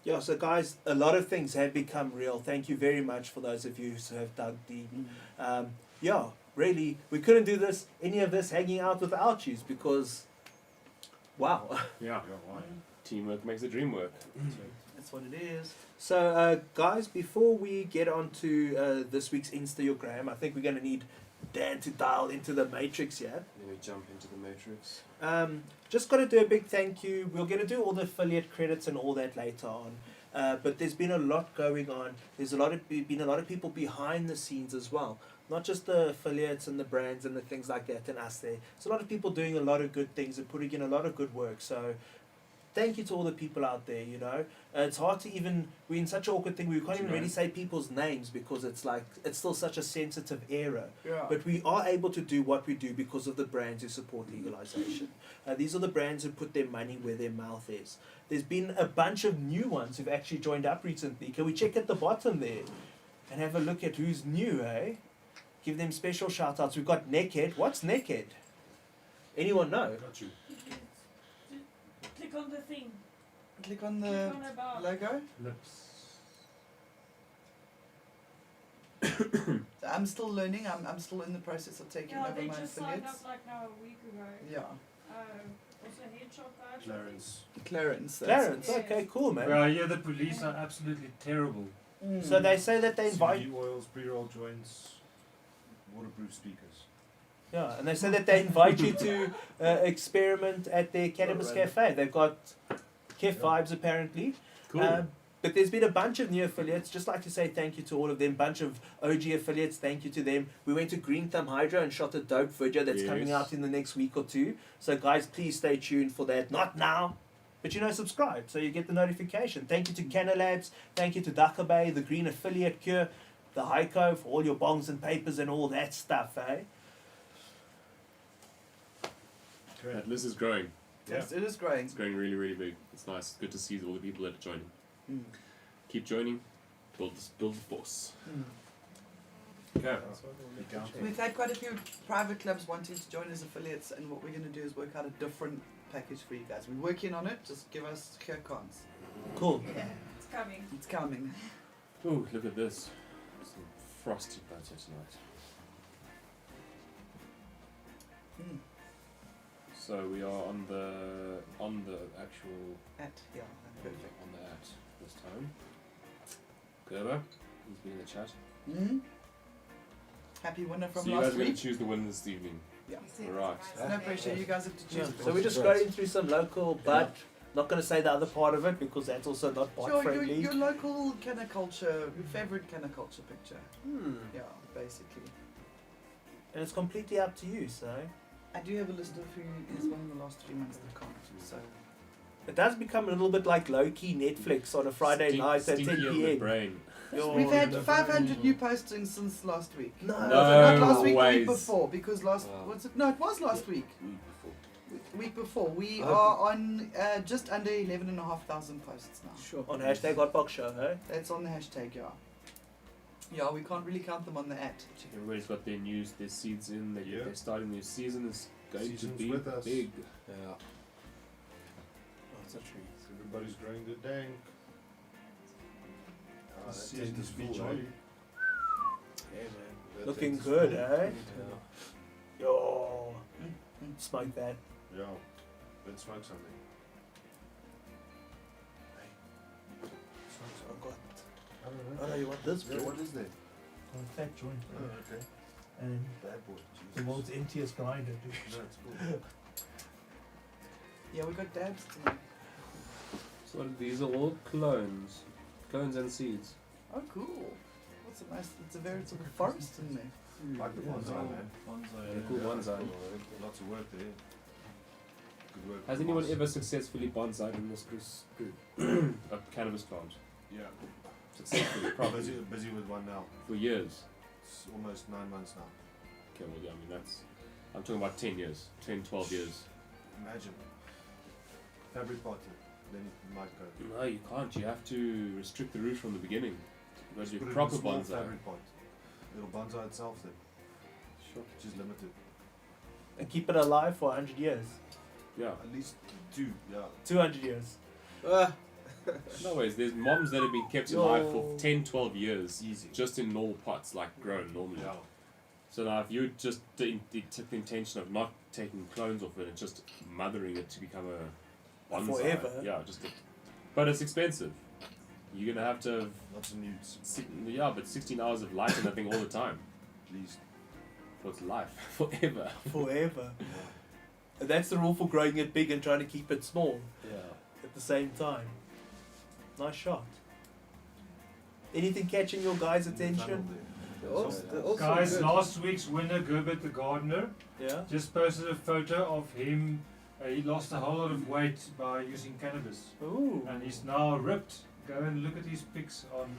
Speaker 1: Yeah, so guys, a lot of things have become real. Thank you very much for those of you who have dug deep. Yeah, really, we couldn't do any of this hanging out without you, because, wow.
Speaker 3: Yeah. Teamwork makes the dream work.
Speaker 2: That's what it is.
Speaker 1: So, guys, before we get on to this week's Instagram, I think we're going to need Dan to dial into the matrix here.
Speaker 3: Then we jump into the matrix.
Speaker 1: Just got to do a big thank you. We're going to do all the affiliate credits and all that later on. But there's been a lot going on. There's been a lot of people behind the scenes as well. Not just the affiliates and the brands and the things like that and us there. There's a lot of people doing a lot of good things and putting in a lot of good work. So thank you to all the people out there, you know. It's hard to even, we're in such an awkward thing, we can't even really say people's names because it's like, it's still such a sensitive era.
Speaker 2: Yeah.
Speaker 1: But we are able to do what we do because of the brands who support legalization. These are the brands who put their money where their mouth is. There's been a bunch of new ones who've actually joined up recently. Can we check at the bottom there and have a look at who's new, eh? Give them special shout outs. We've got Neckhead. What's Neckhead? Anyone know?
Speaker 6: Got you.
Speaker 9: Click on the thing.
Speaker 2: Click on
Speaker 9: Click
Speaker 2: the
Speaker 9: on about.
Speaker 2: logo.
Speaker 10: Lips.
Speaker 2: I'm still learning. I'm still in the process of taking
Speaker 9: Yeah,
Speaker 2: over
Speaker 9: they
Speaker 2: my
Speaker 9: just signed
Speaker 2: affiliates.
Speaker 9: up like now a week ago.
Speaker 2: Yeah.
Speaker 9: Also headshot badge.
Speaker 6: Clarence.
Speaker 2: Clarence.
Speaker 1: Clarence.
Speaker 9: Yes.
Speaker 1: Okay, cool, man.
Speaker 10: Well, I hear the police are absolutely terrible.
Speaker 1: So they say that they invite.
Speaker 6: CBD oils, pre-roll joints, waterproof speakers.
Speaker 1: Yeah, and they say that they invite you to experiment at their cannabis cafe. They've got Kef Vibes apparently.
Speaker 3: Cool.
Speaker 1: But there's been a bunch of new affiliates. Just like to say thank you to all of them. Bunch of OG affiliates. Thank you to them. We went to Green Thumb Hydro and shot a dope video that's coming
Speaker 3: Yes.
Speaker 1: out in the next week or two. So guys, please stay tuned for that. Not now, but you know, subscribe so you get the notification. Thank you to Canna Labs. Thank you to Dagga, the Green Affiliate Cure, the Heiko for all your bongs and papers and all that stuff, eh?
Speaker 3: That list is growing.
Speaker 2: Yes, it is growing.
Speaker 3: It's growing really, really big. It's nice. Good to see all the people that are joining.
Speaker 2: Mm.
Speaker 3: Keep joining. Build the force.
Speaker 2: Mm.
Speaker 3: Okay.
Speaker 2: We've had quite a few private clubs wanting to join as affiliates, and what we're going to do is work out a different package for you guys. We're working on it. Just give us clear cons.
Speaker 1: Cool.
Speaker 2: Yeah,
Speaker 9: It's coming.
Speaker 2: it's coming.
Speaker 3: Ooh, look at this. Some frosty butter tonight.
Speaker 2: Mm.
Speaker 3: So we are on the actual
Speaker 2: Yeah, perfect.
Speaker 3: on the at this time. Gerber, he's been in the chat.
Speaker 2: Mm. Happy winner from
Speaker 3: So you guys
Speaker 2: last
Speaker 3: are going
Speaker 2: week.
Speaker 3: to choose the winner this evening.
Speaker 2: Yeah.
Speaker 3: Right.
Speaker 2: No pressure. You guys have to choose.
Speaker 1: So we're just going through some local, but not going to say the other part of it because that's also not bot
Speaker 2: Sure,
Speaker 1: friendly.
Speaker 2: your local culture, your favorite culture picture.
Speaker 1: Hmm.
Speaker 2: Yeah, basically.
Speaker 1: And it's completely up to you. So
Speaker 2: I do have a list of who is one in the last 3 months that can't. So
Speaker 1: it does become a little bit like low-key Netflix on a Friday night at 10
Speaker 3: Stinky on the
Speaker 1: p.m.
Speaker 3: brain.
Speaker 2: we've had 500 new postings since last week.
Speaker 1: No.
Speaker 2: Not last week, the
Speaker 3: ways.
Speaker 2: week before, because last
Speaker 8: Wow.
Speaker 2: what's it? No, it was last week.
Speaker 8: Week before.
Speaker 2: Week before. We
Speaker 5: Oh.
Speaker 2: are on just under 11,500 posts now.
Speaker 1: Sure. On hashtag HotBoxShow, hey?
Speaker 2: That's on the hashtag, yeah. Yeah, we can't really count them on the at.
Speaker 3: Everybody's got their news, their seeds in. They're starting their season. Is going
Speaker 6: Season's
Speaker 3: to be
Speaker 6: with us.
Speaker 3: big.
Speaker 8: Yeah.
Speaker 1: Oh, it's a treat.
Speaker 6: Everybody's growing the dank.
Speaker 10: The
Speaker 6: That
Speaker 10: season
Speaker 6: tent is
Speaker 10: is be
Speaker 6: full,
Speaker 10: jolly.
Speaker 1: Yeah, man.
Speaker 6: That
Speaker 1: Looking
Speaker 6: tent is
Speaker 1: good,
Speaker 6: full.
Speaker 1: eh?
Speaker 6: Yeah.
Speaker 1: Yo.
Speaker 2: Mm.
Speaker 1: Smoke that.
Speaker 6: Yeah. Let's smoke something. Smoke
Speaker 1: Oh,
Speaker 6: something.
Speaker 1: God.
Speaker 6: I don't
Speaker 1: Oh,
Speaker 6: know.
Speaker 1: no, you want this,
Speaker 6: Yeah,
Speaker 1: bro?
Speaker 6: what is that?
Speaker 7: Fat joint.
Speaker 6: Oh, okay.
Speaker 7: And
Speaker 6: Bad boy.
Speaker 7: the
Speaker 6: Jesus.
Speaker 7: world's emptiest grinder, dude.
Speaker 6: No, it's cool.
Speaker 2: Yeah, we got dabs tonight.
Speaker 3: So these are all clones and seeds.
Speaker 2: Oh, cool. What's a nice? It's a veritable forest in there.
Speaker 6: Like the bonsai, man.
Speaker 3: They're cool bonsai.
Speaker 6: Lots of work there. Good work.
Speaker 3: Has anyone ever successfully bonsaied in this group? A cannabis plant?
Speaker 6: Yeah.
Speaker 3: Successfully, probably
Speaker 6: Busy with one now.
Speaker 3: for years.
Speaker 6: It's almost 9 months now.
Speaker 3: Okay, well, yeah, I mean I'm talking about 10 years, 10, 12 years.
Speaker 6: Imagine. Fabric potting. Then it might go.
Speaker 3: No, you can't. You have to restrict the root from the beginning. You
Speaker 6: Just
Speaker 3: do
Speaker 6: put it in
Speaker 3: proper
Speaker 6: a small
Speaker 3: bonsai.
Speaker 6: fabric pot. It'll bonsai itself then.
Speaker 3: Sure.
Speaker 6: Which is limited.
Speaker 1: And keep it alive for 100 years.
Speaker 3: Yeah.
Speaker 6: At least 2, yeah.
Speaker 1: 200 years.
Speaker 3: No ways. There's moms that have been kept alive for 10, 12 years.
Speaker 6: Easy.
Speaker 3: Just in normal pots, like grown normally.
Speaker 6: Yeah.
Speaker 3: So now if you just took the intention of not taking clones off it and just mothering it to become a bonsai.
Speaker 1: Forever.
Speaker 3: Yeah, but it's expensive. You're gonna have to have
Speaker 6: Lots of nudes.
Speaker 3: 16 hours of light in that thing all the time.
Speaker 6: Please.
Speaker 3: What's life? Forever.
Speaker 1: Forever. And that's the rule for growing it big and trying to keep it small
Speaker 3: Yeah.
Speaker 1: at the same time. Nice shot. Anything catching your guys' attention?
Speaker 10: Guys, last week's winner, Gerbert the gardener,
Speaker 1: Yeah?
Speaker 10: just posted a photo of him. He lost a whole lot of weight by using cannabis,
Speaker 1: Ooh.
Speaker 10: and he's now ripped. Go and look at his pics on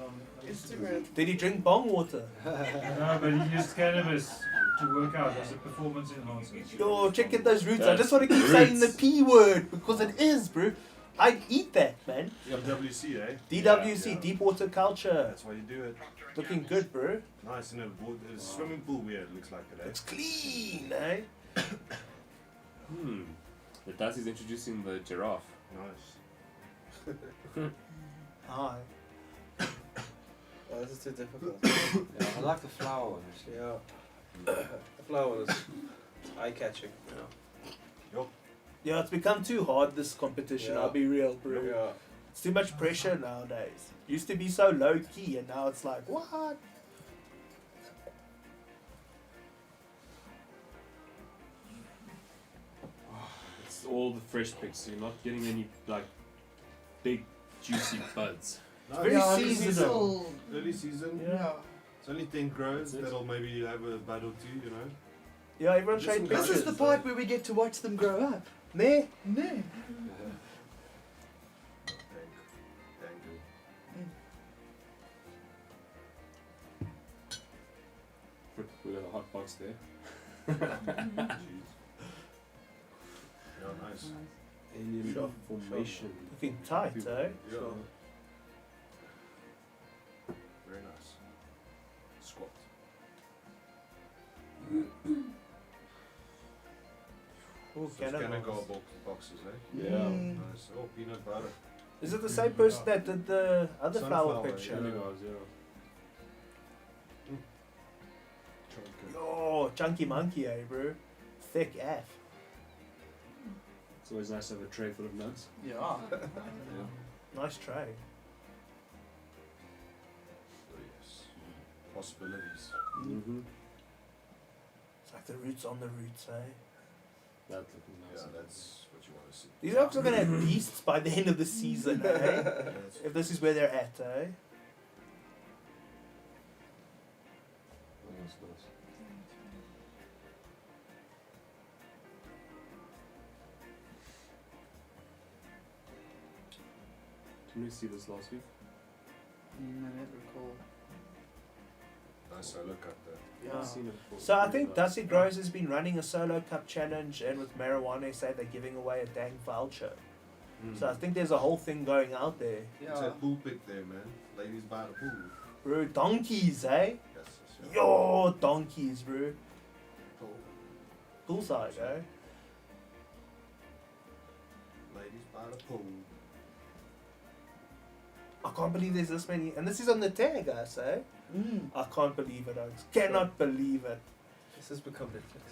Speaker 2: Instagram.
Speaker 1: Did he drink bong water?
Speaker 10: No, but he used cannabis to work out as a performance enhancer.
Speaker 1: Yo, check out those roots. I
Speaker 3: That's
Speaker 1: just want to keep
Speaker 3: roots.
Speaker 1: saying the P word because it is, bro. I'd eat that, man.
Speaker 6: DWC, eh?
Speaker 1: DWC,
Speaker 6: Yeah.
Speaker 1: deep water culture.
Speaker 6: That's why you do it.
Speaker 1: Looking good, bro.
Speaker 6: Nice, and a swimming pool weird looks like it, eh?
Speaker 1: Looks clean, eh?
Speaker 3: The Dazzy's introducing the giraffe.
Speaker 6: Nice.
Speaker 1: Hi.
Speaker 4: Oh, this is too difficult.
Speaker 5: Yeah, I like the flower one actually.
Speaker 4: Yeah. The flower one is eye-catching.
Speaker 1: Yeah, it's become too hard, this competition.
Speaker 4: Yeah.
Speaker 1: I'll be real, bro.
Speaker 4: Yeah.
Speaker 1: It's too much pressure nowadays. Used to be so low key, and now it's like, what?
Speaker 3: It's all the fresh picks, so you're not getting any like big juicy buds.
Speaker 6: Nice.
Speaker 1: Very
Speaker 2: Yeah,
Speaker 1: seasonal.
Speaker 6: Early season.
Speaker 2: Yeah.
Speaker 6: It's only 10 grows.
Speaker 3: That's it.
Speaker 6: That'll maybe have a bud or two, you know.
Speaker 1: Yeah, everyone
Speaker 6: Just
Speaker 1: showed
Speaker 6: in
Speaker 2: This
Speaker 1: pictures.
Speaker 2: is the part where we get to watch them grow up.
Speaker 1: Nah.
Speaker 2: No.
Speaker 6: Dang
Speaker 3: We got a hot box there.
Speaker 6: good. Jeez. Yeah, nice.
Speaker 4: Alien
Speaker 1: Sure.
Speaker 4: formation.
Speaker 1: Looking tight, eh?
Speaker 6: Yeah.
Speaker 4: Sure.
Speaker 6: Very nice. Squat.
Speaker 1: Ooh,
Speaker 6: So it's gonna
Speaker 1: cannabis.
Speaker 6: go boxes, eh?
Speaker 4: Yeah.
Speaker 2: Mm.
Speaker 6: Nice. Oh, peanut butter.
Speaker 1: Is it the same person that did the other flower
Speaker 6: Sunflower,
Speaker 1: picture?
Speaker 3: Really was, yeah.
Speaker 6: Chunky.
Speaker 1: Oh, chunky monkey, eh, bro? Thick F.
Speaker 3: It's always nice to have a tray full of nuts.
Speaker 2: Yeah.
Speaker 1: Nice tray.
Speaker 6: So yes. Possibilities.
Speaker 3: Mm-hmm.
Speaker 1: It's like the roots on the roots, eh?
Speaker 3: That's looking nice.
Speaker 6: Yeah, that's what you want to see.
Speaker 1: These dogs are gonna have beasts by the end of the season, eh?
Speaker 6: Yeah, that's-
Speaker 1: If this is where they're at, eh?
Speaker 3: Nice, nice. Didn't we see this last week?
Speaker 2: I don't recall.
Speaker 6: Nice solo cut there.
Speaker 1: Yeah.
Speaker 3: I've seen it before.
Speaker 1: So I
Speaker 3: Really
Speaker 1: think
Speaker 3: nice.
Speaker 1: Dusty Grows has been running a solo cup challenge, and with marijuana, they say they're giving away a dang voucher. So I think there's a whole thing going out there.
Speaker 6: It's a pool pic there, man. Ladies by the pool.
Speaker 1: Bro, donkeys, eh?
Speaker 6: Yes, yes,
Speaker 1: Yo, donkeys, bro.
Speaker 6: Pool.
Speaker 1: Poolside, eh?
Speaker 6: Ladies by the pool.
Speaker 1: I can't believe there's this many. And this is on the tag, I say.
Speaker 2: Mm.
Speaker 1: I can't believe it, dogs. Cannot believe it.
Speaker 4: This has become Netflix.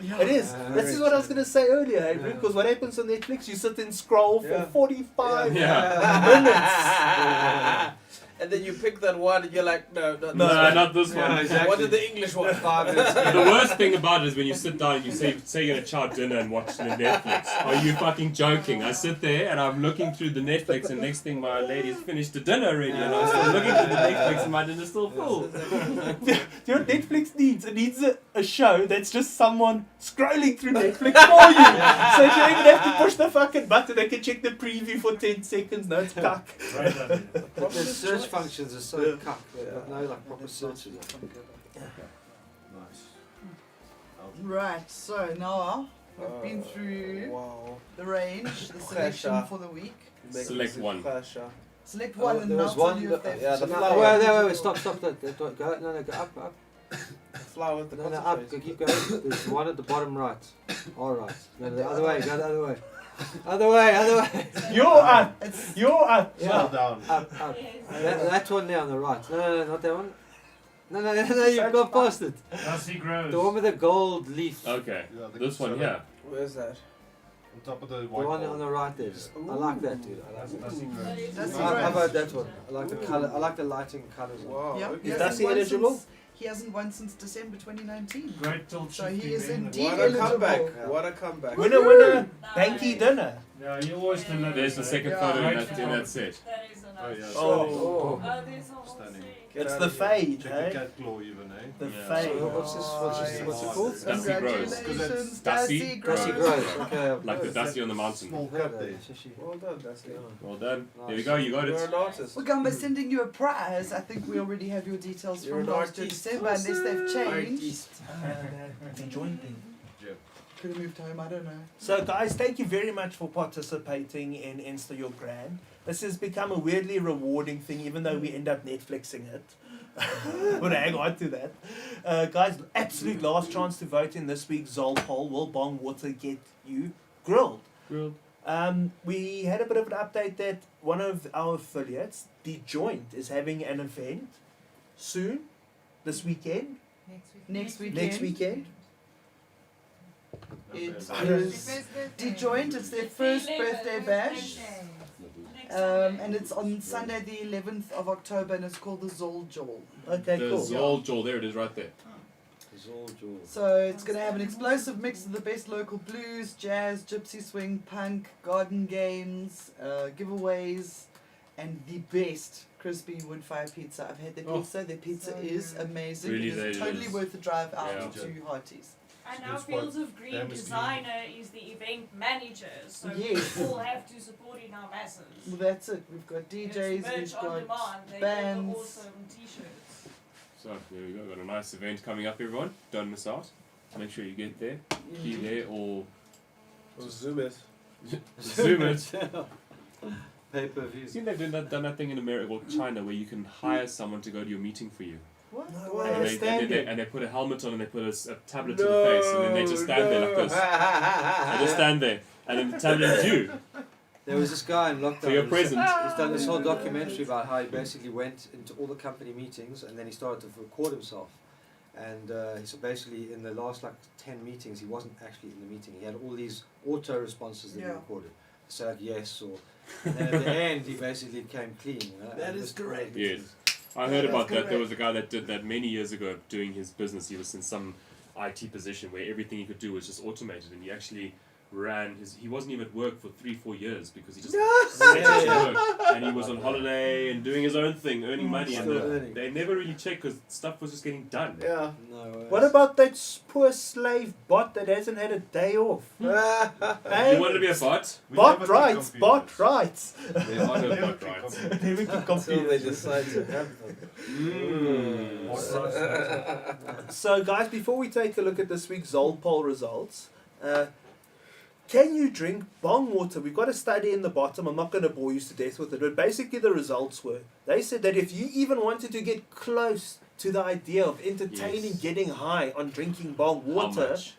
Speaker 2: Yeah.
Speaker 1: It is. This is what I was going to say earlier, eh,
Speaker 5: Yeah.
Speaker 1: because what happens on Netflix, you sit and scroll
Speaker 4: Yeah.
Speaker 1: for 45
Speaker 3: Yeah.
Speaker 4: And then you pick that one and you're like, no, not
Speaker 1: No,
Speaker 4: this one.
Speaker 3: not this one.
Speaker 5: exactly.
Speaker 4: What did the English one?
Speaker 5: 5 minutes.
Speaker 3: The worst thing about it is when you sit down and you say you're gonna chow dinner and watch the Netflix. Are you fucking joking? I sit there and I'm looking through the Netflix and next thing my lady's finished the dinner already and I'm still looking through the Netflix and my dinner's still full.
Speaker 1: Do you know what Netflix needs? It needs a show that's just someone scrolling through Netflix for you. So you don't even have to push the fucking button. They can check the preview for 10 seconds. No, it's cuck.
Speaker 10: Right on it.
Speaker 5: The search functions are so
Speaker 1: Yeah.
Speaker 5: cuck. They've got no like proper searches.
Speaker 6: Nice.
Speaker 2: Right, so now we've been through
Speaker 4: Wow.
Speaker 2: the range, the selection
Speaker 4: Pressure.
Speaker 2: for the week.
Speaker 3: Select one.
Speaker 4: Pressure.
Speaker 2: Select
Speaker 5: Oh,
Speaker 2: one and
Speaker 5: there
Speaker 2: then
Speaker 5: was
Speaker 2: I'll tell
Speaker 5: one
Speaker 2: you if
Speaker 5: that-
Speaker 2: they've
Speaker 4: yeah, the
Speaker 5: No,
Speaker 4: flower.
Speaker 5: wait, stop. Go, no, go up.
Speaker 4: Flower with the
Speaker 5: No, up, go,
Speaker 4: concentrate.
Speaker 5: keep going. There's one at the bottom right. All right. No, the other way, go the other way. Other way.
Speaker 1: You're up.
Speaker 2: It's
Speaker 1: You're up.
Speaker 6: Slow down.
Speaker 5: Up.
Speaker 9: Yes.
Speaker 5: That one there on the right. No, not that one. No, you've got past it.
Speaker 10: Dusty Grows.
Speaker 5: The one with the gold leaf.
Speaker 3: Okay.
Speaker 6: Yeah, the
Speaker 3: This one
Speaker 6: solo
Speaker 3: here.
Speaker 4: Where's that?
Speaker 6: On top of the
Speaker 5: The
Speaker 6: white
Speaker 5: one
Speaker 6: ball.
Speaker 5: on the right there. I like that, dude. I like
Speaker 10: That's
Speaker 5: that.
Speaker 10: Dusty Grows.
Speaker 2: Dusty
Speaker 5: How
Speaker 2: Grows.
Speaker 5: about that one? I like the color. I like the lighting colours.
Speaker 4: Wow.
Speaker 2: Yeah,
Speaker 4: okay.
Speaker 2: he
Speaker 1: Is
Speaker 2: hasn't
Speaker 1: Dusty
Speaker 2: won
Speaker 1: eligible?
Speaker 2: since- He hasn't won since December 2019.
Speaker 10: Great tilt
Speaker 2: So he
Speaker 10: shifting
Speaker 2: is
Speaker 10: man.
Speaker 2: indeed
Speaker 4: What a
Speaker 2: eligible.
Speaker 4: comeback.
Speaker 5: Yeah.
Speaker 4: What a comeback.
Speaker 1: Winner, banky dinner.
Speaker 10: Yeah, he always delivers.
Speaker 3: There's the
Speaker 10: eh?
Speaker 3: second
Speaker 2: Yeah.
Speaker 3: photo in
Speaker 10: Right
Speaker 3: that set.
Speaker 9: That is a
Speaker 6: Oh,
Speaker 9: nice.
Speaker 6: yeah.
Speaker 1: Oh,
Speaker 9: Oh, there's a whole
Speaker 6: Stunning.
Speaker 9: thing.
Speaker 4: Get
Speaker 1: it's
Speaker 4: out
Speaker 1: the
Speaker 4: of here.
Speaker 1: fade,
Speaker 6: Check the
Speaker 1: eh?
Speaker 6: cat claw even, eh?
Speaker 1: The
Speaker 3: Yeah.
Speaker 1: fade.
Speaker 5: So what's it called?
Speaker 3: Dusty Grows.
Speaker 2: Congratulations,
Speaker 3: Dusty
Speaker 2: Dusty
Speaker 5: Dusty
Speaker 2: Grows.
Speaker 5: Grows. Okay.
Speaker 3: Like the Dusty on the mountain.
Speaker 6: Small
Speaker 5: I've heard
Speaker 6: cut
Speaker 5: that.
Speaker 6: there.
Speaker 4: Well done, Dusty.
Speaker 3: Well done. There we go, you got
Speaker 4: You're
Speaker 3: it.
Speaker 4: an artist.
Speaker 2: We're going by sending you a prize. I think we already have your details
Speaker 4: You're
Speaker 2: from
Speaker 4: an
Speaker 2: last year
Speaker 4: artist.
Speaker 2: December, unless they've changed.
Speaker 1: The joint thing.
Speaker 6: Yeah.
Speaker 2: Could have moved home, I don't know.
Speaker 1: So guys, thank you very much for participating in Insta Your Grand. This has become a weirdly rewarding thing, even though we end up Netflixing it. But hang on to that. Guys, absolute last chance to vote in this week's Zol poll. Will Bong Water get you grilled?
Speaker 3: Grilled.
Speaker 1: We had a bit of an update that one of our affiliates, The Joint, is having an event soon, this weekend.
Speaker 2: Next weekend.
Speaker 1: Next weekend.
Speaker 2: It
Speaker 6: Not bad.
Speaker 2: is DeJoint. It's their first birthday bash. And it's on Sunday the 11th of October and it's called the Zol Jol.
Speaker 1: Okay,
Speaker 3: The
Speaker 1: cool.
Speaker 3: Zol Joel, there it is right there.
Speaker 2: So it's going to have an explosive mix of the best local blues, jazz, gypsy swing, punk, garden games, giveaways, and the best crispy wood fire pizza. I've had their
Speaker 3: Oh.
Speaker 2: pizza. Their pizza
Speaker 9: So
Speaker 2: is
Speaker 9: good.
Speaker 2: amazing.
Speaker 3: Really,
Speaker 2: it is
Speaker 3: that
Speaker 2: totally
Speaker 3: is.
Speaker 2: worth the drive out
Speaker 3: Yeah.
Speaker 2: to Hearties.
Speaker 9: And
Speaker 6: Good
Speaker 9: our
Speaker 6: spot.
Speaker 9: Fields of Green
Speaker 6: Damn, it's
Speaker 9: designer is the event manager, so
Speaker 2: Yes.
Speaker 9: we all have to support in our masses.
Speaker 2: Well, that's it. We've got
Speaker 9: It's
Speaker 2: DJs,
Speaker 9: merch
Speaker 2: we've
Speaker 9: on
Speaker 2: got
Speaker 9: demand. They
Speaker 2: bands.
Speaker 9: build the awesome t-shirts.
Speaker 3: So there we go, got a nice event coming up everyone. Don't miss out. Make sure you get there. Be there or
Speaker 4: Or Zoom it.
Speaker 3: Zoom it.
Speaker 5: Pay-per-views.
Speaker 3: Seen they've done that thing in America or China where you can hire someone to go to your meeting for you.
Speaker 2: What?
Speaker 1: No
Speaker 3: And
Speaker 1: way.
Speaker 3: they,
Speaker 1: Stand it.
Speaker 3: and they put a helmet on and they put a tablet to the face and then they just stand there like this. They just stand there and then the tablet is you
Speaker 5: There was this guy in lockdown.
Speaker 3: for your
Speaker 5: who's-
Speaker 3: present.
Speaker 5: He's done this whole documentary about how he basically went into all the company meetings and then he started to record himself. And so basically in the last like 10 meetings, he wasn't actually in the meeting. He had all these auto responses that he
Speaker 2: Yeah.
Speaker 5: recorded. So like yes or... And then at the end, he basically came clean. You know?
Speaker 2: That
Speaker 5: and
Speaker 2: is
Speaker 5: this-
Speaker 2: correct.
Speaker 3: Yes. I heard
Speaker 2: That's
Speaker 3: about that. There
Speaker 2: correct.
Speaker 3: was a guy that did that many years ago doing his business. He was in some IT position where everything he could do was just automated and he actually ran his... He wasn't even at work for 3-4 years because he just sat at work and he was on holiday and doing his own thing, earning money, and
Speaker 5: Still earning.
Speaker 3: they never really checked because stuff was just getting done.
Speaker 1: Yeah.
Speaker 5: No way.
Speaker 1: What about that poor slave bot that hasn't had a day off? Hey?
Speaker 3: You wanted to be a bot?
Speaker 6: We
Speaker 1: Bot
Speaker 6: never
Speaker 1: rights,
Speaker 6: click
Speaker 1: bot
Speaker 6: computers.
Speaker 1: rights.
Speaker 3: There are no
Speaker 6: Never
Speaker 3: bot
Speaker 6: click
Speaker 3: rights.
Speaker 6: computers.
Speaker 1: Never can
Speaker 4: Until they
Speaker 1: compute.
Speaker 4: decide to have them.
Speaker 1: So, guys, before we take a look at this week's Zol poll results, can you drink bong water? We've got a study in the bottom. I'm not going to bore you to death with it, but basically the results were they said that if you even wanted to get close to the idea of entertaining
Speaker 3: Yes.
Speaker 1: getting high on drinking bong
Speaker 3: How
Speaker 1: water,
Speaker 3: much?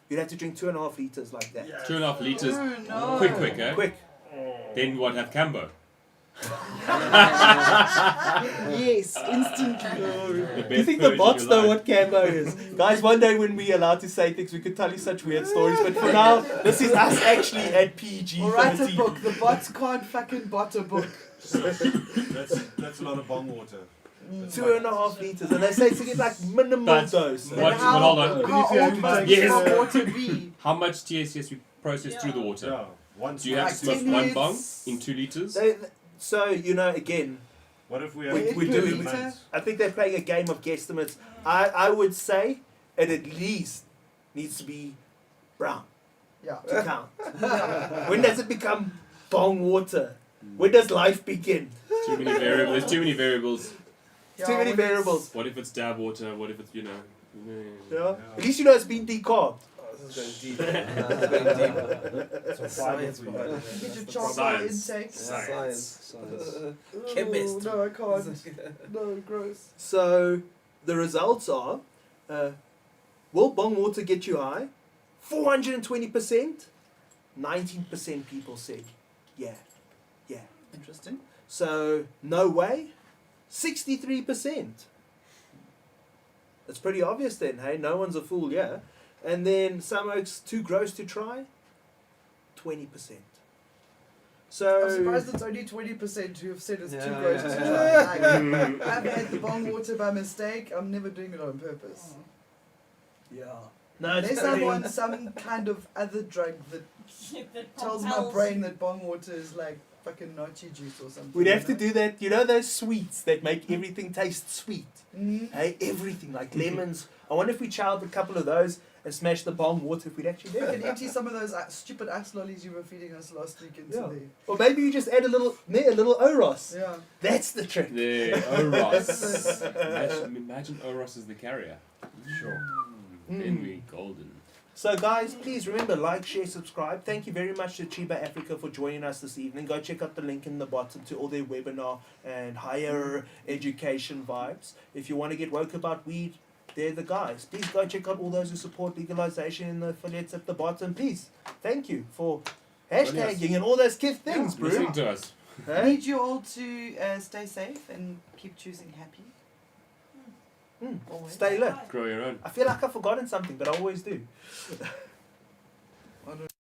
Speaker 1: you'd have to drink 2.5 liters like that.
Speaker 3: 2.5 liters.
Speaker 2: Oh, no.
Speaker 3: Quick, eh?
Speaker 1: Quick.
Speaker 3: Then what? Have Cambo.
Speaker 2: Yes, instantly.
Speaker 1: Do you think the bots know what Cambo is? Guys, one day when we're allowed to say things, we could tell you such weird stories. But for now, this is us actually at PG.
Speaker 2: Or write a book. The bots can't fucking bot a book.
Speaker 6: That's a lot of bong water. That's
Speaker 1: 2.5 liters, and they say to get like minimal
Speaker 3: But
Speaker 1: dose.
Speaker 3: what-
Speaker 2: And how,
Speaker 3: hold on.
Speaker 2: how old must
Speaker 3: Yes.
Speaker 2: bong water be?
Speaker 3: How much TSS we process through the water?
Speaker 6: Yeah. Once
Speaker 3: Do you have to
Speaker 2: Like
Speaker 3: smoke
Speaker 2: 10
Speaker 3: one bong
Speaker 2: minutes.
Speaker 3: in 2 liters?
Speaker 1: So, you know, again,
Speaker 6: What if we
Speaker 1: We-
Speaker 6: have
Speaker 1: we
Speaker 2: per
Speaker 1: do-
Speaker 2: litre?
Speaker 1: I think they're playing a game of guesstimates. I would say it at least needs to be brown
Speaker 2: Yeah.
Speaker 1: to count. When does it become bong water? When does life begin?
Speaker 3: Too many variables. There's too many variables.
Speaker 1: Too many
Speaker 2: when it's-
Speaker 1: variables.
Speaker 3: What if it's dab water? What if it's, you know...
Speaker 1: Yeah? At least you know it's been decarbed.
Speaker 4: Oh, this is going deep. This is going deep.
Speaker 7: Some
Speaker 4: Science
Speaker 7: fiber
Speaker 4: behind
Speaker 7: for
Speaker 4: it.
Speaker 7: you.
Speaker 2: Get your
Speaker 4: That's
Speaker 2: charcoal
Speaker 3: Science.
Speaker 2: intake.
Speaker 4: Science.
Speaker 5: Science.
Speaker 4: Chemist.
Speaker 2: No, I can't. No, gross.
Speaker 1: So the results are, will bong water get you high? 420%. 19% people said, yeah.
Speaker 2: Interesting.
Speaker 1: So no way. 63%. It's pretty obvious then, hey? No one's a fool, yeah. And then some oaks too gross to try. 20%. So
Speaker 2: I'm surprised it's only 20% who have said it's too
Speaker 5: Yeah,
Speaker 2: gross
Speaker 5: yeah,
Speaker 2: to
Speaker 5: yeah.
Speaker 2: try. Like, I've had the bong water by mistake. I'm never doing it on purpose.
Speaker 1: yeah. No, it's
Speaker 2: Unless I
Speaker 1: pretty-
Speaker 2: want some kind of other drug that
Speaker 9: That
Speaker 2: tells my
Speaker 9: compels-
Speaker 2: brain that bong water is like fucking nachi juice or something.
Speaker 1: We'd have to
Speaker 2: you
Speaker 1: do that. You know those sweets that make everything taste sweet?
Speaker 2: know? Mhm.
Speaker 1: Hey, everything like lemons. I wonder if we chowed a couple of those and smashed the bong water if we'd actually do
Speaker 2: We can
Speaker 1: it.
Speaker 2: empty some of those stupid axe lollies you were feeding us last week into
Speaker 1: Yeah.
Speaker 2: there.
Speaker 1: Or maybe you just add a little Oros.
Speaker 2: Yeah.
Speaker 1: That's the trick.
Speaker 3: There, Oros. Imagine Oros as the carrier.
Speaker 6: Sure.
Speaker 3: Then we golden.
Speaker 1: So guys, please remember, like, share, subscribe. Thank you very much to Cheeba Africa for joining us this evening. Go check out the link in the bottom to all their webinar and higher education vibes. If you want to get woke about weed, they're the guys. Please go check out all those who support legalization in the affiliates at the bottom. Please, thank you for hashtagging and all those kid things, bro.
Speaker 3: Listening to us.
Speaker 2: I
Speaker 1: Hey?
Speaker 2: need you all to stay safe and keep choosing happy. Always.
Speaker 1: Stay lit.
Speaker 3: Grow your own.
Speaker 1: I feel like I've forgotten something, but I always do.
Speaker 2: I don't